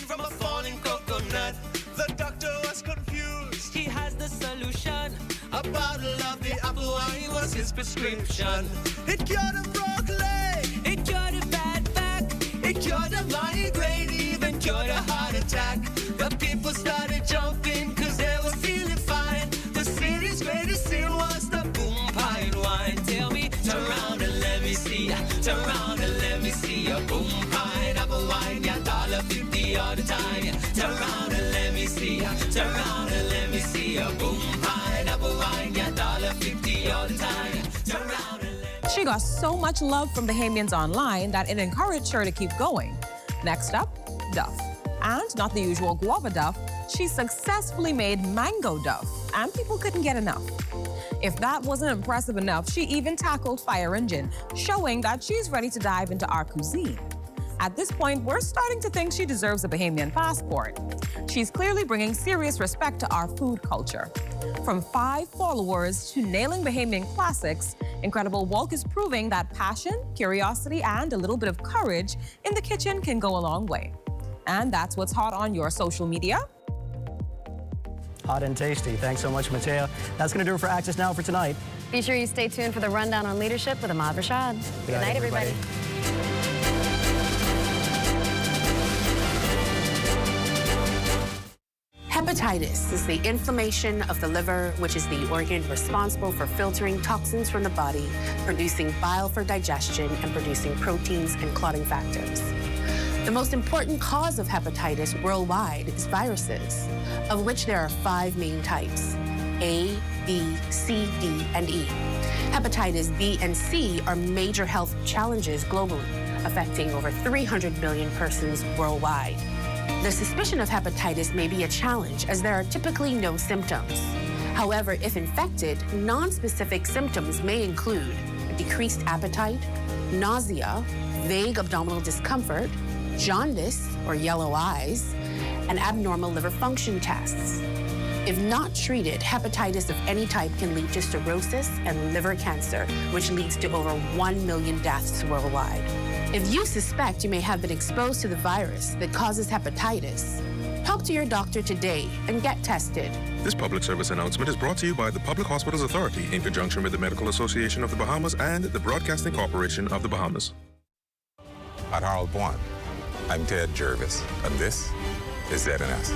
From a falling coconut, the doctor was confused. He has the solution. A bottle of the apple wine was his prescription. It cured a broke leg, it cured a bad back, it cured a migraine, even cured a heart attack. The people started jumping cause they were feeling fine. The city's greatest sin was the boom pine wine. Tell me, turn around and let me see ya. Turn around and let me see ya. Boom pine apple wine, yeah, $1.50 all the time. Yeah. Turn around and let me see ya. Turn around and let me see ya. Boom pine apple wine, yeah, $1.50 all the time. Yeah. Turn around and let me. She got so much love from Bahamians online that it encouraged her to keep going. Next up, Duff. And not the usual guava duff, she successfully made mango duff, and people couldn't get enough. If that wasn't impressive enough, she even tackled fire engine, showing that she's ready to dive into our cuisine. At this point, we're starting to think she deserves a Bahamian passport. She's clearly bringing serious respect to our food culture. From 5 followers to nailing Bahamian classics, Incredible Walk is proving that passion, curiosity, and a little bit of courage in the kitchen can go a long way. And that's what's hot on your social media. Hot and tasty. Thanks so much, Matea. That's going to do it for Access Now for tonight. Be sure you stay tuned for the rundown on leadership with Ahmad Rashad. Good night, everybody. Hepatitis is the inflammation of the liver, which is the organ responsible for filtering toxins from the body, producing bile for digestion, and producing proteins and clotting factors. The most important cause of hepatitis worldwide is viruses, of which there are 5 main types: A, B, C, D, and E. Hepatitis B and C are major health challenges globally, affecting over 300 million persons worldwide. The suspicion of hepatitis may be a challenge, as there are typically no symptoms. However, if infected, non-specific symptoms may include decreased appetite, nausea, vague abdominal discomfort, jaundice or yellow eyes, and abnormal liver function tests. If not treated, hepatitis of any type can lead to cirrhosis and liver cancer, which leads to over 1 million deaths worldwide. If you suspect you may have been exposed to the virus that causes hepatitis, talk to your doctor today and get tested. This public service announcement is brought to you by the Public Hospitals Authority in conjunction with the Medical Association of the Bahamas and the Broadcasting Corporation of the Bahamas. At Harold One, I'm Ted Jervis, and this is ZNS.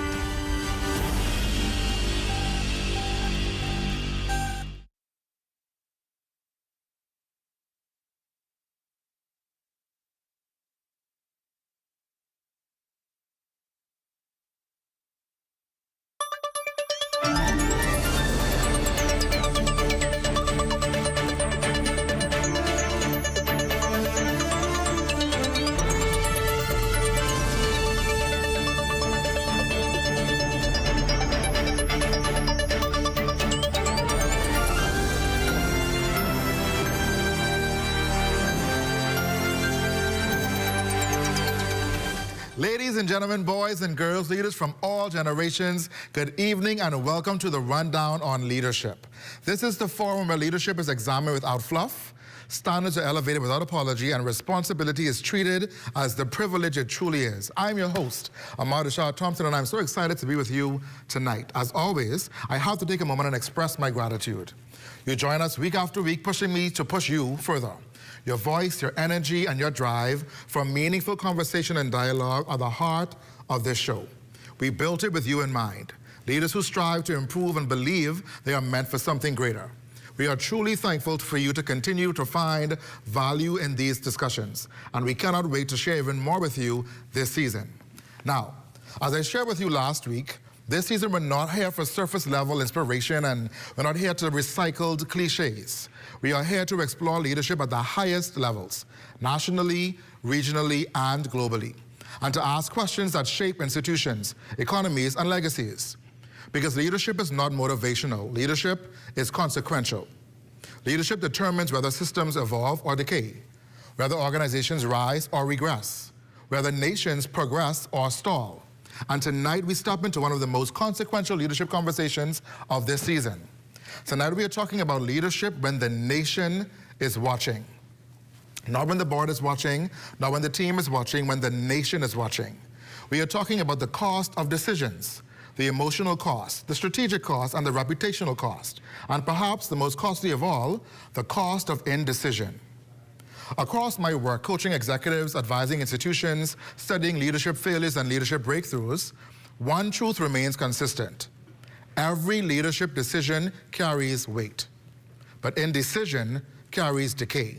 Ladies and gentlemen, boys and girls, leaders from all generations, good evening and welcome to the Rundown on Leadership. This is the forum where leadership is examined without fluff, standards are elevated without apology, and responsibility is treated as the privilege it truly is. I'm your host, Ahmad Rashad Thompson, and I'm so excited to be with you tonight. As always, I have to take a moment and express my gratitude. You join us week after week, pushing me to push you further. Your voice, your energy, and your drive for meaningful conversation and dialogue are the heart of this show. We built it with you in mind. Leaders who strive to improve and believe they are meant for something greater. We are truly thankful for you to continue to find value in these discussions, and we cannot wait to share even more with you this season. Now, as I shared with you last week, this season we're not here for surface level inspiration, and we're not here to recycled cliches. We are here to explore leadership at the highest levels, nationally, regionally, and globally, and to ask questions that shape institutions, economies, and legacies. Because leadership is not motivational, leadership is consequential. Leadership determines whether systems evolve or decay, whether organizations rise or regress, whether nations progress or stall. And tonight we step into one of the most consequential leadership conversations of this season. Tonight we are talking about leadership when the nation is watching. Not when the board is watching, not when the team is watching, when the nation is watching. We are talking about the cost of decisions, the emotional cost, the strategic cost, and the reputational cost. And perhaps the most costly of all, the cost of indecision. Across my work, coaching executives, advising institutions, studying leadership failures and leadership breakthroughs, one truth remains consistent. Every leadership decision carries weight, but indecision carries decay.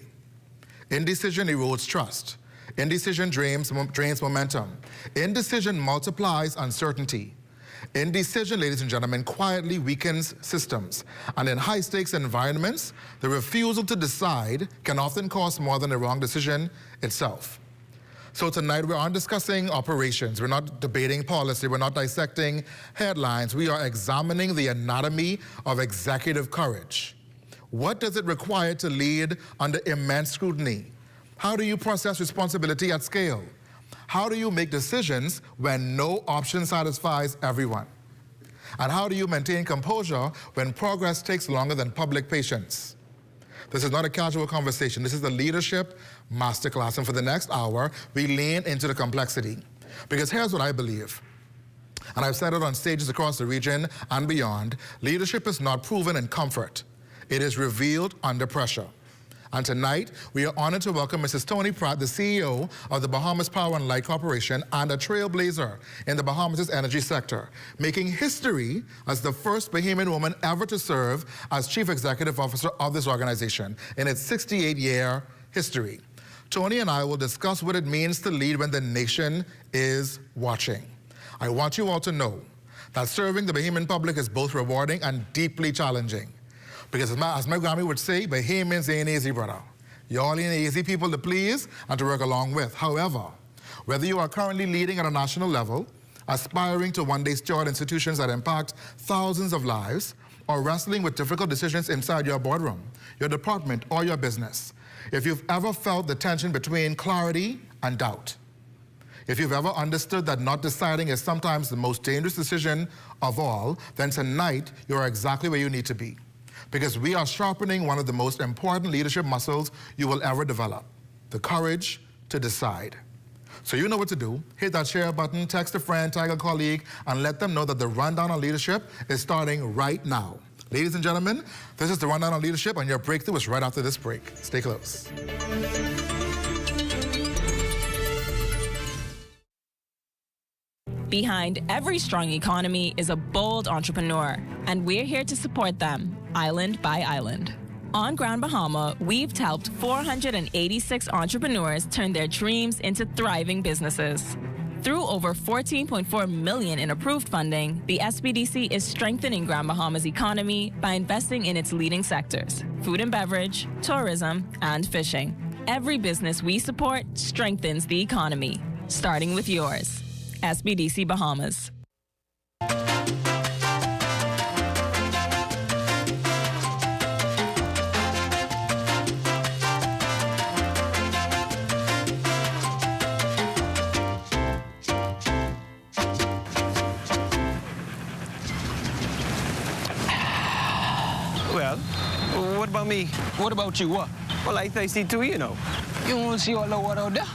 Indecision erodes trust. Indecision drains momentum. Indecision multiplies uncertainty. Indecision, ladies and gentlemen, quietly weakens systems. And in high-stakes environments, the refusal to decide can often cost more than the wrong decision itself. So tonight we aren't discussing operations. We're not debating policy. We're not dissecting headlines. We are examining the anatomy of executive courage. What does it require to lead under immense scrutiny? How do you process responsibility at scale? How do you make decisions when no option satisfies everyone? And how do you maintain composure when progress takes longer than public patience? This is not a casual conversation. This is the leadership masterclass. And for the next hour, we lean into the complexity. Because here's what I believe. And I've said it on stages across the region and beyond. Leadership is not proven in comfort. It is revealed under pressure. And tonight, we are honored to welcome Mrs. Toni Pratt, the CEO of the Bahamas Power and Light Corporation and a trailblazer in the Bahamas' energy sector, making history as the first Bahamian woman ever to serve as Chief Executive Officer of this organization in its 68-year history. Toni and I will discuss what it means to lead when the nation is watching. I want you all to know that serving the Bahamian public is both rewarding and deeply challenging. Because as my Grammy would say, Bahamians ain't easy, brother. Y'all ain't easy people to please and to work along with. However, whether you are currently leading at a national level, aspiring to one day steward institutions that impact thousands of lives, or wrestling with difficult decisions inside your boardroom, your department, or your business, if you've ever felt the tension between clarity and doubt, if you've ever understood that not deciding is sometimes the most dangerous decision of all, then tonight you're exactly where you need to be. Because we are sharpening one of the most important leadership muscles you will ever develop, the courage to decide. So you know what to do. Hit that share button, text a friend, tag a colleague, and let them know that the Rundown on Leadership is starting right now. Ladies and gentlemen, this is the Rundown on Leadership, and your breakthrough is right after this break. Stay close. Behind every strong economy is a bold entrepreneur, and we're here to support them, island by island. On Grand Bahama, we've helped 486 entrepreneurs turn their dreams into thriving businesses. Through over $14.4 million in approved funding, the SBDC is strengthening Grand Bahama's economy by investing in its leading sectors: food and beverage, tourism, and fishing. Every business we support strengthens the economy, starting with yours. SBDC Bahamas. Well, what about me? What about you? What? Well, I thirsty too, you know. You want to see all the water out there?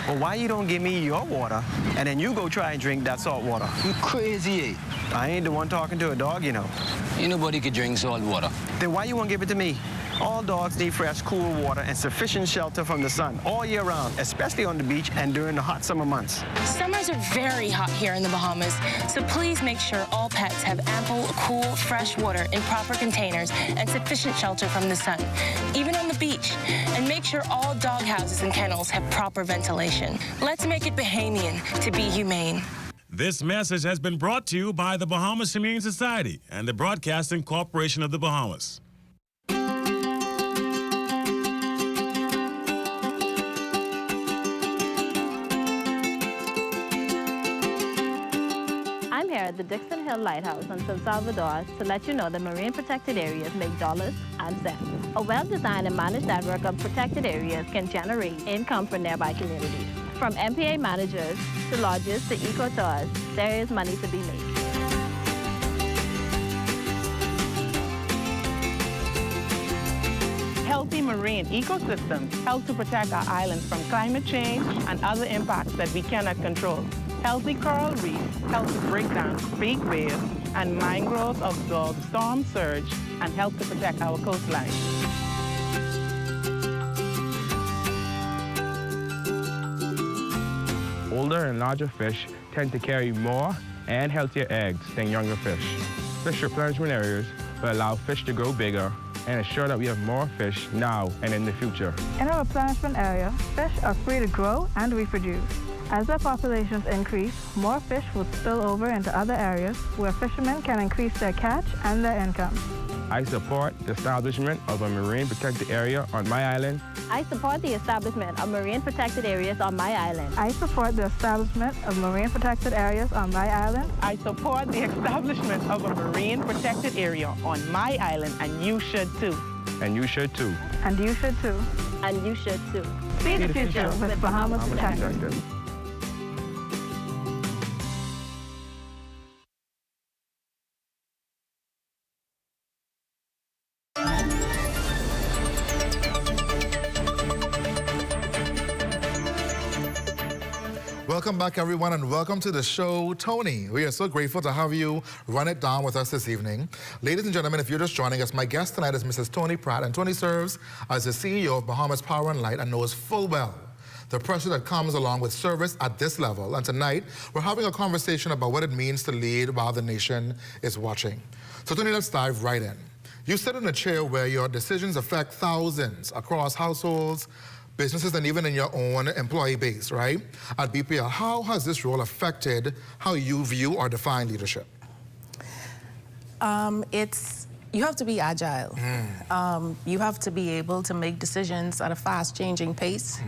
Well, why you don't give me your water, and then you go try and drink that salt water? You crazy, eh? I ain't the one talking to a dog, you know. Ain't nobody can drink salt water. Then why you won't give it to me? All dogs need fresh, cool water and sufficient shelter from the sun all year round, especially on the beach and during the hot summer months. Summers are very hot here in the Bahamas, so please make sure all pets have ample, cool, fresh water in proper containers and sufficient shelter from the sun, even on the beach. And make sure all dog houses and kennels have proper ventilation. Let's make it Bahamian to be humane. This message has been brought to you by the Bahamas Humane Society and the Broadcasting Corporation of the Bahamas. I'm here at the Dixon Hill Lighthouse on San Salvador to let you know that marine protected areas make dollars and cents. A well-designed and managed network of protected areas can generate income for nearby communities. From MPA managers to lodges to eco-tours, there is money to be made. Healthy marine ecosystems help to protect our islands from climate change and other impacts that we cannot control. Healthy coral reefs help to break down fake waves, and mangroves absorb storm surge and help to protect our coastline. Older and larger fish tend to carry more and healthier eggs than younger fish. Fish replenishment areas will allow fish to grow bigger and ensure that we have more fish now and in the future. In a replenishment area, fish are free to grow and reproduce. As their populations increase, more fish will spill over into other areas where fishermen can increase their catch and their income. I support the establishment of a marine protected area on my island. I support the establishment of marine protected areas on my island. I support the establishment of marine protected areas on my island. I support the establishment of a marine protected area on my island, and you should too. And you should too. And you should too. And you should too. See the future with Bahamas Protected. Welcome back, everyone, and welcome to the show, Tony. We are so grateful to have you run it down with us this evening. Ladies and gentlemen, if you're just joining us, my guest tonight is Mrs. Tony Pratt, and Tony serves as the CEO of Bahamas Power and Light and knows full well the pressure that comes along with service at this level. And tonight, we're having a conversation about what it means to lead while the nation is watching. So, Tony, let's dive right in. You sit in a chair where your decisions affect thousands across households, businesses, and even in your own employee base, right? At BPL, how has this role affected how you view or define leadership? You have to be agile. You have to be able to make decisions at a fast-changing pace.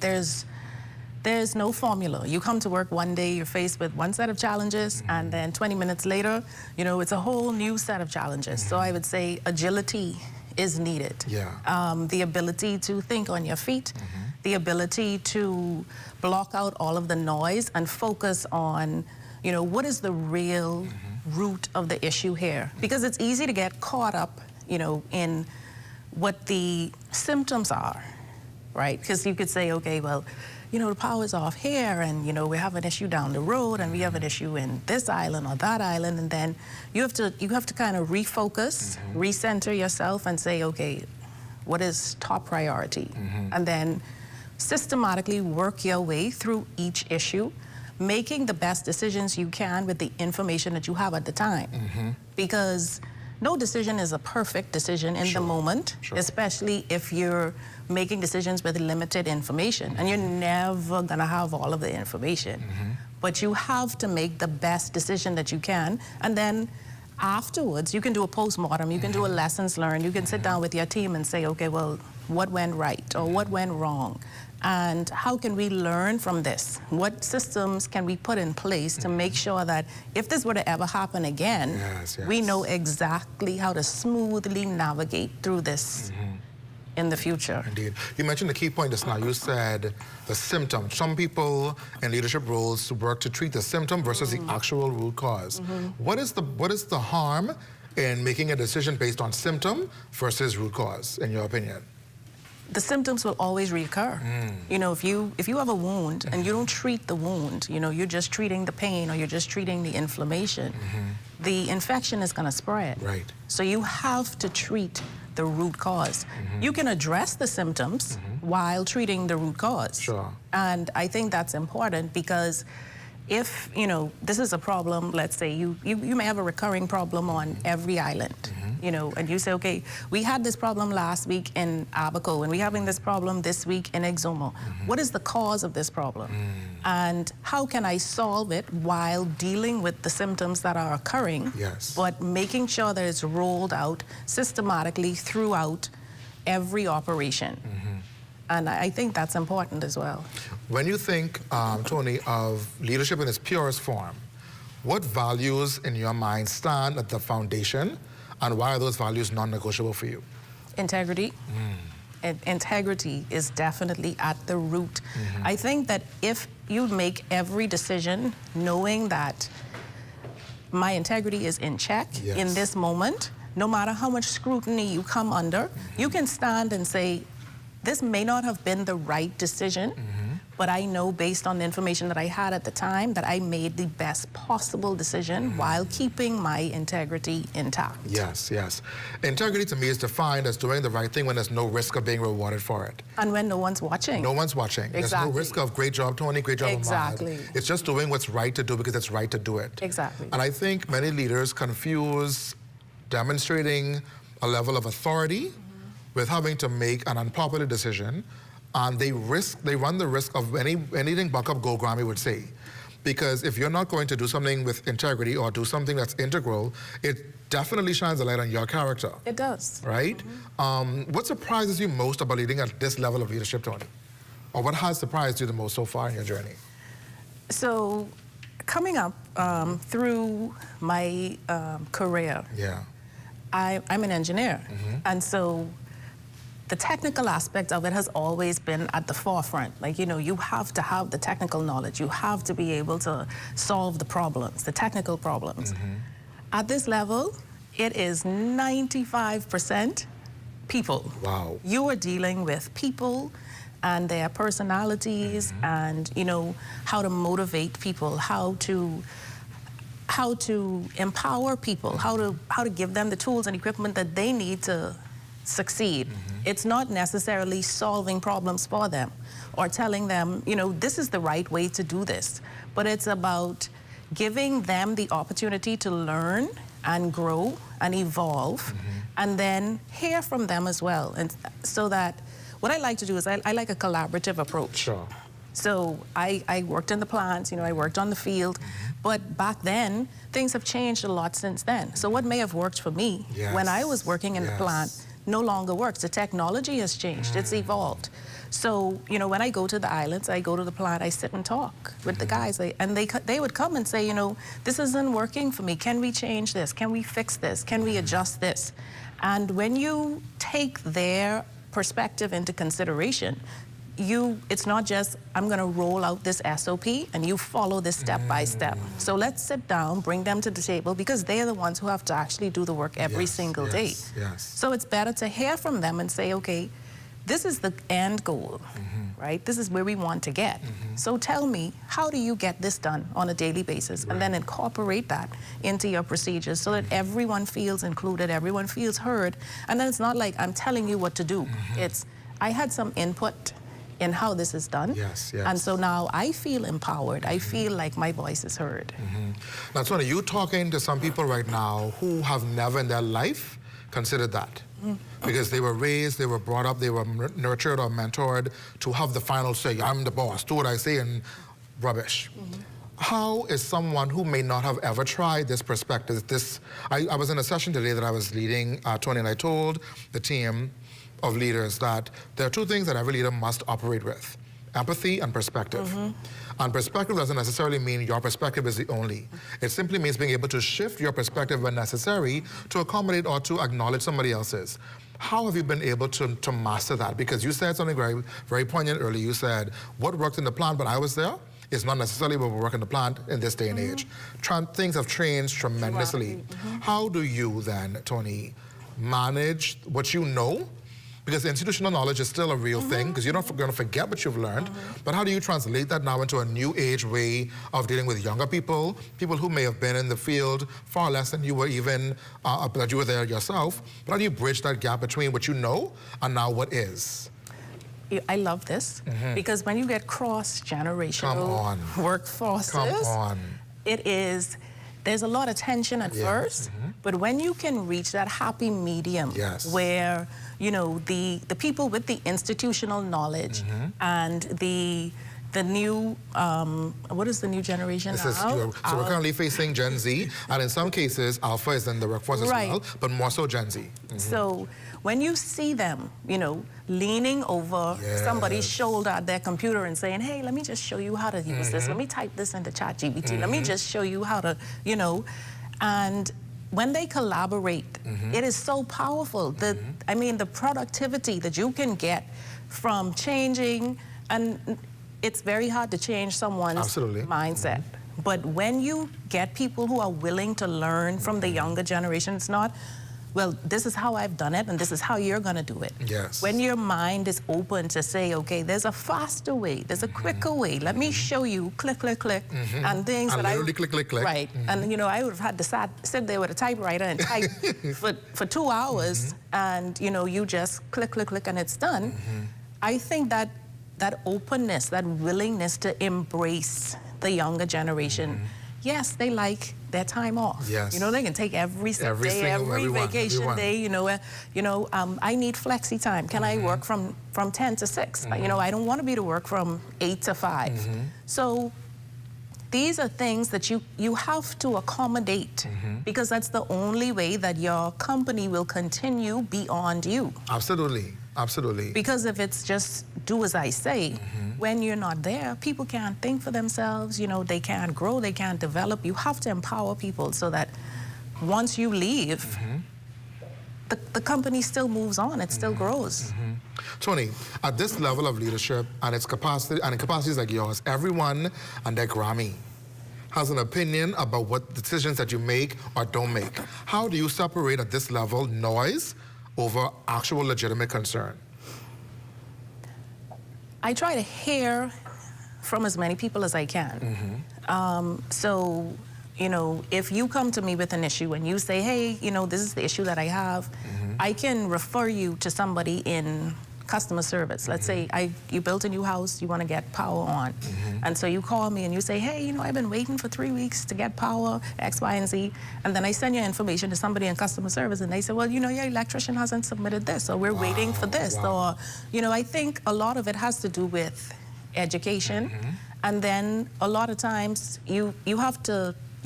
There's no formula. You come to work one day, you're faced with one set of challenges, and then 20 minutes later, you know, it's a whole new set of challenges. So I would say agility is needed. The ability to think on your feet, the ability to block out all of the noise and focus on, you know, what is the real root of the issue here? Because it's easy to get caught up, you know, in what the symptoms are, right? Because you could say, okay, well, you know, the power's off here, and, you know, we have an issue down the road, and we have an issue in this island or that island, and then you have to kind of refocus, recenter yourself and say, okay, what is top priority? And then systematically work your way through each issue, making the best decisions you can with the information that you have at the time. Because no decision is a perfect decision in the moment, especially if you're making decisions with limited information, and you're never gonna have all of the information. But you have to make the best decision that you can, and then afterwards you can do a postmortem, you can do a lessons learned, you can sit down with your team and say, okay, well, what went right or what went wrong? And how can we learn from this? What systems can we put in place to make sure that if this were to ever happen again, we know exactly how to smoothly navigate through this in the future. Indeed. You mentioned a key point just now. You said the symptom. Some people in leadership roles work to treat the symptom versus the actual root cause. What is the harm in making a decision based on symptom versus root cause, in your opinion? The symptoms will always reoccur. You know, if you have a wound and you don't treat the wound, you know, you're just treating the pain or you're just treating the inflammation, the infection is going to spread. So you have to treat the root cause. You can address the symptoms while treating the root cause. And I think that's important, because if, you know, this is a problem, let's say you may have a recurring problem on every island, you know, and you say, okay, we had this problem last week in Abaco, and we're having this problem this week in Exomo. What is the cause of this problem? And how can I solve it while dealing with the symptoms that are occurring, but making sure that it's rolled out systematically throughout every operation? And I think that's important as well. When you think, Tony, of leadership in its purest form, what values in your mind stand at the foundation, and why are those values non-negotiable for you? Integrity. integrity is definitely at the root. I think that if you make every decision knowing that my integrity is in check in this moment, no matter how much scrutiny you come under, you can stand and say, this may not have been the right decision, but I know based on the information that I had at the time that I made the best possible decision while keeping my integrity intact. Yes, yes. Integrity to me is defined as doing the right thing when there's no risk of being rewarded for it. And when no one's watching. No one's watching. Exactly. There's no risk of great job, Tony, great job, Exactly. Ahmad. It's just doing what's right to do because it's right to do it. Exactly. And I think many leaders confuse demonstrating a level of authority with having to make an unpopular decision, and they run the risk of anything Buck-up Go Grammy would say. Because if you're not going to do something with integrity or do something that's integral, it definitely shines a light on your character. It does. Right? What surprises you most about leading at this level of leadership, Tony? Or what has surprised you the most so far in your journey? So, coming up through my career, I'm an engineer. And so the technical aspect of it has always been at the forefront. Like, you know, you have to have the technical knowledge. You have to be able to solve the problems, the technical problems. At this level, it is 95% people. Wow. You are dealing with people and their personalities and, you know, how to motivate people, how to empower people, how to give them the tools and equipment that they need to succeed. It's not necessarily solving problems for them or telling them, you know, this is the right way to do this, but it's about giving them the opportunity to learn and grow and evolve and then hear from them as well. And so that what I like to do is I like a collaborative approach. Sure. So I worked in the plants, you know, I worked on the field, but back then, things have changed a lot since then. So what may have worked for me when I was working in the plant no longer works. The technology has changed, it's evolved. So, you know, when I go to the islands, I go to the plant, I sit and talk with the guys, and they would come and say, you know, this isn't working for me. Can we change this? Can we fix this? Can we adjust this? And when you take their perspective into consideration, it's not just, I'm gonna roll out this SOP and you follow this step by step. So let's sit down, bring them to the table, because they're the ones who have to actually do the work every single day. So it's better to hear from them and say, okay, this is the end goal, right? This is where we want to get. So tell me, how do you get this done on a daily basis? And then incorporate that into your procedures so that everyone feels included, everyone feels heard. And then it's not like I'm telling you what to do. It's, I had some input in how this is done. And so now I feel empowered. I feel like my voice is heard. Now, Tony, you're talking to some people right now who have never in their life considered that. Because they were raised, they were brought up, they were nurtured or mentored to have the final say. I'm the boss, do what I say, and rubbish. How is someone who may not have ever tried this perspective, I was in a session today that I was leading, Tony, and I told the team of leaders that there are two things that every leader must operate with: empathy and perspective. And perspective doesn't necessarily mean your perspective is the only. It simply means being able to shift your perspective when necessary to accommodate or to acknowledge somebody else's. How have you been able to master that? Because you said something very, very poignant earlier. You said, what worked in the plant when I was there is not necessarily what will work in the plant in this day and age. Things have changed tremendously. How do you then, Tony, manage what you know? Because institutional knowledge is still a real thing, because you're not going to forget what you've learned. But how do you translate that now into a new age way of dealing with younger people, people who may have been in the field far less than you were even, that you were there yourself? But how do you bridge that gap between what you know and now what is? I love this, because when you get cross-generational workforces, it is, there's a lot of tension at first, but when you can reach that happy medium where, you know, the people with the institutional knowledge and the new, what is the new generation now? So we're currently facing Gen Z, and in some cases, Alpha is in the workforce as well, but more so Gen Z. So when you see them, you know, leaning over somebody's shoulder at their computer and saying, hey, let me just show you how to use this. Let me type this into ChatGPT. Let me just show you how to, you know, and when they collaborate, it is so powerful. I mean, the productivity that you can get from changing, and it's very hard to change someone's mindset. But when you get people who are willing to learn from the younger generation, it's not, well, this is how I've done it, and this is how you're going to do it. Yes. When your mind is open to say, okay, there's a faster way, there's a quicker way. Let me show you, click, click, click, and things that I... literally click, click, click. Right. And, you know, I would have had to sit there with a typewriter and type for 2 hours, and, you know, you just click, click, click, and it's done. I think that openness, that willingness to embrace the younger generation, yes, they like their time off. Yes. You know, they can take every day, every vacation day. You know, I need flexi time. Can I work from 10 to 6? You know, I don't want to be to work from 8 to 5. So these are things that you have to accommodate, because that's the only way that your company will continue beyond you. Absolutely. Absolutely. Because if it's just do as I say, when you're not there, people can't think for themselves, you know, they can't grow, they can't develop. You have to empower people so that once you leave, the company still moves on, it still grows. Tony, at this level of leadership and its capacity, and in capacities like yours, everyone and their Grammy has an opinion about what decisions that you make or don't make. How do you separate at this level noise over actual legitimate concern? I try to hear from as many people as I can. So, you know, if you come to me with an issue and you say, hey, you know, this is the issue that I have, I can refer you to somebody in customer service. Let's say you built a new house, you want to get power on. And so you call me and you say, hey, you know, I've been waiting for 3 weeks to get power, X, Y, and Z. And then I send your information to somebody in customer service and they say, well, you know, your electrician hasn't submitted this, or we're waiting for this. Or, you know, I think a lot of it has to do with education. And then a lot of times you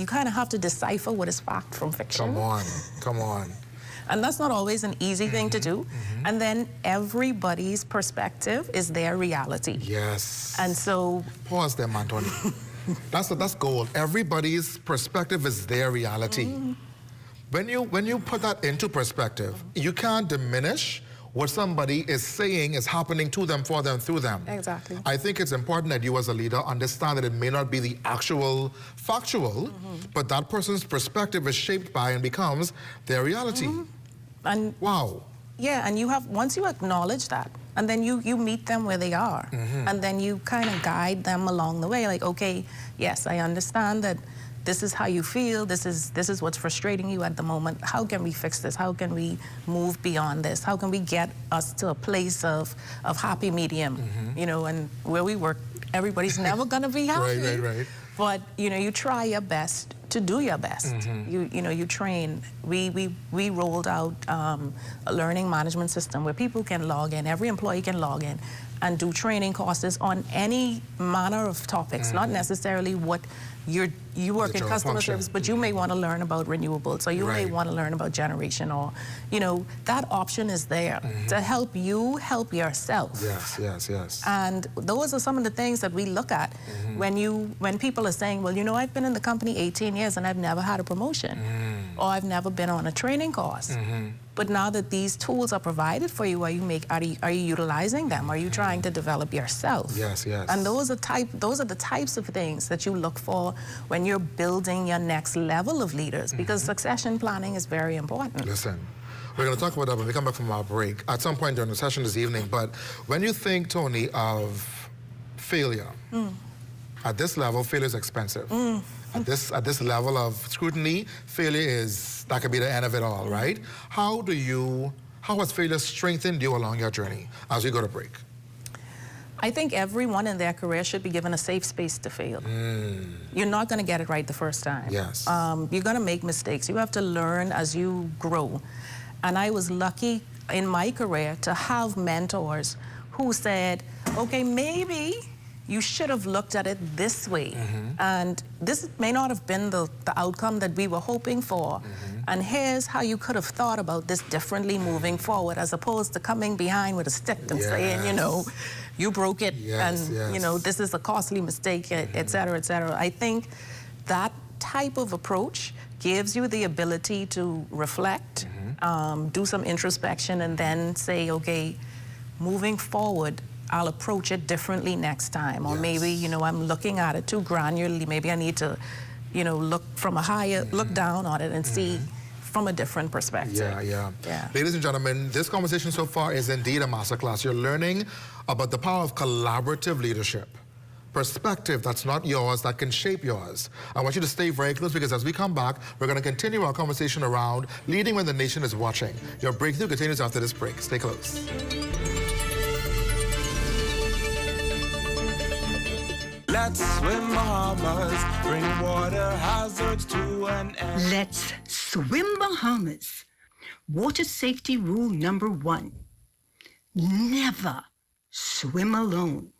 kind of have to decipher what is fact from fiction. Come on. And that's not always an easy thing to do. And then everybody's perspective is their reality. Yes. And so... Pause there, man, Tony. That's gold. Everybody's perspective is their reality. When you put that into perspective, you can't diminish what somebody is saying is happening to them, for them, through them. Exactly. I think it's important that you as a leader understand that it may not be the actual factual, but that person's perspective is shaped by and becomes their reality. And wow. Yeah, and once you acknowledge that, and then you meet them where they are, and then you kind of guide them along the way, like, okay, yes, I understand that this is how you feel, this is what's frustrating you at the moment. How can we fix this? How can we move beyond this? How can we get us to a place of happy medium? You know, and where we work, everybody's never gonna be happy. Right. But, you know, you try your best to do your best. You know, you train. We rolled out a learning management system where people can log in, every employee can log in and do training courses on any manner of topics, not necessarily what you work in customer service, but you may want to learn about renewables, or you may want to learn about generation, or, you know, that option is there to help you help yourself. Yes. And those are some of the things that we look at when people are saying, well, you know, I've been in the company 18 years and I've never had a promotion, or I've never been on a training course. But now that these tools are provided for you, are you utilizing them? Are you trying to develop yourself? Yes. And those are the types of things that you look for when you're building your next level of leaders, because succession planning is very important. Listen, we're going to talk about that when we come back from our break at some point during the session this evening. But when you think, Tony, of failure, at this level, failure is expensive. At this level of scrutiny, failure that could be the end of it all, right? How has failure strengthened you along your journey as we go to break? I think everyone in their career should be given a safe space to fail. You're not going to get it right the first time. Yes. You're going to make mistakes. You have to learn as you grow. And I was lucky in my career to have mentors who said, okay, maybe you should have looked at it this way. And this may not have been the outcome that we were hoping for. And here's how you could have thought about this differently moving forward, as opposed to coming behind with a stick and saying, you know, you broke it, you know, this is a costly mistake, et cetera, et cetera. I think that type of approach gives you the ability to reflect, do some introspection, and then say, okay, moving forward, I'll approach it differently next time. Or maybe, you know, I'm looking at it too granularly. Maybe I need to, you know, look from a higher, look down on it and see from a different perspective. Yeah. Ladies and gentlemen, this conversation so far is indeed a masterclass. You're learning about the power of collaborative leadership. Perspective that's not yours, that can shape yours. I want you to stay very close, because as we come back, we're going to continue our conversation around leading when the nation is watching. Your breakthrough continues after this break. Stay close. Let's swim Bahamas, bring water hazards to an end. Let's swim Bahamas. Water safety rule number 1. Never swim alone.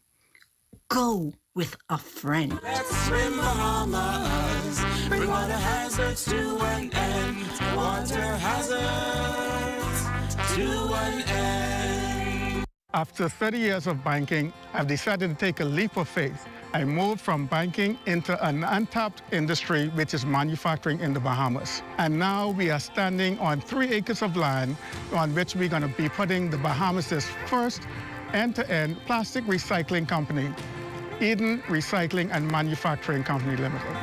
Go with a friend. Let's swim Bahamas, bring water hazards to an end. Water hazards to an end. After 30 years of banking, I've decided to take a leap of faith. I moved from banking into an untapped industry, which is manufacturing in the Bahamas. And now we are standing on 3 acres of land on which we're going to be putting the Bahamas' first end-to-end plastic recycling company, Eden Recycling and Manufacturing Company Limited.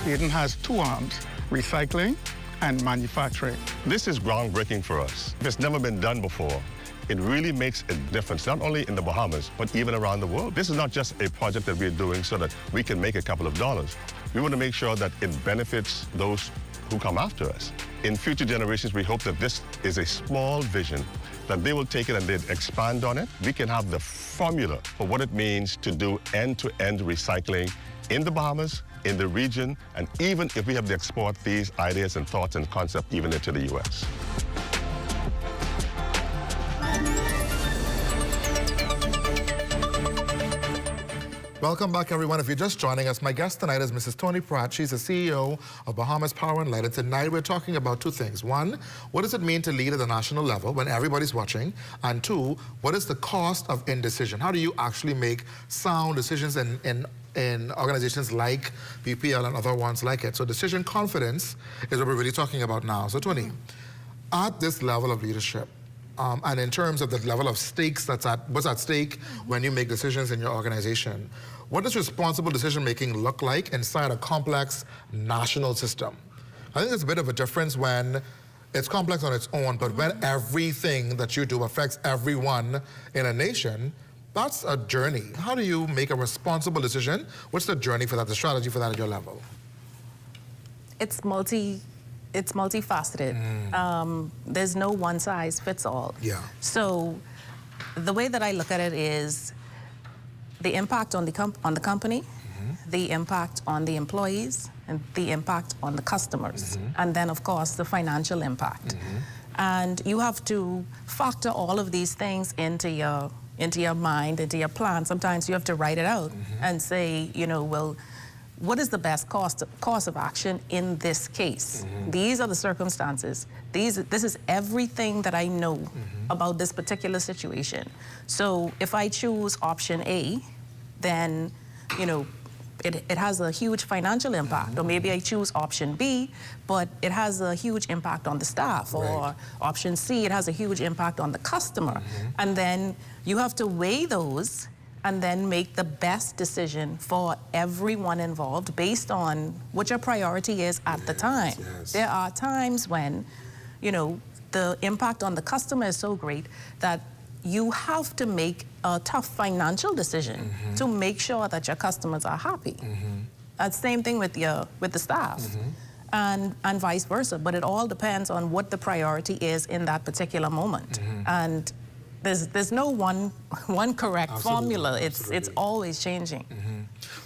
Eden has 2 arms, recycling and manufacturing. This is groundbreaking for us. It's never been done before. It really makes a difference, not only in the Bahamas, but even around the world. This is not just a project that we're doing so that we can make a couple of dollars. We want to make sure that it benefits those who come after us. In future generations, we hope that this is a small vision, that they will take it and they'd expand on it. We can have the formula for what it means to do end-to-end recycling in the Bahamas, in the region, and even if we have to export these ideas and thoughts and concepts even into the U.S. Welcome back, everyone. If you're just joining us, my guest tonight is Mrs. Toni Pratt. She's the CEO of Bahamas Power and Light. And tonight we're talking about 2 things. 1, what does it mean to lead at the national level when everybody's watching? And 2, what is the cost of indecision? How do you actually make sound decisions in organizations like BPL and other ones like it? So decision confidence is what we're really talking about now. So Toni, at this level of leadership, and in terms of the level of stakes what's at stake when you make decisions in your organization, what does responsible decision-making look like inside a complex national system? I think there's a bit of a difference when it's complex on its own, but when everything that you do affects everyone in a nation, that's a journey. How do you make a responsible decision? What's the journey for that, the strategy for that at your level? It's multifaceted. There's no one size fits all. Yeah. So the way that I look at it is the impact on the company, the impact on the employees, and the impact on the customers, and then of course the financial impact. And you have to factor all of these things into your mind, into your plan. Sometimes you have to write it out and say, you know, well, what is the best course of action in this case? These are the circumstances. This is everything that I know about this particular situation. So if I choose option A, then, you know, it has a huge financial impact. Or maybe I choose option B, but it has a huge impact on the staff. Or option C, it has a huge impact on the customer. And then you have to weigh those and then make the best decision for everyone involved based on what your priority is at the time. There are times when, you know, the impact on the customer is so great that you have to make a tough financial decision to make sure that your customers are happy. That's the same thing with the staff. And vice versa, but it all depends on what the priority is in that particular moment. And there's no one correct formula. It's always changing.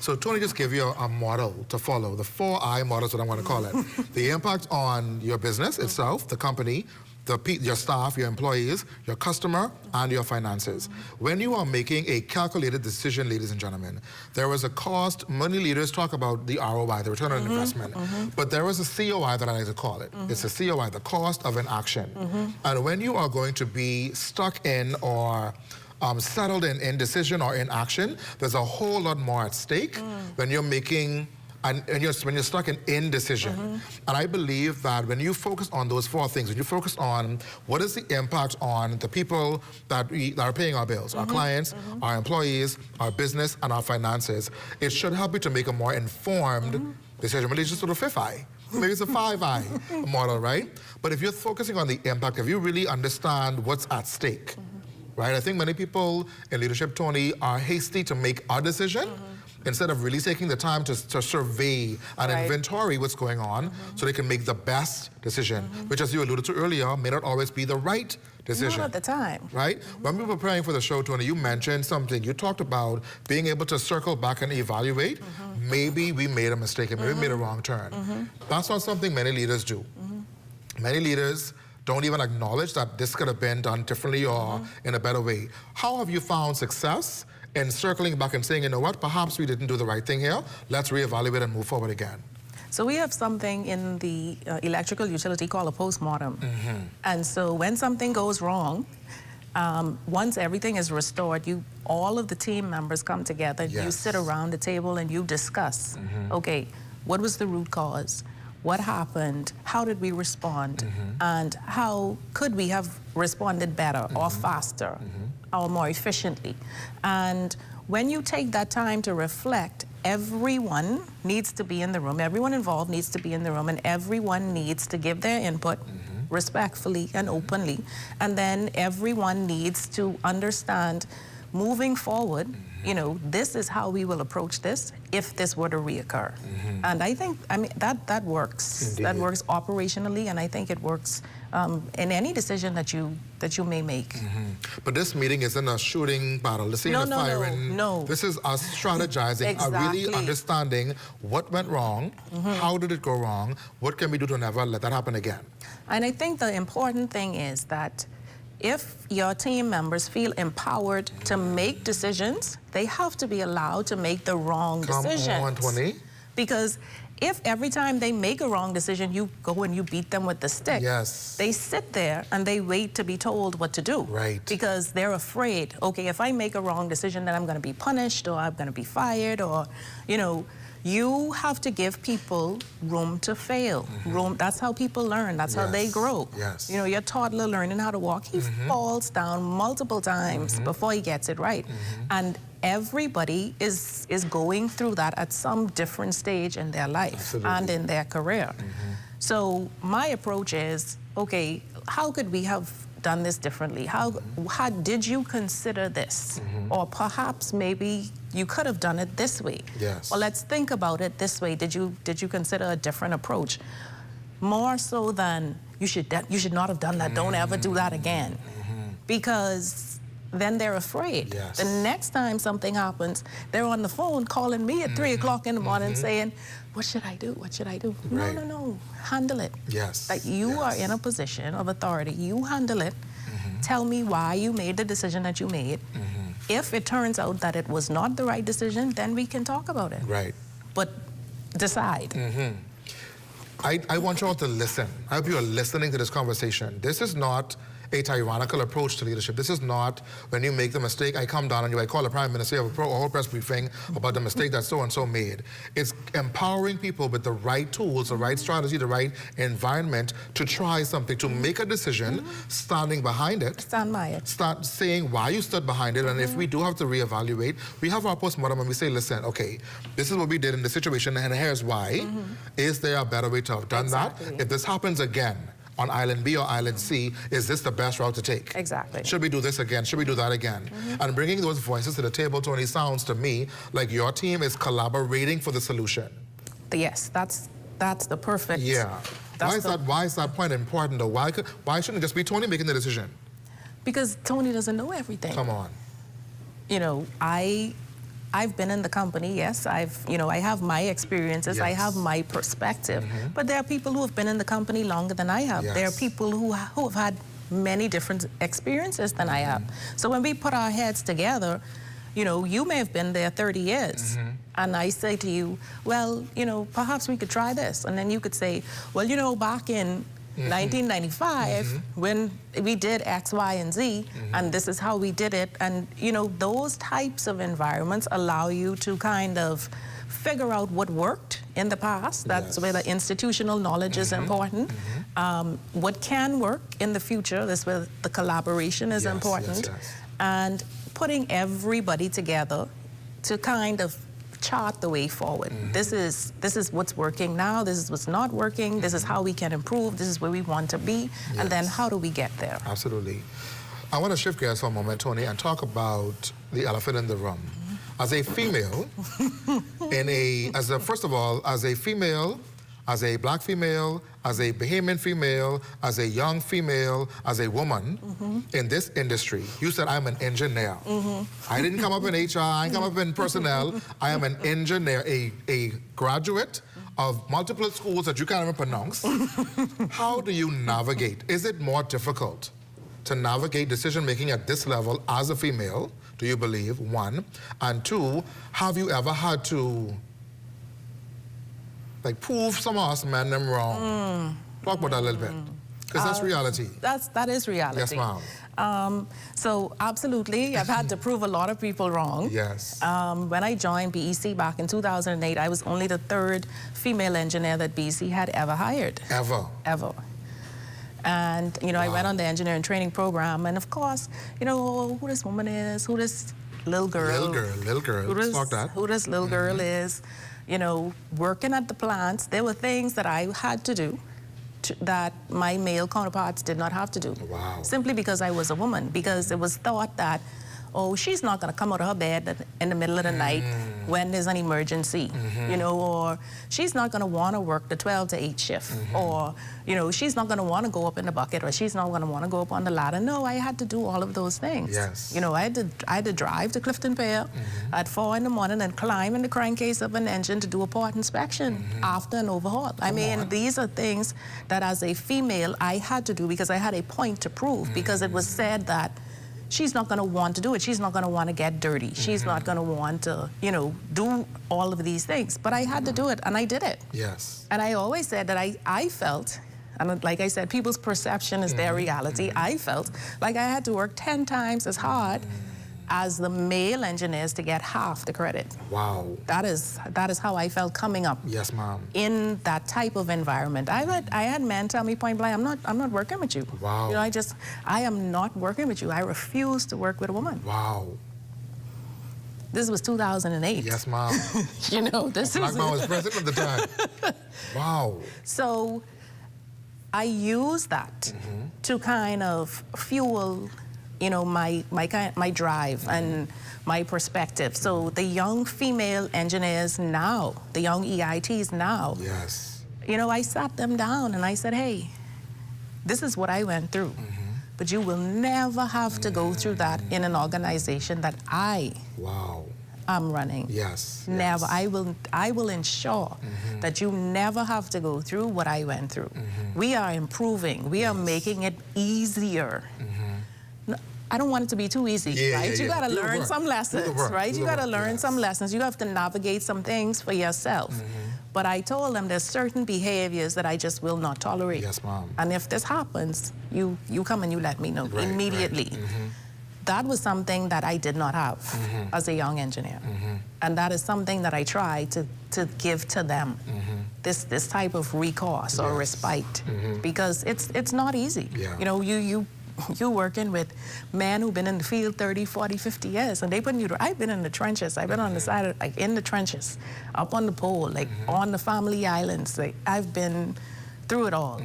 So Toni just gave you a model to follow, the 4I model is what I want to call it. The impact on your business itself, the company, your staff, your employees, your customer, and your finances. When you are making a calculated decision, ladies and gentlemen, there is a cost. Many leaders talk about the ROI, the return on investment, but there is a COI that I like to call it. It's a COI, the cost of an action. And when you are going to be stuck in or settled in indecision or inaction, there's a whole lot more at stake when you're making and when you're stuck in indecision. And I believe that when you focus on those 4 things, when you focus on what is the impact on the people that are paying our bills, our clients, our employees, our business, and our finances, it should help you to make a more informed decision. Maybe it's just sort of 5th eye. Maybe it's a 5-eye model, right? But if you're focusing on the impact, if you really understand what's at stake, right? I think many people in leadership, Tony, are hasty to make a decision instead of really taking the time to survey and inventory what's going on so they can make the best decision, which, as you alluded to earlier, may not always be the right decision. Not at the time. Right? When we were preparing for the show, Tony, you mentioned something. You talked about being able to circle back and evaluate. Maybe we made a mistake and maybe we made a wrong turn. That's not something many leaders do. Many leaders don't even acknowledge that this could have been done differently or in a better way. How have you found success in circling back and saying, you know what, perhaps we didn't do the right thing here. Let's reevaluate and move forward again. So we have something in the electrical utility called a postmortem. And so when something goes wrong, once everything is restored, all of the team members come together, you sit around the table and you discuss, okay, what was the root cause? What happened? How did we respond? And how could we have responded better or faster or more efficiently? And when you take that time to reflect, everyone needs to be in the room. Everyone involved needs to be in the room, and everyone needs to give their input respectfully and openly. And then everyone needs to understand, moving forward, you know, this is how we will approach this if this were to reoccur. And I think, I mean, that works. Indeed. That works operationally, and I think it works in any decision that you may make. But this meeting isn't a shooting battle. This isn't a firing. No. This is us strategizing, really understanding what went wrong, how did it go wrong, what can we do to never let that happen again. And I think the important thing is that if your team members feel empowered to make decisions, they have to be allowed to make the wrong decisions. Come on, Tony. Because if every time they make a wrong decision, you go and you beat them with the stick, they sit there and they wait to be told what to do. Because they're afraid, okay, if I make a wrong decision, then I'm going to be punished or I'm going to be fired, or, you know, you have to give people room to fail. That's how people learn. That's how they grow. You know, your toddler learning how to walk, he falls down multiple times before he gets it right. And everybody is going through that at some different stage in their life and in their career. So my approach is, okay, how could we have done this differently? How did you consider this? Or perhaps maybe you could have done it this way. Well, let's think about it this way. Did you consider a different approach? More so than you should not have done that. Don't ever do that again. Because then they're afraid. The next time something happens, they're on the phone calling me at 3 o'clock in the morning saying, what should I do? What should I do? No. Handle it. Like you are in a position of authority. You handle it. Tell me why you made the decision that you made. If it turns out that it was not the right decision, then we can talk about it. But decide. I want you all to listen. I hope you are listening to this conversation. This is not a tyrannical approach to leadership. This is not when you make the mistake, I come down on you, I call the Prime Minister, you have a whole press briefing about the mistake that so-and-so made. It's empowering people with the right tools, the right strategy, the right environment to try something, to make a decision, standing behind it. Stand by it. Start saying why you stood behind it, and if we do have to reevaluate, we have our postmortem and we say, listen, okay, this is what we did in this situation, and here's why. Is there a better way to have done that? If this happens again, on Island B or Island C, is this the best route to take? Should we do this again? Should we do that again? And bringing those voices to the table, Tony, sounds to me like your team is collaborating for the solution. Yes, that's the perfect. Why is that point important though? Why shouldn't it just be Tony making the decision? Because Tony doesn't know everything. Come on. You know, I've been in the company, yes. I have my experiences, I have my perspective. But there are people who have been in the company longer than I have. There are people who have had many different experiences than I have. So when we put our heads together, you know, you may have been there 30 years. And I say to you, well, you know, perhaps we could try this. And then you could say, well, you know, back in 1995, when we did X, Y, and Z, and this is how we did it. And, you know, those types of environments allow you to kind of figure out what worked in the past. That's where the institutional knowledge is important. What can work in the future, that's where the collaboration is important. And putting everybody together to kind of chart the way forward. This is what's working now, this is what's not working, this is how we can improve, this is where we want to be, and then how do we get there? Absolutely. I want to shift gears for a moment, Tony, and talk about the elephant in the room. As a female, first of all, as a female, as a black female, as a Bahamian female, as a young female, as a woman in this industry, you said I'm an engineer. I didn't come up in HR, I didn't come up in personnel. I am an engineer, a graduate of multiple schools that you can't even pronounce. How do you navigate? Is it more difficult to navigate decision-making at this level as a female, do you believe, one? And two, have you ever had to prove some of us men them wrong? Talk about that a little bit, because that's reality. That is reality. Yes, ma'am. So absolutely, I've had to prove a lot of people wrong. Yes. When I joined BEC back in 2008, I was only the 3rd female engineer that BEC had ever hired. Ever? Ever. And, I went on the engineering training program, and of course, who this woman is, who this little girl. Little girl. Who this little girl is. Working at the plants, there were things that I had to do that my male counterparts did not have to do. Wow. Simply because I was a woman, because it was thought that, oh, she's not going to come out of her bed in the middle of the night when there's an emergency, or she's not going to want to work the 12 to 8 shift, or, she's not going to want to go up in the bucket, or she's not going to want to go up on the ladder. No, I had to do all of those things. Yes. I had to drive to Clifton Pier at 4 in the morning and climb in the crankcase of an engine to do a part inspection after an overhaul. I mean, these are things that as a female I had to do because I had a point to prove, because it was said that she's not going to want to do it. She's not going to want to get dirty. She's not going to want to, do all of these things. But I had to do it, and I did it. Yes. And I always said that I felt, and like I said, people's perception is their reality. I felt like I had to work 10 times as hard as the male engineers to get half the credit. Wow. That is how I felt coming up. Yes, ma'am. In that type of environment. I had men tell me point blank, I'm not working with you. Wow. I am not working with you. I refuse to work with a woman. Wow. This was 2008. Yes, ma'am. This Black man was president at the time. Wow. So I use that to kind of fuel my drive and my perspective. So the young female engineers now, the young EITs now, yes, I sat them down and I said, hey, this is what I went through. But you will never have to go through that in an organization that I am running. Yes. Never. I will ensure that you never have to go through what I went through. We are improving. We are making it easier. I don't want it to be too easy, right? You got to learn some lessons, right? You got to learn some lessons. You have to navigate some things for yourself. But I told them there's certain behaviors that I just will not tolerate. Yes, ma'am. And if this happens, you come and you let me know immediately. That was something that I did not have as a young engineer. And that is something that I try to give to them, this type of recourse or respite, because it's not easy. You're working with men who've been in the field 30, 40, 50 years, and they put you to, I've been in the trenches. I've been on the side of, in the trenches, up on the pole, on the family islands. I've been through it all.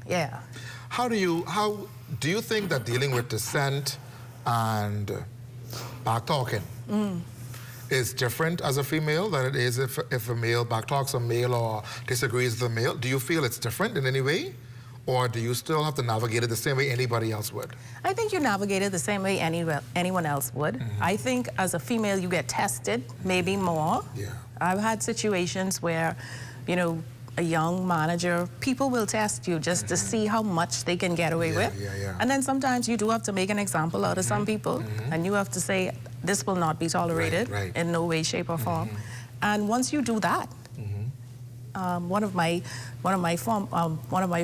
Yeah. How do you think that dealing with dissent and back talking is different as a female than it is if a male back talks a male or disagrees with a male? Do you feel it's different in any way? Or do you still have to navigate it the same way anybody else would? I think you navigate it the same way anyone else would. I think as a female, you get tested maybe more. Yeah. I've had situations where, a young manager, people will test you just to see how much they can get away with. And then sometimes you do have to make an example out of some people, and you have to say, this will not be tolerated in no way, shape, or form. And once you do that, one of my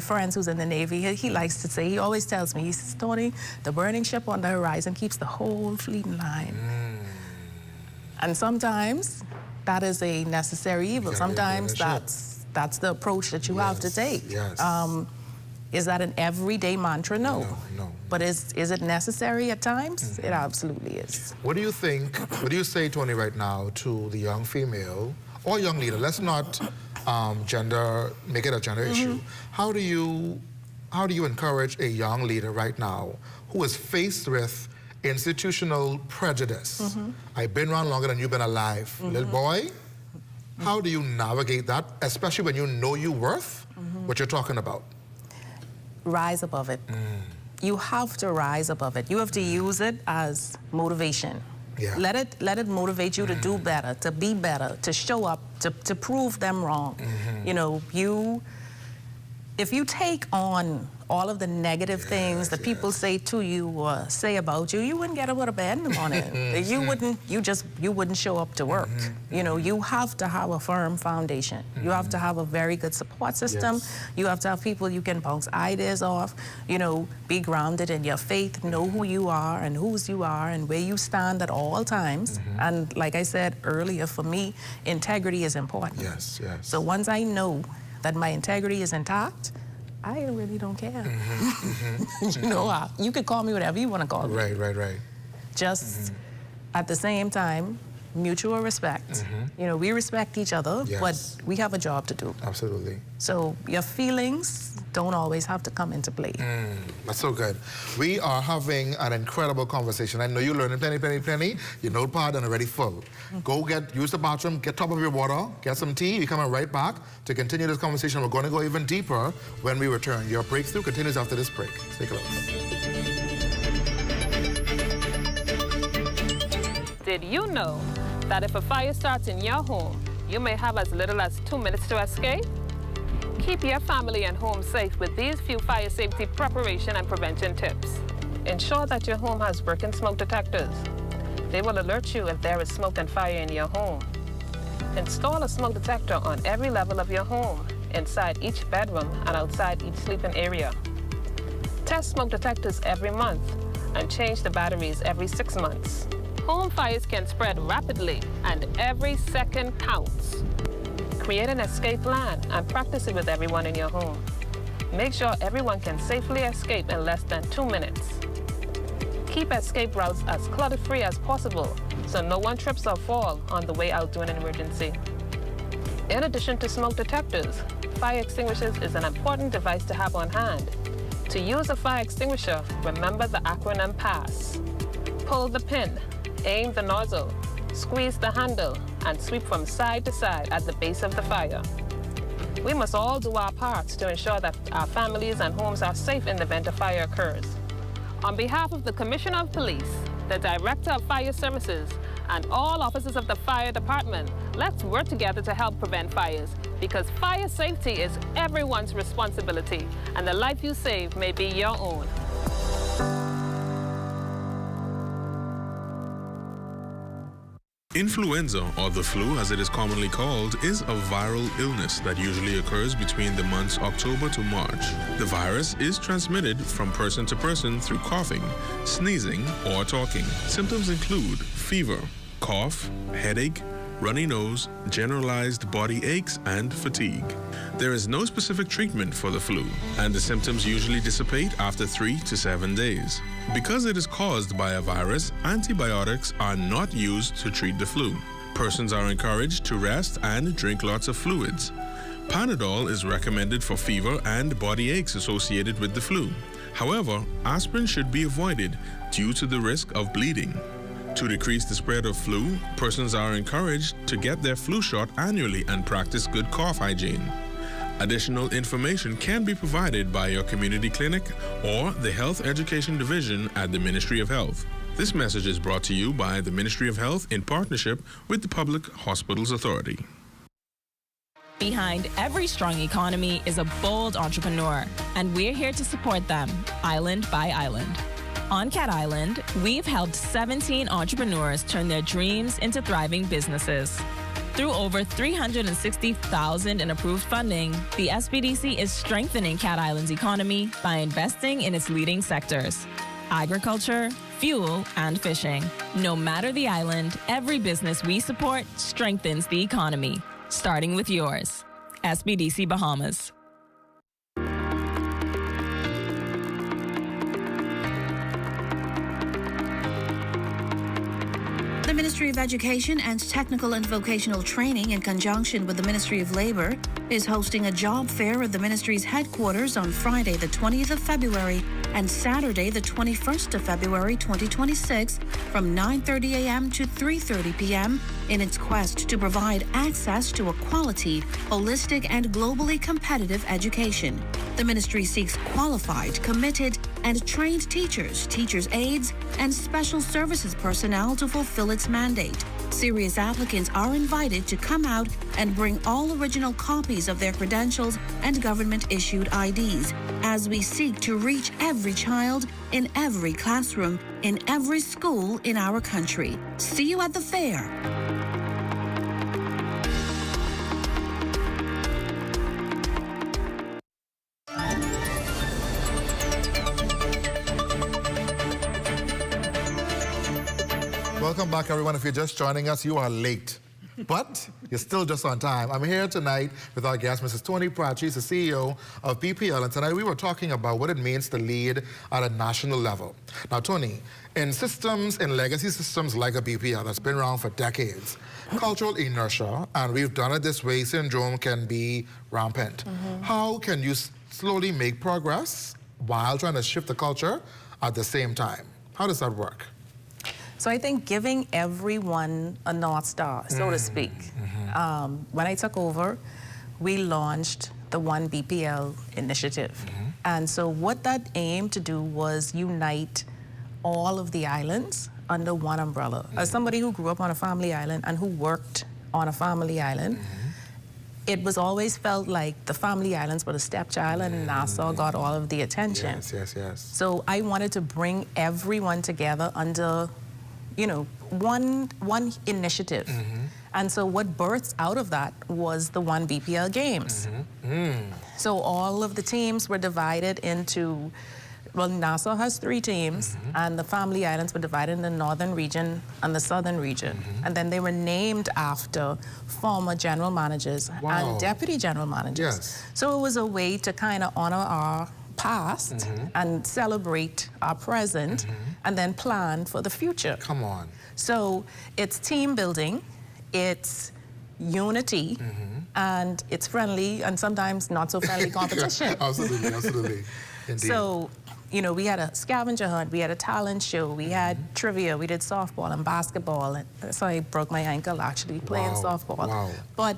friends who's in the Navy, he likes to say, he always tells me, he says, Tony, the burning ship on the horizon keeps the whole fleet in line. And sometimes that is a necessary evil. Sometimes that's the approach that you have to take. Is that an everyday mantra? No. But is it necessary at times? It absolutely is. What do you think, what do you say, Tony, right now to the young female or young leader? Let's not make it a gender issue. How do you encourage a young leader right now who is faced with institutional prejudice? I've been around longer than you've been alive. Little boy, how do you navigate that, especially when you know your worth, what you're talking about? Rise above it. You have to rise above it. You have to use it as motivation. Let it motivate you to do better, to be better, to show up, to prove them wrong. You know, if you take on all of the negative things that people say to you or say about you, you wouldn't get out of bed in the morning. You wouldn't show up to work. You know, you have to have a firm foundation. You have to have a very good support system. You have to have people you can bounce ideas off, you know, be grounded in your faith, know who you are and whose you are and where you stand at all times. And like I said earlier, for me, integrity is important. So once I know that my integrity is intact, I really don't care. You know, you could call me whatever you want to call me. Right. Just at the same time, mutual respect. You know, we respect each other, but we have a job to do. Absolutely. So your feelings don't always have to come into play. That's so good. We are having an incredible conversation. I know you're learning plenty. Your notepad and already full. Go use the bathroom, get top of your water, get some tea. We're coming right back to continue this conversation. We're going to go even deeper when we return. Your breakthrough continues after this break. Stay close. Did you know that if a fire starts in your home, you may have as little as 2 minutes to escape? Keep your family and home safe with these few fire safety preparation and prevention tips. Ensure that your home has working smoke detectors. They will alert you if there is smoke and fire in your home. Install a smoke detector on every level of your home, inside each bedroom and outside each sleeping area. Test smoke detectors every month and change the batteries every 6 months. Home fires can spread rapidly and every second counts. Create an escape plan and practice it with everyone in your home. Make sure everyone can safely escape in less than 2 minutes. Keep escape routes as clutter-free as possible so no one trips or falls on the way out during an emergency. In addition to smoke detectors, fire extinguishers is an important device to have on hand. To use a fire extinguisher, remember the acronym PASS. Pull the pin, aim the nozzle, squeeze the handle, and sweep from side to side at the base of the fire. We must all do our parts to ensure that our families and homes are safe in the event a fire occurs. On behalf of the Commissioner of Police, the Director of Fire Services, and all officers of the fire department, let's work together to help prevent fires, because fire safety is everyone's responsibility, and the life you save may be your own. Influenza, or the flu as it is commonly called, is a viral illness that usually occurs between the months October to March. The virus is transmitted from person to person through coughing, sneezing, or talking. Symptoms include fever, cough, headache, runny nose, generalized body aches, and fatigue. There is no specific treatment for the flu, and the symptoms usually dissipate after 3 to 7 days. Because it is caused by a virus, antibiotics are not used to treat the flu. Persons are encouraged to rest and drink lots of fluids. Panadol is recommended for fever and body aches associated with the flu. However, aspirin should be avoided due to the risk of bleeding. To decrease the spread of flu, persons are encouraged to get their flu shot annually and practice good cough hygiene. Additional information can be provided by your community clinic or the Health Education Division at the Ministry of Health. This message is brought to you by the Ministry of Health in partnership with the Public Hospitals Authority. Behind every strong economy is a bold entrepreneur, and we're here to support them, island by island. On Cat Island, we've helped 17 entrepreneurs turn their dreams into thriving businesses. Through over $360,000 in approved funding, the SBDC is strengthening Cat Island's economy by investing in its leading sectors. agriculture, fuel, and fishing. No matter the island, every business we support strengthens the economy, starting with yours. SBDC Bahamas. The Ministry of Education and Technical and Vocational Training, in conjunction with the Ministry of Labor, is hosting a job fair at the ministry's headquarters on Friday, the 20th of February, and Saturday, the 21st of February, 2026, from 9:30 a.m. to 3:30 p.m. in its quest to provide access to a quality, holistic, and globally competitive education. The ministry seeks qualified, committed, and trained teachers, teachers' aides, and special services personnel to fulfill its mandate. Serious applicants are invited to come out and bring all original copies of their credentials and government-issued IDs as we seek to reach every child in every classroom, in every school in our country. See you at the fair. Welcome back, everyone. If you're just joining us, you are late, but you're still just on time. I'm here tonight with our guest, Mrs. Tony Pratt. She's the CEO of BPL, and tonight we were talking about what it means to lead at a national level. Now, Tony, in systems, in legacy systems like a BPL that's been around for decades, cultural inertia, and we've done it this way, syndrome can be rampant. How can you slowly make progress while trying to shift the culture at the same time? How does that work? So I think giving everyone a North Star, so to speak. When I took over, we launched the One BPL initiative. And so what that aimed to do was unite all of the islands under one umbrella. As somebody who grew up on a family island and who worked on a family island, it was always felt like the family islands were the stepchild and Nassau got all of the attention. Yes, yes, yes. So I wanted to bring everyone together under, you know, one initiative. And so what birthed out of that was the One BPL Games. So all of the teams were divided into, well, Nassau has 3 teams, and the family islands were divided in the northern region and the southern region. And then they were named after former general managers and deputy general managers. So it was a way to kind of honor our past and celebrate our present and then plan for the future. Come on. So it's team building, it's unity, and it's friendly and sometimes not so friendly competition. Absolutely, absolutely. Indeed. So, you know, we had a scavenger hunt, we had a talent show, we had trivia, we did softball and basketball. And so I broke my ankle actually playing softball. But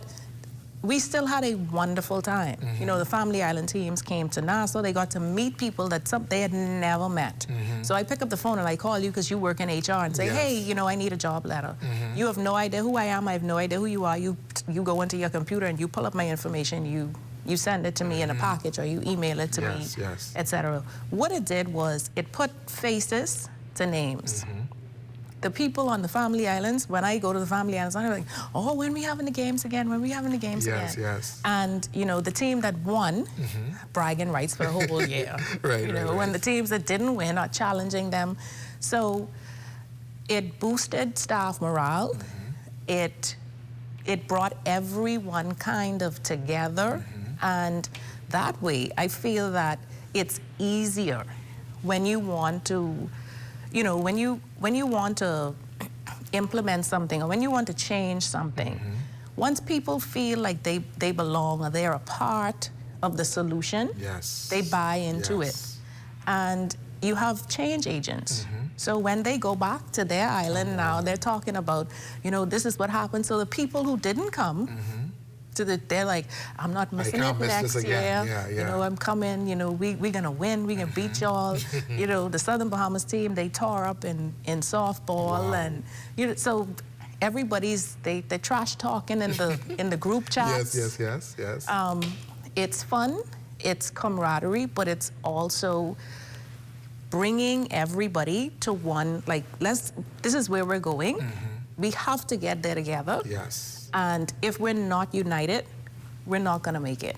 we still had a wonderful time. You know, the family island teams came to Nassau. They got to meet people that they had never met. So I pick up the phone and I call you because you work in HR and say, hey, you know, I need a job letter. You have no idea who I am. I have no idea who you are. You go into your computer and you pull up my information. You send it to me in a package or you email it to me, etc. What it did was it put faces to names. The people on the family islands, when I go to the family islands, I'm like, oh, when we having the games again? When we having the games again? Yes. And, you know, the team that won, bragging rights for the whole year. When the teams that didn't win are challenging them. So it boosted staff morale. It brought everyone kind of together. And that way, I feel that it's easier when you want to, you know, when you want to implement something or when you want to change something, once people feel like they belong or they're a part of the solution, they buy into it. And you have change agents. So when they go back to their island now, they're talking about, you know, this is what happened. So the people who didn't come, they're like, I'm not missing it next year. You know, I'm coming, you know, we're going to win. We're going to beat y'all. You know, the Southern Bahamas team, they tore up in softball. And, you know, so everybody's, they're trash talking in the group chats. Yes. It's fun. It's camaraderie, but it's also bringing everybody to one, like, this is where we're going. We have to get there together. And if we're not united, we're not going to make it.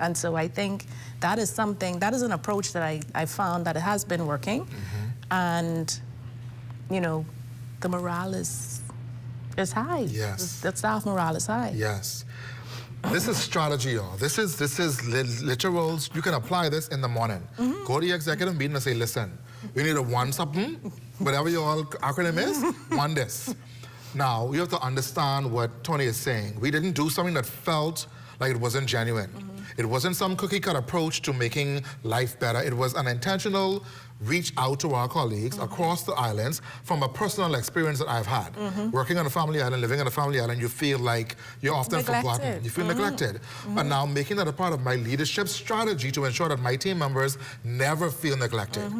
And so I think that is something, that is an approach that I found that it has been working. And, you know, the morale is high. Yes. The staff morale is high. Yes. This is strategy, y'all. This is literal. You can apply this in the morning. Go to your executive meeting and say, listen, we need a one something, whatever your acronym is, one this. Now, you have to understand what Tony is saying. We didn't do something that felt like it wasn't genuine. It wasn't some cookie-cut approach to making life better. It was an intentional reach out to our colleagues across the islands from a personal experience that I've had. Working on a family island, living on a family island, you feel like you're often forgotten. You feel neglected. But now making that a part of my leadership strategy to ensure that my team members never feel neglected.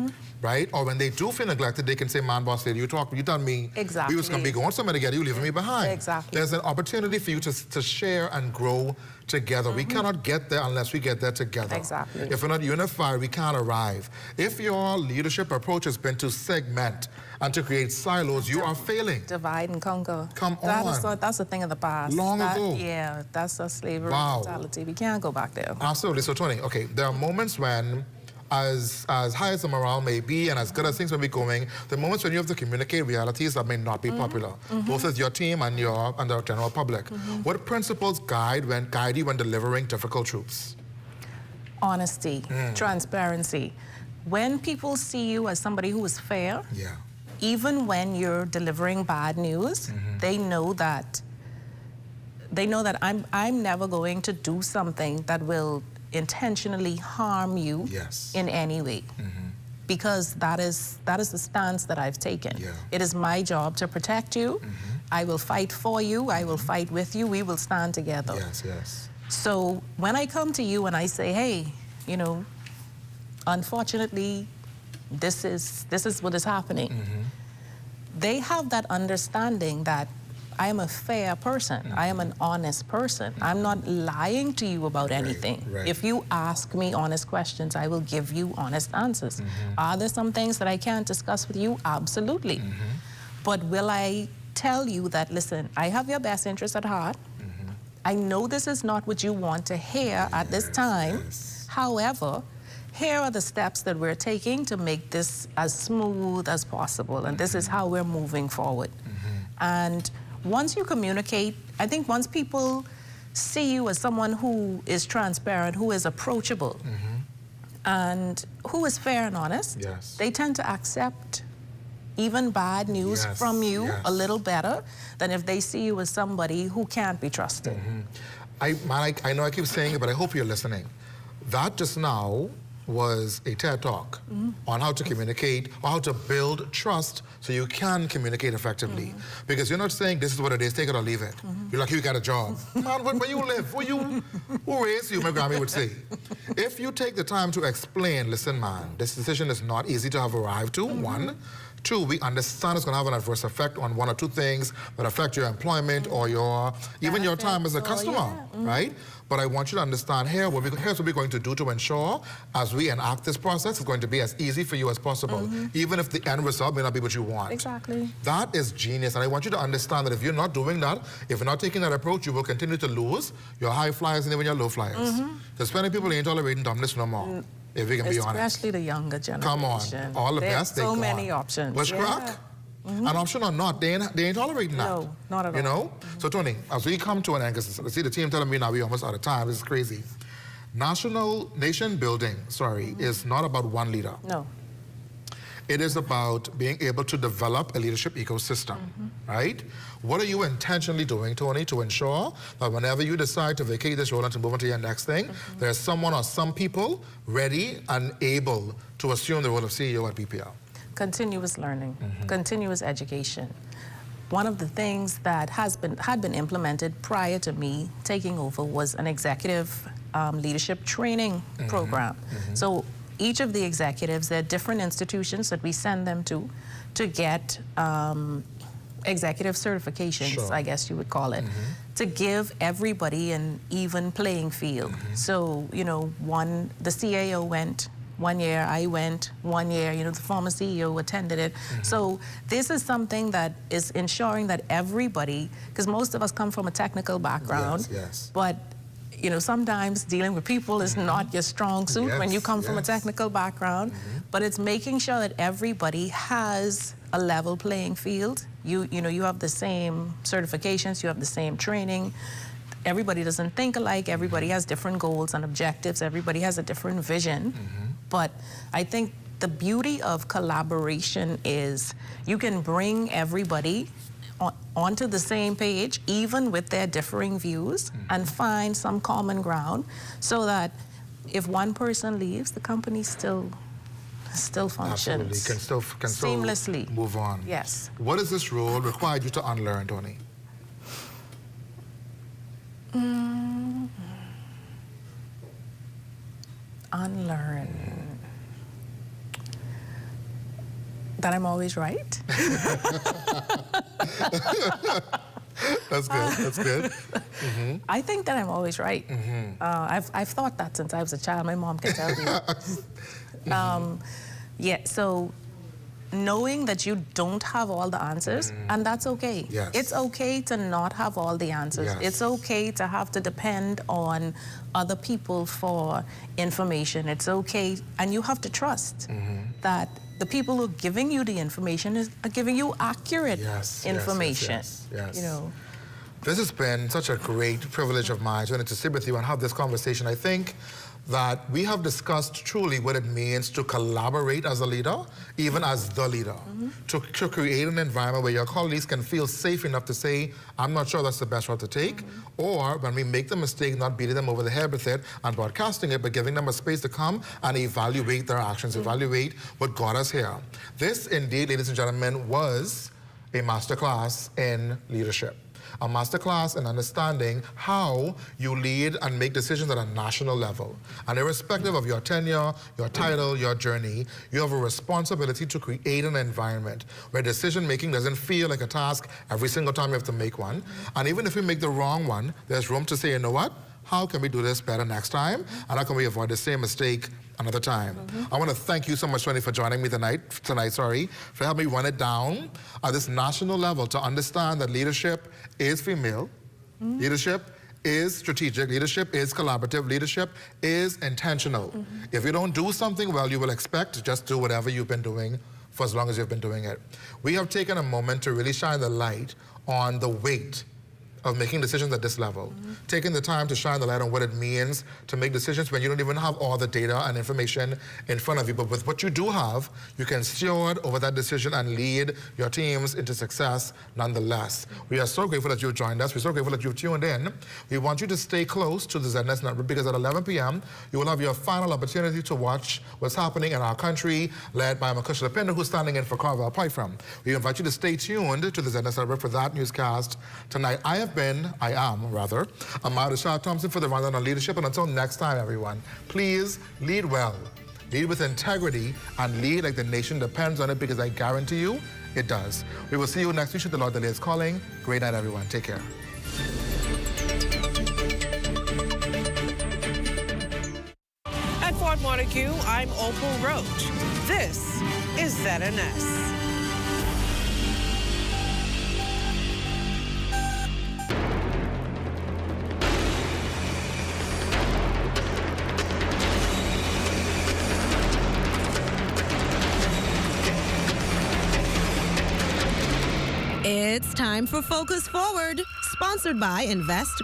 Right? Or when they do feel neglected, they can say, man, boss lady, you tell me exactly. we was going to be going somewhere together, you leaving me behind. Exactly. There's an opportunity for you to share and grow together. We cannot get there unless we get there together. Exactly. If we're not unified, we can't arrive. If your leadership approach has been to segment and to create silos, you are failing. Divide and conquer. Come on. That's a thing of the past. Long ago. Yeah, that's a slavery mentality. We can't go back there. Absolutely. So, Tony, okay, there are moments when as high as the morale may be and as good as things may be going, the moments when you have to communicate realities that may not be popular, both with your team and the general public. What principles guide you when delivering difficult truths? Honesty, transparency. When people see you as somebody who is fair, even when you're delivering bad news, they know that I'm never going to do something that will intentionally harm you in any way. Because that is the stance that I've taken. It is my job to protect you. I will fight for you. I will fight with you. We will stand together. So when I come to you and I say, hey, you know, unfortunately, this is what is happening. They have that understanding that I am a fair person. I am an honest person. I'm not lying to you about anything. If you ask me honest questions, I will give you honest answers. Are there some things that I can't discuss with you? Absolutely. But will I tell you that, listen, I have your best interest at heart. I know this is not what you want to hear at this time. However, here are the steps that we're taking to make this as smooth as possible. And this is how we're moving forward. And once you communicate, I think once people see you as someone who is transparent, who is approachable, and who is fair and honest, they tend to accept even bad news from you a little better than if they see you as somebody who can't be trusted. I know I keep saying it, but I hope you're listening. That just now was a TED Talk on how to communicate, or how to build trust so you can communicate effectively. Because you're not saying this is what it is, take it or leave it. You're like, you got a job. Man, where you live? Who raised you, my Grammy would say. If you take the time to explain, listen, man, this decision is not easy to have arrived to, one. Two, we understand it's going to have an adverse effect on one or two things that affect your employment or even your time as a customer, right? But I want you to understand here's what we're going to do to ensure as we enact this process, it's going to be as easy for you as possible, even if the end result may not be what you want. Exactly. That is genius, and I want you to understand that if you're not doing that, if you're not taking that approach, you will continue to lose your high flyers and even your low flyers. There's plenty of people who ain't tolerating dumbness no more, if we can be honest. Especially the younger generation. Come on, all the best, so many options. What's crack? An option or not, they ain't tolerating that. No, not at all. You know? So, Tony, as we come to an end, because see the team telling me now we're almost out of time, this is crazy. Nation building, is not about one leader. No. It is about being able to develop a leadership ecosystem, right? What are you intentionally doing, Tony, to ensure that whenever you decide to vacate this role and to move on to your next thing, there's someone or some people ready and able to assume the role of CEO at BPL? Continuous learning, continuous education. One of the things that had been implemented prior to me taking over was an executive leadership training program. So each of the executives, there are different institutions that we send them to get executive certifications, I guess you would call it, to give everybody an even playing field. So, you know, the CAO went 1 year, I went 1 year, you know, the former CEO attended it. So this is something that is ensuring that everybody, because most of us come from a technical background, but you know, sometimes dealing with people is not your strong suit when you come from a technical background, but it's making sure that everybody has a level playing field. You know, you have the same certifications, you have the same training. Everybody doesn't think alike, everybody has different goals and objectives, everybody has a different vision. But I think the beauty of collaboration is you can bring everybody onto the same page, even with their differing views, and find some common ground so that if one person leaves, the company still functions. Absolutely, can still seamlessly move on. Yes. What does this role require you to unlearn, Tony? Unlearn. That I'm always right. That's good. That's good. I think that I'm always right. I've thought that since I was a child. My mom can tell you. Yeah. So knowing that you don't have all the answers, and that's okay. Yes. It's okay to not have all the answers. Yes. It's okay to have to depend on other people for information. It's okay, and you have to trust that the people who are giving you the information are giving you accurate information. Yes. You know. This has been such a great privilege of mine to sit with you and have this conversation. I think that we have discussed truly what it means to collaborate as a leader, even as the leader, to create an environment where your colleagues can feel safe enough to say, I'm not sure that's the best route to take, or when we make the mistake, not beating them over the head with it and broadcasting it, but giving them a space to come and evaluate their actions, evaluate what got us here. This, indeed, ladies and gentlemen, was a masterclass in leadership. A masterclass in understanding how you lead and make decisions at a national level. And irrespective of your tenure, your title, your journey, you have a responsibility to create an environment where decision-making doesn't feel like a task every single time you have to make one. And even if you make the wrong one, there's room to say, you know what? How can we do this better next time? And how can we avoid the same mistake another time? I want to thank you so much, Tony, for joining me tonight, for helping me run it down at this national level to understand that leadership is female, leadership is strategic, leadership is collaborative, leadership is intentional. If you don't do something well, you will expect to just do whatever you've been doing for as long as you've been doing it. We have taken a moment to really shine the light on the weight of making decisions at this level, taking the time to shine the light on what it means to make decisions when you don't even have all the data and information in front of you. But with what you do have, you can steward over that decision and lead your teams into success nonetheless. We are so grateful that you've joined us. We're so grateful that you've tuned in. We want you to stay close to the ZNS network because at 11 p.m., you will have your final opportunity to watch what's happening in our country, led by Makusha Lapinda, who's standing in for Carvel Pyfram. We invite you to stay tuned to the ZNS network for that newscast tonight. I am Amada Shah Thompson for the Rundown on Leadership. And until next time, everyone, please lead well, lead with integrity, and lead like the nation depends on it, because I guarantee you it does. We will see you next week should the Lord delay is calling. Great night, everyone. Take care. At Fort Montague, I'm Opal Roach. This is ZNS. It's time for Focus Forward, sponsored by Invest